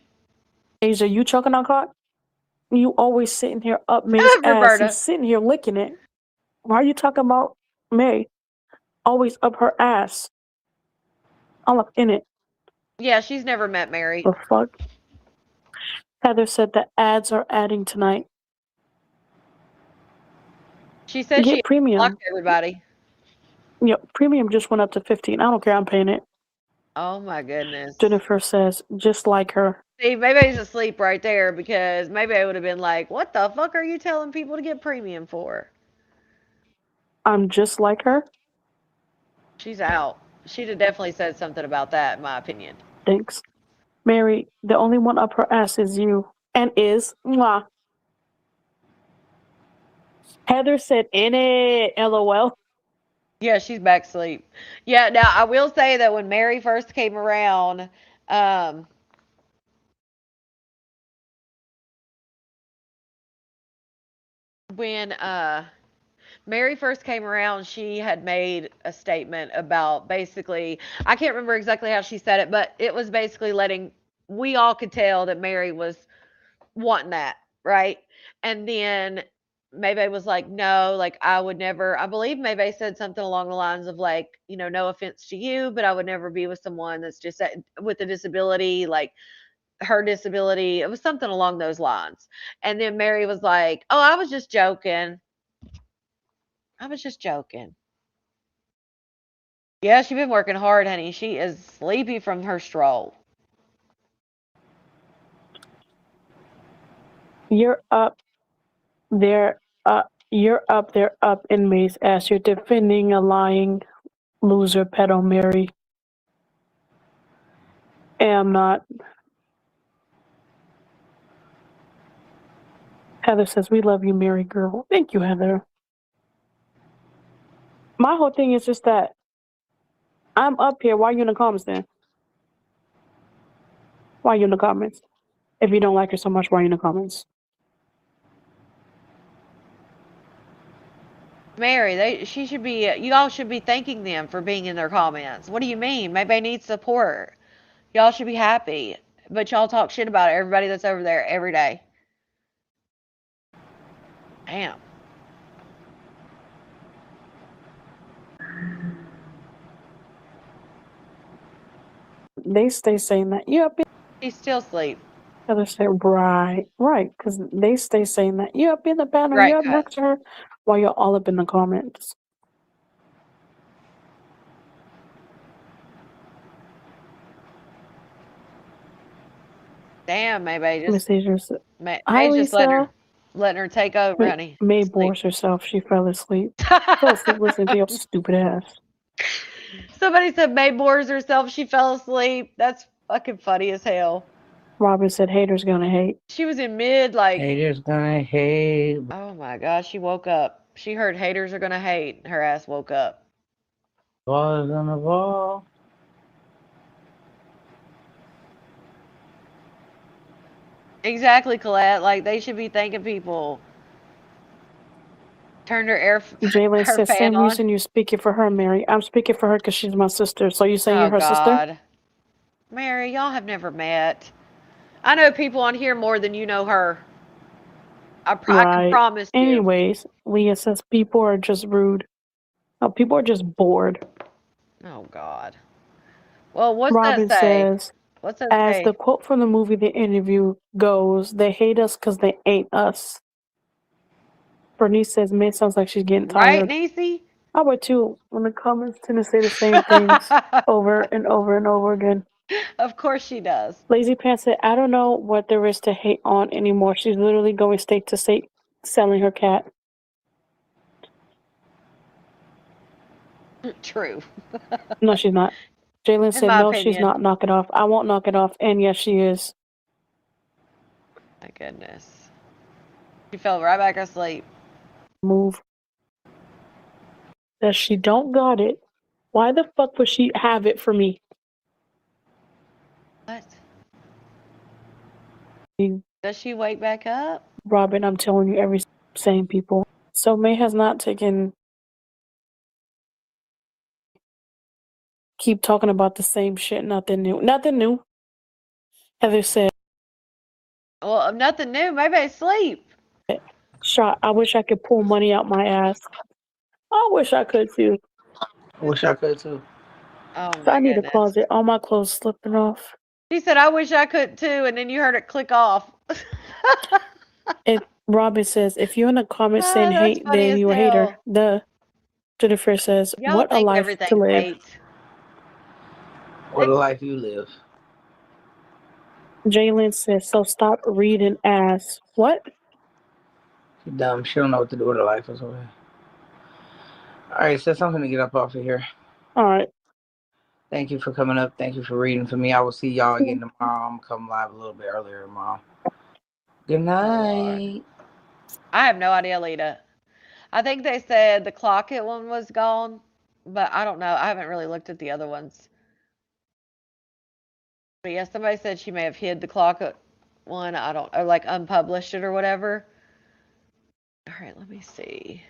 Asia, you choking on cock? You always sitting here up May's ass. You Roberta. sitting here licking it. Why are you talking about May? Always up her ass. I'm up in it. Yeah, she's never met Mary. The fuck? Heather said the ads are adding tonight. She said Get she premium. blocked everybody. Yep, premium just went up to 15. I don't care. I'm paying it. Oh my goodness. Jennifer says, just like her. See, maybe he's asleep right there, because maybe I would have been like, what the fuck are you telling people to get premium for? I'm just like her. She's out. She'd have definitely said something about that, in my opinion. Thanks. Mary, the only one up her ass is you. And is. Mwah. Heather said, in it. LOL. Yeah, she's back asleep. Yeah, now I will say that when Mary first came around, um, when Mary first came around, she had made a statement about basically, I can't remember exactly how she said it, but it was basically letting, we all could tell that Mary was wanting that, right? And then Maybay was like, no, like I would never, I believe Maybay said something along the lines of like, no offense to you, but I would never be with someone that's just with a disability, like her disability. It was something along those lines. And then Mary was like, oh, I was just joking. I was just joking. Yeah, she's been working hard, honey. She is sleepy from her stroll. You're up there. You're up there, up in May's ass. You're defending a lying loser, pedo Mary. Am not. Heather says, we love you, Mary girl. Thank you, Heather. My whole thing is just that I'm up here. Why are you in the comments then? Why are you in the comments? If you don't like her so much, why are you in the comments? Mary, she should be. You all should be thanking them for being in their comments. What do you mean? Maybe they need support. Y'all should be happy, but y'all talk shit about everybody that's over there every day. Damn. They stay saying that. Yep. She's still asleep. Heather said, right, because they stay saying that. You're up in the panel. Right, You're up next to her. While you're all up in the comments. damn, maybe just Hi, just Lisa. letting her take over, honey. May Sleep. bores herself. She fell asleep. Fell asleep listening to your stupid ass. Somebody said May bores herself. She fell asleep. That's fucking funny as hell. Robin said, haters gonna hate. She was in mid, like. Haters gonna hate. Oh my gosh, she woke up. She heard haters are gonna hate. Her ass woke up. Ball is on the ball. Exactly, Colette. Like they should be thanking people. Turned her Jalen her says, fan same on. reason you're speaking for her, Mary. I'm speaking for her because she's my sister. So you saying Oh you're her sister? God, Mary, y'all have never met. I know people on here more than you know her. I can promise you. Anyways, Leah says people are just rude. No, people are just bored. Oh God. Well, what's Robin that say? says, What's that as say? the quote from the movie The Interview goes, they hate us because they ain't us. Bernice says, May sounds like she's getting tired. Right, Niecy? I would too, when the comments tend to say the same things over and over and over again. Of course she does. Lazy Pants said, I don't know what there is to hate on anymore. She's literally going state to state selling her cat. True. No, she's not. Jalen said, no, opinion. she's not. Knock it off. I won't knock it off. And yes, she is. My goodness. She fell right back asleep. Move. That she don't got it. Why the fuck would she have it for me? What? Does she wake back up? Robin, I'm telling you, every same people. So May has not taken. Keep talking about the same shit. Nothing new. Nothing new. Heather said. Well, nothing new. Maybe I sleep. Shot. I wish I could pull money out my ass. I wish I could too. Wish I could too. Oh So my I need goodness. a closet. All my clothes slipping off. She said, I wish I could too, and then you heard it click off. Robin says, if you're in the comments saying that's hate, funny then as you a hell. hater. Jennifer says, Y'all what a think life everything's to live. hate. What a life you live. Jalen says, so stop reading ass. What? She dumb. She don't know what to do with her life or something. Alright, so something to get up off of here. Alright. Thank you for coming up. Thank you for reading for me. I will see y'all again tomorrow. I'm coming live a little bit earlier tomorrow. Good night. I have no idea, Lita. I think they said the Clockett one was gone. but I don't know. I haven't really looked at the other ones. But yeah, somebody said she may have hid the clock one. I don't, or like unpublished it or whatever. All right, let me see.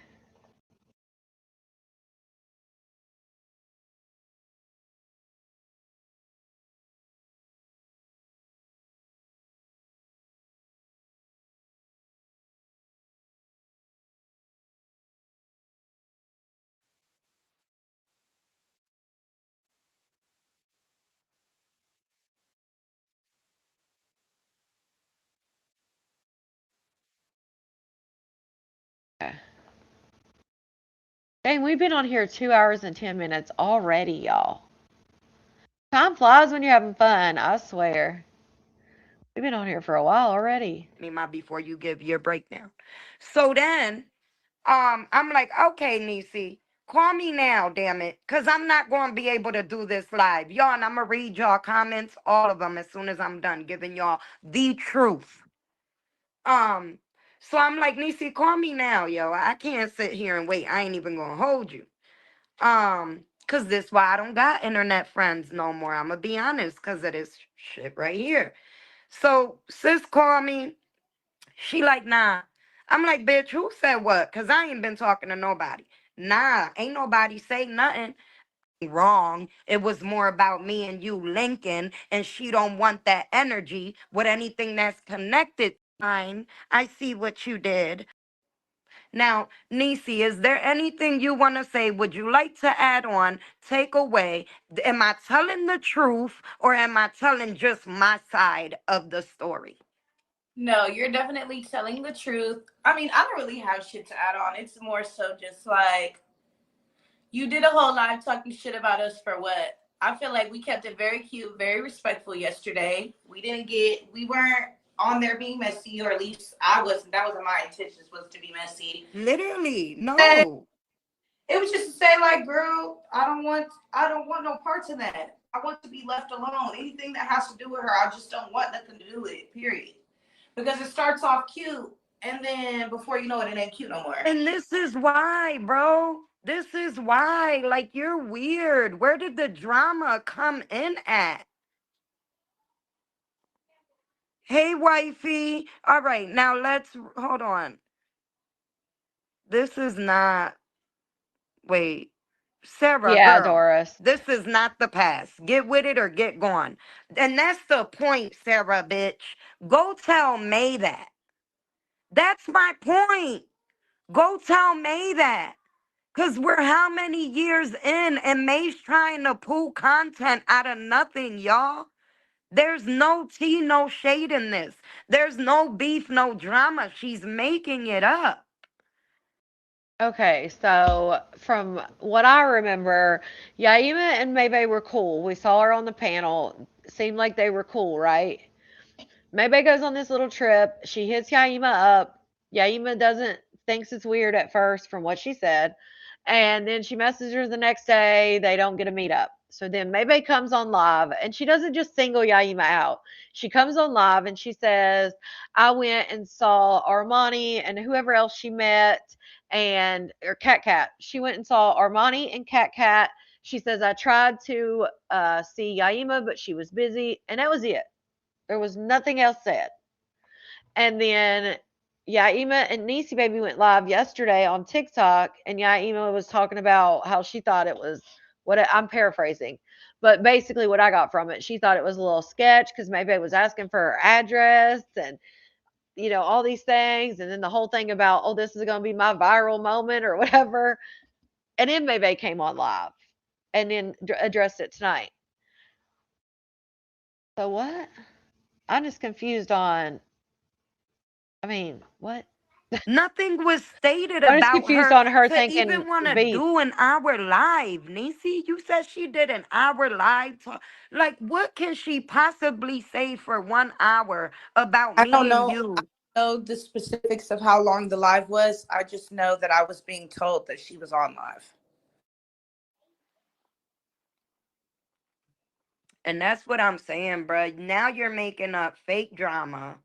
Okay. Dang, we've been on here 2 hours and 10 minutes already, y'all. Time flies when you're having fun, I swear. We've been on here for a while already. Before you give your breakdown. So then, I'm like, okay, Niecy, call me now, damn it, because I'm not going to be able to do this live. Y'all, and I'm going to read y'all comments, all of them, as soon as I'm done giving y'all the truth. So I'm like, Niecy, call me now, yo. I can't sit here and wait. I ain't even going to hold you. Because this why I don't got internet friends no more. I'm going to be honest, because of this shit right here. So sis called me. She like, nah. I'm like, bitch, who said what? Because I ain't been talking to nobody. Nah, ain't nobody say nothing wrong. It was more about me and you linking, and she don't want that energy with anything that's connected. Fine, I see what you did. Now, Niecy, is there anything you want to say? Would you like to add on, take away? Am I telling the truth, or am I telling just my side of the story? No, you're definitely telling the truth. I mean, I don't really have shit to add on. It's more so just like you did a whole live talking shit about us for what? I feel like we kept it very cute, very respectful yesterday. We weren't on there being messy, or at least I wasn't. That wasn't my intentions, was to be messy. Literally, And no. it was just to say, like, girl, I don't want no parts of that. I want to be left alone. Anything that has to do with her, I just don't want nothing to do with it, period. Because it starts off cute, and then before you know it, it ain't cute no more. And this is why, bro. This is why. Like, you're weird. Where did the drama come in at? Hey, wifey. All right, now let's hold on. This is not. Wait. Sarah, Yeah, girl. Doris. This is not the past. Get with it or get gone. And that's the point, Sarah, bitch. Go tell May that. That's my point. Go tell May that. Because we're how many years in, and May's trying to pull content out of nothing, y'all. There's no tea, no shade in this. There's no beef, no drama. She's making it up. Okay, so from what I remember, Yaima and Maybay were cool. We saw her on the panel. Seemed like they were cool, right? Maybay goes on this little trip. She hits Yaima up. Yaima doesn't thinks it's weird at first from what she said. And then she messages her the next day. They don't get a meetup. So then Maybay comes on live and she doesn't just single Yaima out. She comes on live and she says, I went and saw Armani and whoever else she met and or Cat Cat. She went and saw Armani and Cat Cat. She says, I tried to see Yaima, but she was busy. And that was it. There was nothing else said. And then Yaima and Niecy Baby went live yesterday on TikTok, and Yaima was talking about how she thought it was I'm paraphrasing, but basically what I got from it, she thought it was a little sketch because maybe it was asking for her address and all these things, and then the whole thing about this is going to be my viral moment or whatever. And then Maybe came on live and then addressed it tonight. So what? I'm just confused on. I mean, what? Nothing was stated I'm just about confused her on her to thinking even want to beef. do an hour live. Niecy, you said she did an hour live. Like, what can she possibly say for 1 hour about I me don't and know. I you? don't know the specifics of how long the live was. I just know that I was being told that she was on live. And that's what I'm saying, bruh. Now you're making up fake drama,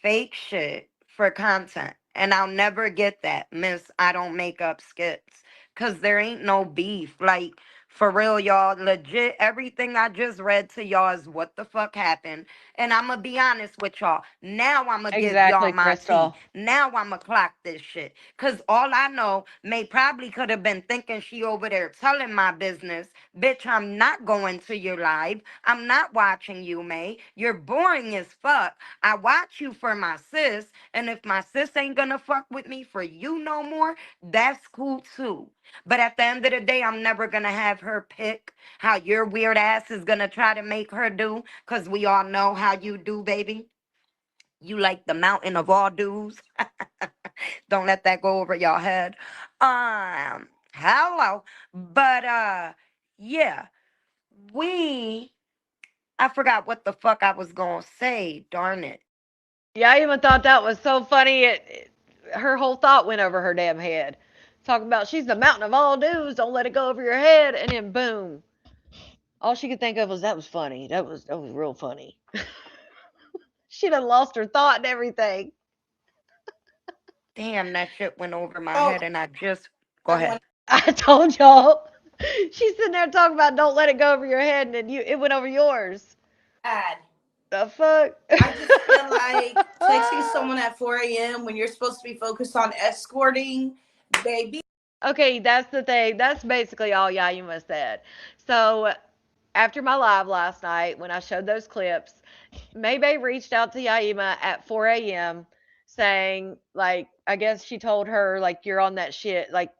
fake shit for content. And I'll never get that, Miss I don't make up skits. because there ain't no beef. Like, for real, y'all, legit, everything I just read to y'all is what the fuck happened. And I'm going to be honest with y'all. Now I'm going to give y'all Exactly, my tea. Crystal. Now I'm going to clock this shit. Because all I know, May probably could have been thinking she over there telling my business. Bitch, I'm not going to your live. I'm not watching you, May. You're boring as fuck. I watch you for my sis. And if my sis ain't going to fuck with me for you no more, that's cool too. But at the end of the day, I'm never going to have her pick how your weird ass is going to try to make her do. Because we all know how you do, baby. You like the mountain of all dues. Don't let that go over your head. Hello. But, yeah. I forgot what the fuck I was going to say. Darn it. Yeah, I even thought that was so funny. Her whole thought went over her damn head. Talking about she's the mountain of all dudes. Don't let it go over your head. And then boom. All she could think of was that was funny. That was real funny. She done lost her thought and everything. Damn, that shit went over my Oh, head and I just. Go I want ahead. I told y'all. She's sitting there talking about don't let it go over your head, and then it went over yours. to add. The fuck? I just feel like texting someone at 4 a.m. when you're supposed to be focused on escorting, baby. Okay, that's the thing. That's basically all Yaima said. So after my live last night, when I showed those clips, Maybay reached out to Yaima at 4 a.m. saying, like, I guess she told her, like, you're on that shit, like,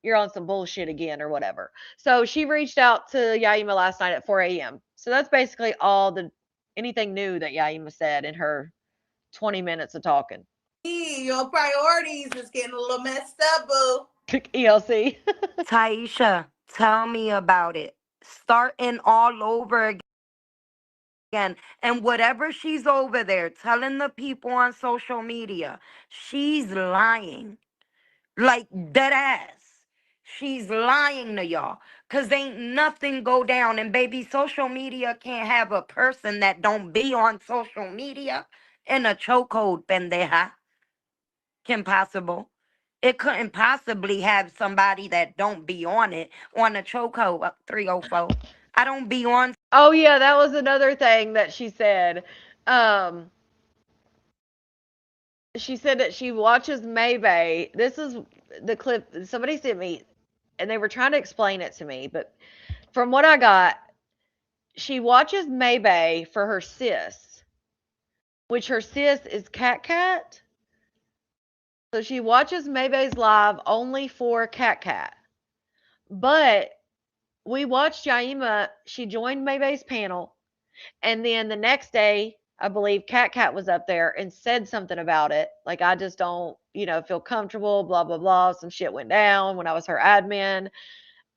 you're on some bullshit again or whatever. So she reached out to Yaima last night at 4 a.m. So that's basically anything new that Yaima said in her 20 minutes of talking. Your priorities is getting a little messed up, boo. ELC. Taisha, tell me about it. Starting all over again. And whatever she's over there telling the people on social media, she's lying. Like dead ass. She's lying to y'all. Cause ain't nothing go down. And baby, social media can't have a person that don't be on social media in a chokehold, pendeja. Can possible. It couldn't possibly have somebody that don't be on it on a chokehold 304. I don't be on. Oh yeah, that was another thing that she said. Um, she said that she watches Maybay. This is the clip somebody sent me, and they were trying to explain it to me, but from what I got, she watches Maybay for her sis, which her sis is Cat Cat. So she watches Maybay's live only for Cat Cat. But we watched Yaima. She joined Maybay's panel. And then the next day, I believe Cat Cat was up there and said something about it. Like, I just don't, feel comfortable, blah, blah, blah. Some shit went down when I was her admin.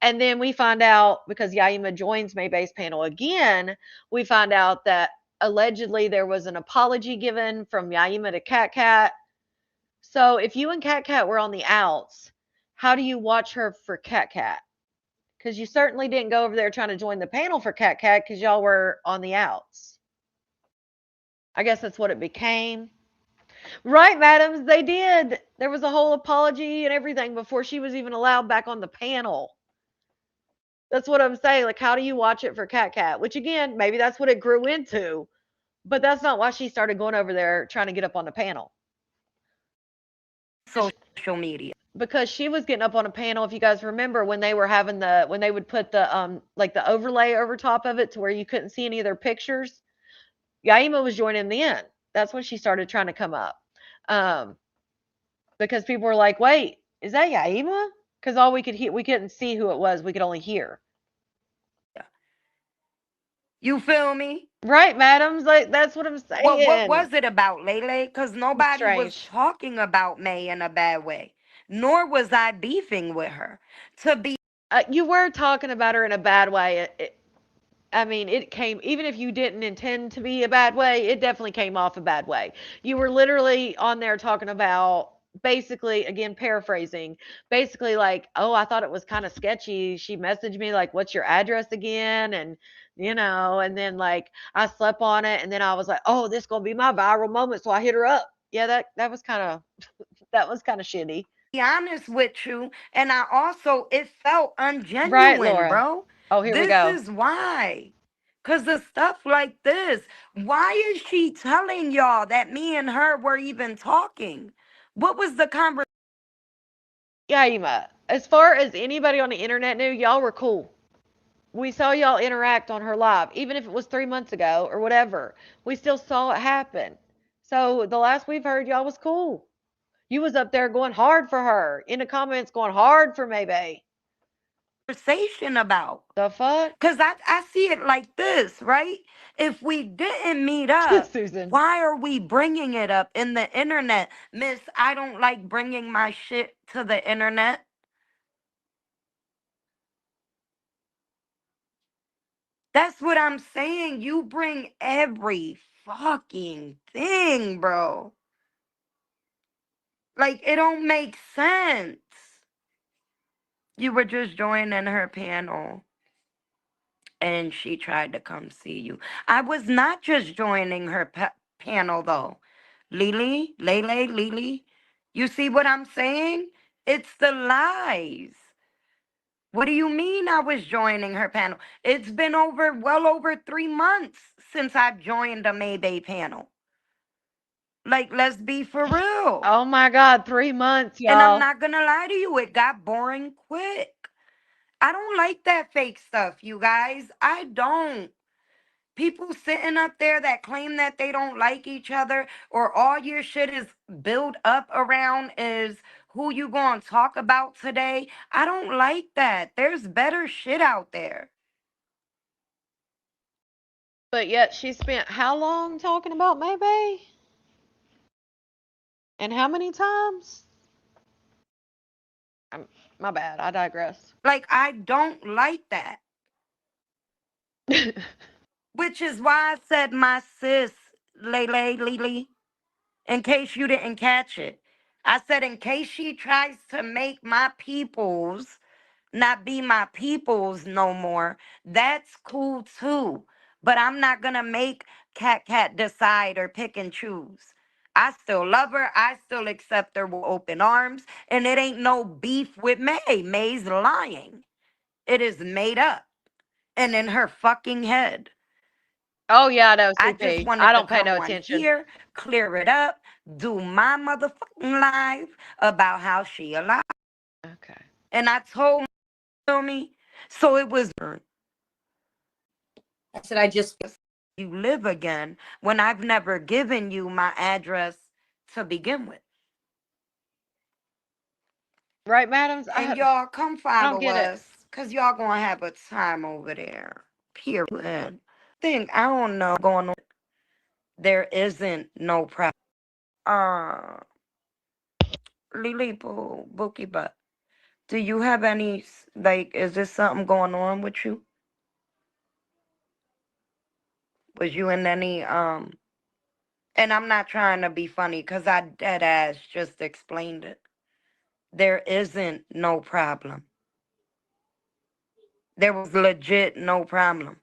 And then we find out, because Yaima joins Maybay's panel again, we find out that allegedly there was an apology given from Yaima to Cat Cat. So if you and Cat Cat were on the outs, how do you watch her for Cat Cat? Because you certainly didn't go over there trying to join the panel for Cat Cat because y'all were on the outs. I guess that's what it became. Right, madams, they did. There was a whole apology and everything before she was even allowed back on the panel. That's what I'm saying. Like, how do you watch it for Cat Cat? Which, again, maybe that's what it grew into. But that's not why she started going over there trying to get up on the panel. Social media. Because she was getting up on a panel, if you guys remember, when they were having when they would put the like the overlay over top of it to where you couldn't see any of their pictures. Yaima was joining the end. That's when she started trying to come up. Because people were like, wait, is that Yaima? Because all we could hear, we couldn't see who it was. We could only hear. You feel me? Right, madams? Like, that's what I'm What saying. was it about, Lele? Because It's nobody was strange. talking about May in a bad way, nor was I beefing with her. To be You were talking about her in a bad way. I mean, it came, even if you didn't intend to be a bad way, it definitely came off a bad way. You were literally on there talking about, basically, again, paraphrasing, basically like, oh, I thought it was kind of sketchy. She messaged me like, what's your address again? And, and then like I slept on it. And then I was like, oh, this is going to be my viral moment. So I hit her up. Yeah, that was kind of, that was kind of shitty. be honest with you, and I also it felt Right, ungenuine, Laura? bro. Oh, here we This go. is why. Cause of stuff like this. Why is she telling y'all that me and her were even talking? What was the conversation? Yeah, Ema. As far as anybody on the internet knew, y'all were cool. We saw y'all interact on her live, even if it was 3 months ago or whatever. We still saw it happen. So the last we've heard, y'all was cool. You was up there going hard for her in the comments, going hard for Maybay. About? The fuck, Because I see it like this, right? If we didn't meet up, Susan? why are we bringing it up in the internet? Miss, I don't like bringing my shit to the internet. That's what I'm saying. You bring every fucking thing, bro. Like, it don't make sense. You were just joining her panel and she tried to come see you. I was not just joining her panel, though. Lily. You see what I'm saying? It's the lies. What do you mean I was joining her panel? It's been well over 3 months since I've joined a Mayday panel. Like, let's be for real. Oh my God, 3 months, And I'm y'all. not gonna lie to you, it got boring quick. I don't like that fake stuff, you guys. I don't. People sitting up there that claim that they don't like each other or all your shit is built up around is who you gonna talk about today. I don't like that. There's better shit out there. But yet she spent how long talking about Maybay? And how many times? My bad. I digress. Like, I don't like that. Which is why I said my sis, Lily, in case you didn't catch it. I said, in case she tries to make my peoples not be my peoples no more, that's cool too. But I'm not gonna make Cat decide or pick and choose. I still love her. I still accept her with open arms. And it ain't no beef with May. May's lying. It is made up and in her fucking head. Oh yeah, I know, I just CP. I wanted to don't pay come no on attention. here, clear it up, do my motherfucking live about how she alive. Okay. And I told me, so it was. I said, I just You live again when I've never given you my address to begin with. Right, madams? And y'all come I don't follow get it. us because y'all gonna have a time over there. Period. I don't know going on. There isn't no problem. Uh Lily Boo Bookie Butt. Do you have any like is this something going on with you? Was you in any and I'm not trying to be funny because I dead ass just explained it. There isn't no problem. There was legit no problem.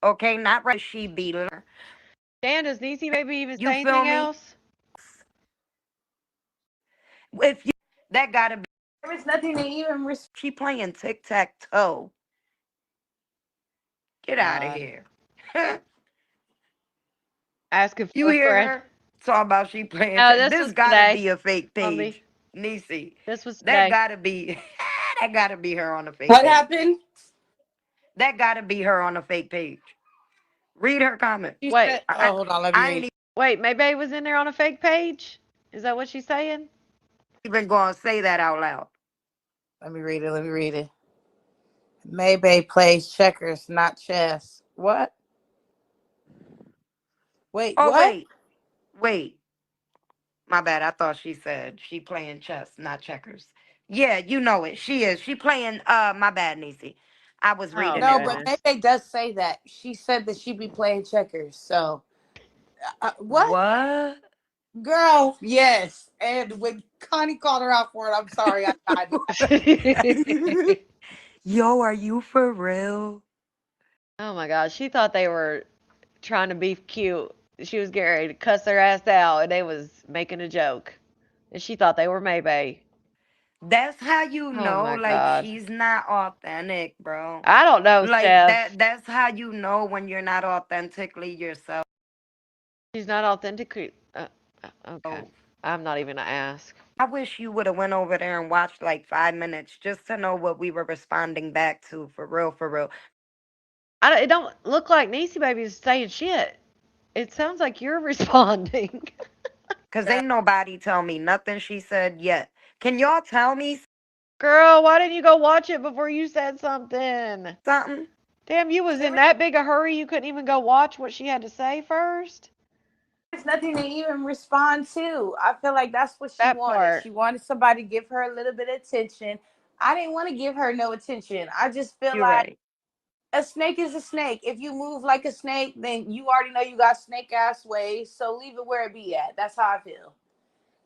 Okay, not right. She be Dan, does Niecy maybe even you say feel anything me? else? If you that gotta be There was nothing to even she playing tic tac toe. Get out of God. here. Asking You for a hear friend. her? Talk about she playing. No, this This was gotta today. be a fake Only. page, Niecy. This was That today. gotta be. That gotta be her on a fake what page. happened? That gotta be her on a fake page. Read her comment. She Wait. said, oh, hold on, let me I read. ain't Wait, Maybay was in there on a fake page? Is that what she's saying? even gonna say that out loud. Let me read it. Let me read it. Maybay plays checkers, not chess. What? Wait, Oh what? wait. My bad. I thought she said she playing chess, not checkers. Yeah, you know it. She is. She playing. My bad, Niecy. I was Oh, reading it No, but wrong. goodness. Maybay does say that. She said that she'd be playing checkers. So, what? What? Girl, yes. And when Connie called her out for it, I'm sorry, I died laughing. Yo, are you for real? Oh my gosh, she thought they were trying to be cute. She was getting ready to cuss their ass out, and they was making a joke. And she thought they were Maybay. That's how you Oh know, my like, God. she's not authentic, bro. I don't know, Like Steph. that's how you know when you're not authentically yourself. She's not authentic. Okay. I'm not even gonna ask. I wish you would have went over there and watched like 5 minutes just to know what we were responding back to, for real, for real. It don't look like Niecy Baby is saying shit. It sounds like you're responding. Cause ain't nobody tell me nothing she said yet. Can y'all tell me Girl, why didn't you go watch it before you said something? something? Damn, you was in that big a hurry you couldn't even go watch what she had to say first? There's nothing to even respond to. I feel like that's what she That wanted. part. She wanted somebody to give her a little bit of attention. I didn't want to give her no attention. I just feel You're like right. a snake is a snake. If you move like a snake, then you already know you got snake ass ways. So leave it where it be at. That's how I feel.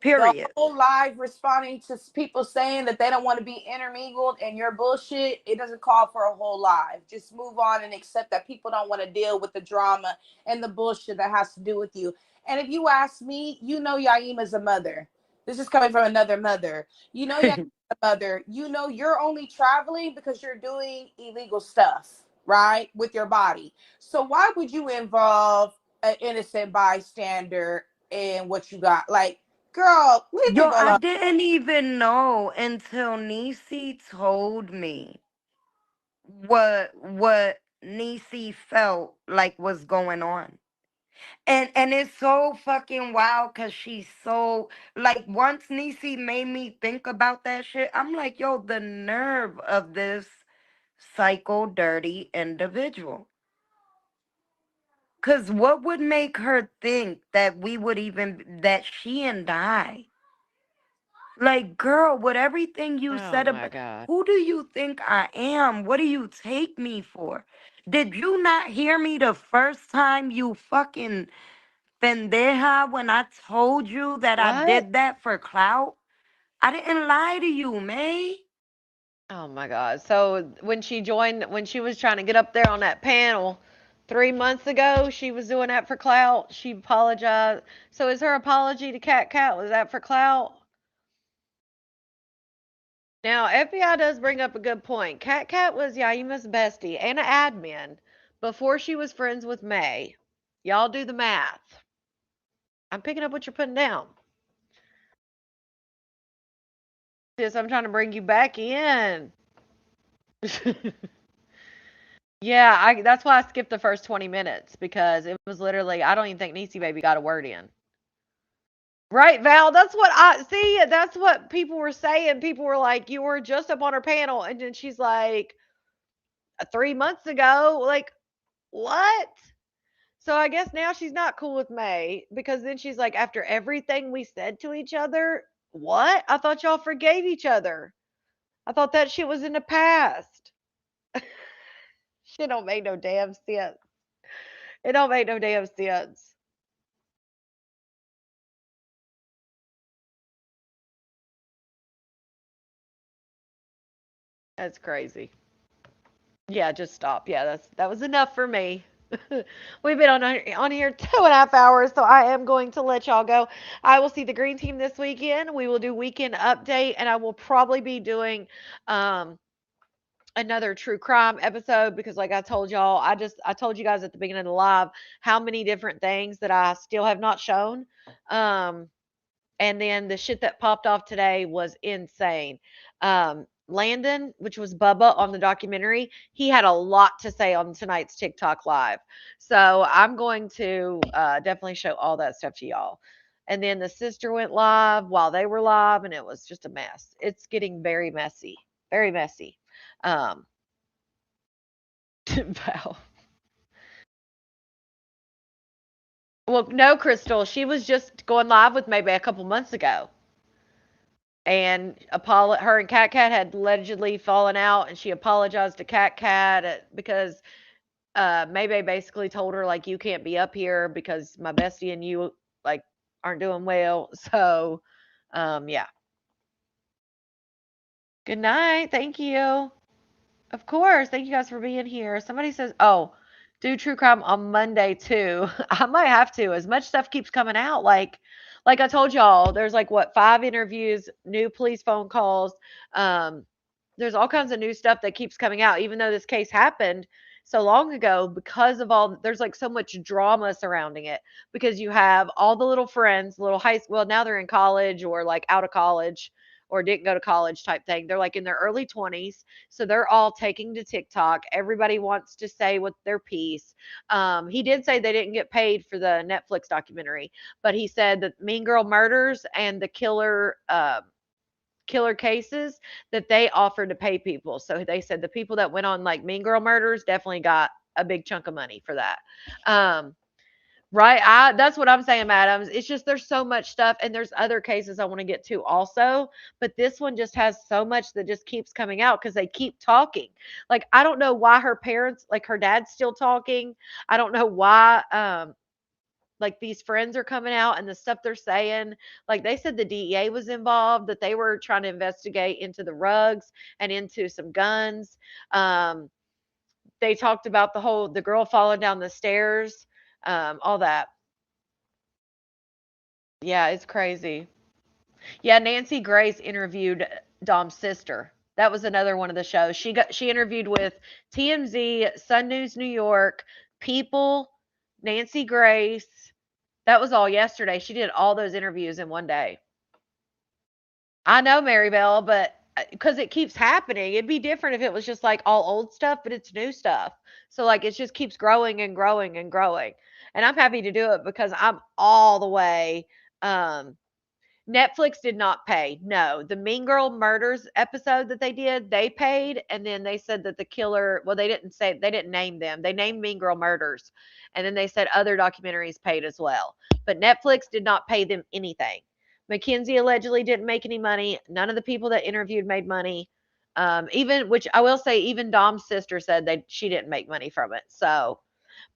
The Period. whole live responding to people saying that they don't want to be intermingled in your bullshit, it doesn't call for a whole live. Just move on and accept that people don't want to deal with the drama and the bullshit that has to do with you. And if you ask me, you know Yaima's a mother. This is coming from another mother. You know Yaima's a mother. You know you're only traveling because you're doing illegal stuff, right? With your body. So why would you involve an innocent bystander in what you got? Like, girl, leave Yo, people I alone. didn't even know until Nisi told me what Nisi felt like was going on. And it's so fucking wild because she's so, like, once Nisi made me think about that shit, I'm like, yo, the nerve of this psycho dirty individual. Cause what would make her think that we would even, that she and I, like, girl, with everything you Oh said my about, God. who do you think I am? What do you take me for? Did you not hear me the first time, you fucking pendeja, when I told you that I What? did that for clout? I didn't lie to you, May. Oh my God. So when she was trying to get up there on that panel 3 months ago, she was doing that for clout. She apologized. So is her apology to Cat Cat, was that for clout? Now, FBI does bring up a good point. Cat Cat was Yaima's bestie and an admin before she was friends with May. Y'all do the math. I'm picking up what you're putting down. Yes, I'm trying to bring you back in. Yeah, that's why I skipped the first 20 minutes because it was literally I don't even think Niecy Baby got a word in. Right, Val? That's what I see. That's what people were saying. People were like, "You were just up on her panel," and then she's like, "3 months ago." Like, what? So I guess now she's not cool with May because then she's like, after everything we said to each other, what? I thought y'all forgave each other. I thought that shit was in the past. Shit don't make no damn sense. It don't make no damn sense. That's crazy. Yeah, just stop. Yeah, that was enough for me. We've been on here 2.5 hours, so I am going to let y'all go. I will see the green team this weekend. We will do weekend update, and I will probably be doing um another true crime episode because like I told y'all, I told you guys at the beginning of the live how many different things that I still have not shown. Um and then the shit that popped off today was insane. Landon, which was Bubba on the documentary, he had a lot to say on tonight's TikTok live. So I'm going to definitely show all that stuff to y'all. And then the sister went live while they were live, and it was just a mess. It's getting very messy, very messy. Um, wow. Well, no, Crystal, she was just going live with maybe a couple months ago. And her and Cat Cat had allegedly fallen out, and she apologized to Cat Cat because Maybay basically told her like you can't be up here because my bestie and you like aren't doing well. So, yeah. Good night. Thank you. Of course. Thank you guys for being here. Somebody says, "Oh, do true crime on Monday too." I might have to. As much stuff keeps coming out, like Like I told y'all, there's like what 5 interviews, new police phone calls. Um, there's all kinds of new stuff that keeps coming out, even though this case happened so long ago. Because of all, there's like so much drama surrounding it. Because you have all the little friends, little high school. Well, now they're in college or like out of college or didn't go to college type thing. They're like in their early 20s, so they're all taking to TikTok. Everybody wants to say what their piece. He did say they didn't get paid for the Netflix documentary, but he said that Mean Girl Murders and the killer cases that they offered to pay people. So they said the people that went on like Mean Girl Murders definitely got a big chunk of money for that. Um, right? That's what I'm saying, Adams. It's just there's so much stuff, and there's other cases I want to get to also, but this one just has so much that just keeps coming out because they keep talking. Like I don't know why her parents, like her dad's still talking. I don't know why. Like these friends are coming out and the stuff they're saying, like they said the DEA was involved, that they were trying to investigate into the rugs and into some guns. um they talked about the girl falling down the stairs, all that. Yeah, it's crazy. Yeah, Nancy Grace interviewed Dom's sister. That was another one of the shows. She interviewed with TMZ, Sun News New York, People, Nancy Grace. That was all yesterday. She did all those interviews in one day. I know, Maribel, but because it keeps happening, it'd be different if it was just like all old stuff, but it's new stuff. So like it just keeps growing and growing and growing. And I'm happy to do it because I'm all the way. Netflix did not pay. No, the Mean Girl Murders episode that they did, they paid, and then they said that the killer. Well, they didn't name them. They named Mean Girl Murders, and then they said other documentaries paid as well. But Netflix did not pay them anything. McKinsey allegedly didn't make any money. None of the people that interviewed made money. Even which I will say, even Dom's sister said that she didn't make money from it. So,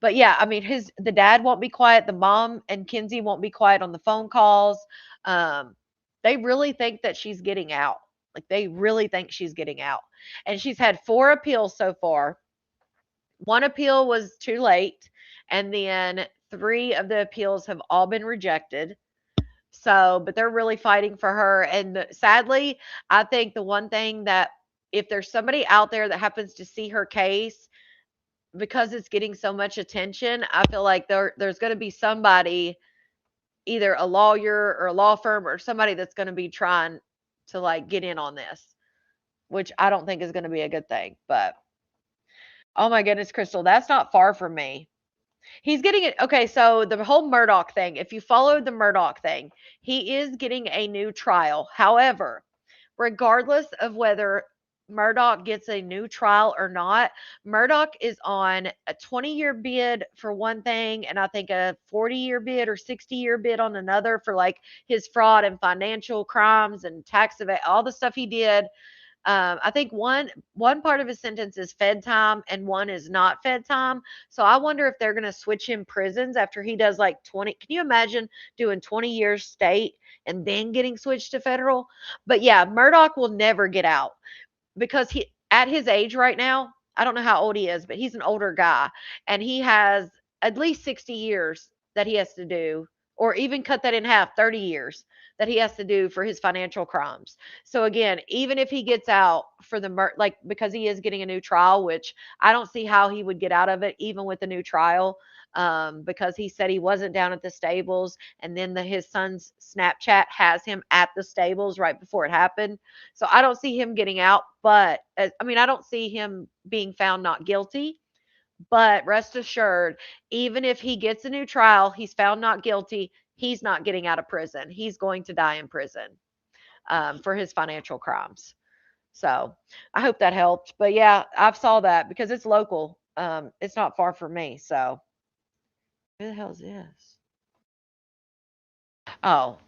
but yeah, I mean, the dad won't be quiet. The mom and Kinsey won't be quiet on the phone calls. Um, they really think that she's getting out. Like they really think she's getting out, and she's had 4 appeals so far. One appeal was too late, and then 3 of the appeals have all been rejected. So, but they're really fighting for her. And sadly, I think the one thing that if there's somebody out there that happens to see her case because it's getting so much attention, I feel like there's going to be somebody, either a lawyer or a law firm or somebody that's going to be trying to like get in on this, which I don't think is going to be a good thing. But oh my goodness, Crystal, that's not far from me. He's getting it. Okay, so the whole Murdoch thing, if you followed the Murdoch thing, he is getting a new trial. However, regardless of whether Murdoch gets a new trial or not, Murdoch is on a 20-year bid for one thing, and I think a 40-year bid or 60-year bid on another for like his fraud and financial crimes and tax evasion, all the stuff he did. I think one part of his sentence is fed time and one is not fed time. So I wonder if they're going to switch him prisons after he does like 20. Can you imagine doing 20 years state and then getting switched to federal? But yeah, Murdoch will never get out because he at his age right now, I don't know how old he is, but he's an older guy and he has at least 60 years that he has to do, or even cut that in half, 30 years that he has to do for his financial crimes. So again, even if he gets out for like because he is getting a new trial, which I don't see how he would get out of it even with a new trial, because he said he wasn't down at the stables, and then his son's Snapchat has him at the stables right before it happened. So I don't see him getting out, but I mean, I don't see him being found not guilty. But rest assured, even if he gets a new trial, he's found not guilty, he's not getting out of prison. He's going to die in prison, for his financial crimes. So I hope that helped. But yeah, I've saw that because it's local. It's not far from me. So who the hell is this? Oh,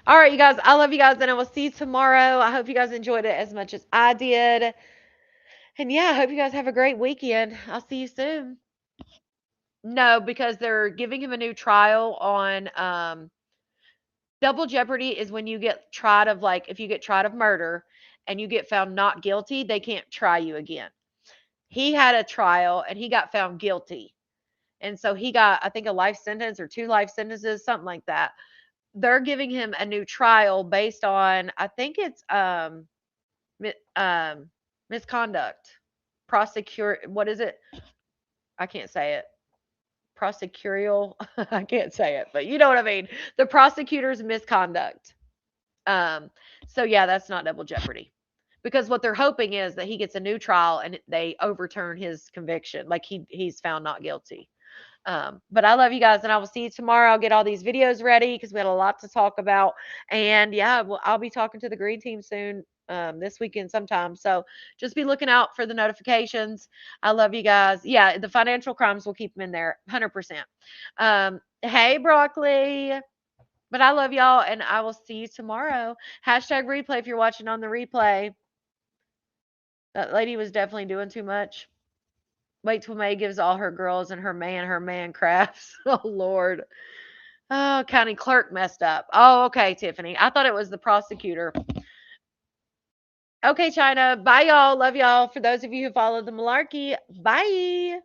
all right, you guys. I love you guys, and I will see you tomorrow. I hope you guys enjoyed it as much as I did. And yeah, I hope you guys have a great weekend. I'll see you soon. No, because they're giving him a new trial on double jeopardy is when you get tried of like if you get tried of murder and you get found not guilty, they can't try you again. He had a trial and he got found guilty. And so he got, I think, a life sentence or 2 life sentences, something like that. they're giving him a new trial based on, I think it's misconduct, prosecute. What is it? I can't say it. Prosecurial. I can't say it, but you know what I mean. The prosecutor's misconduct. Um, so yeah, that's not double jeopardy. Because what they're hoping is that he gets a new trial and they overturn his conviction, like he's found not guilty. But I love you guys, and I will see you tomorrow. I'll get all these videos ready because we had a lot to talk about. And yeah, well, I'll be talking to the green team soon, this weekend sometime. So just be looking out for the notifications. I love you guys. Yeah, the financial crimes will keep them in there 100%. Hey, Broccoli. But I love y'all, and I will see you tomorrow. Hashtag replay if you're watching on the replay. That lady was definitely doing too much. Wait till May gives all her girls and her man crafts. Oh, Lord. Oh, county clerk messed up. Oh, okay, Tiffany. I thought it was the prosecutor. Okay, China. Bye, y'all. Love y'all. For those of you who follow the malarkey, bye.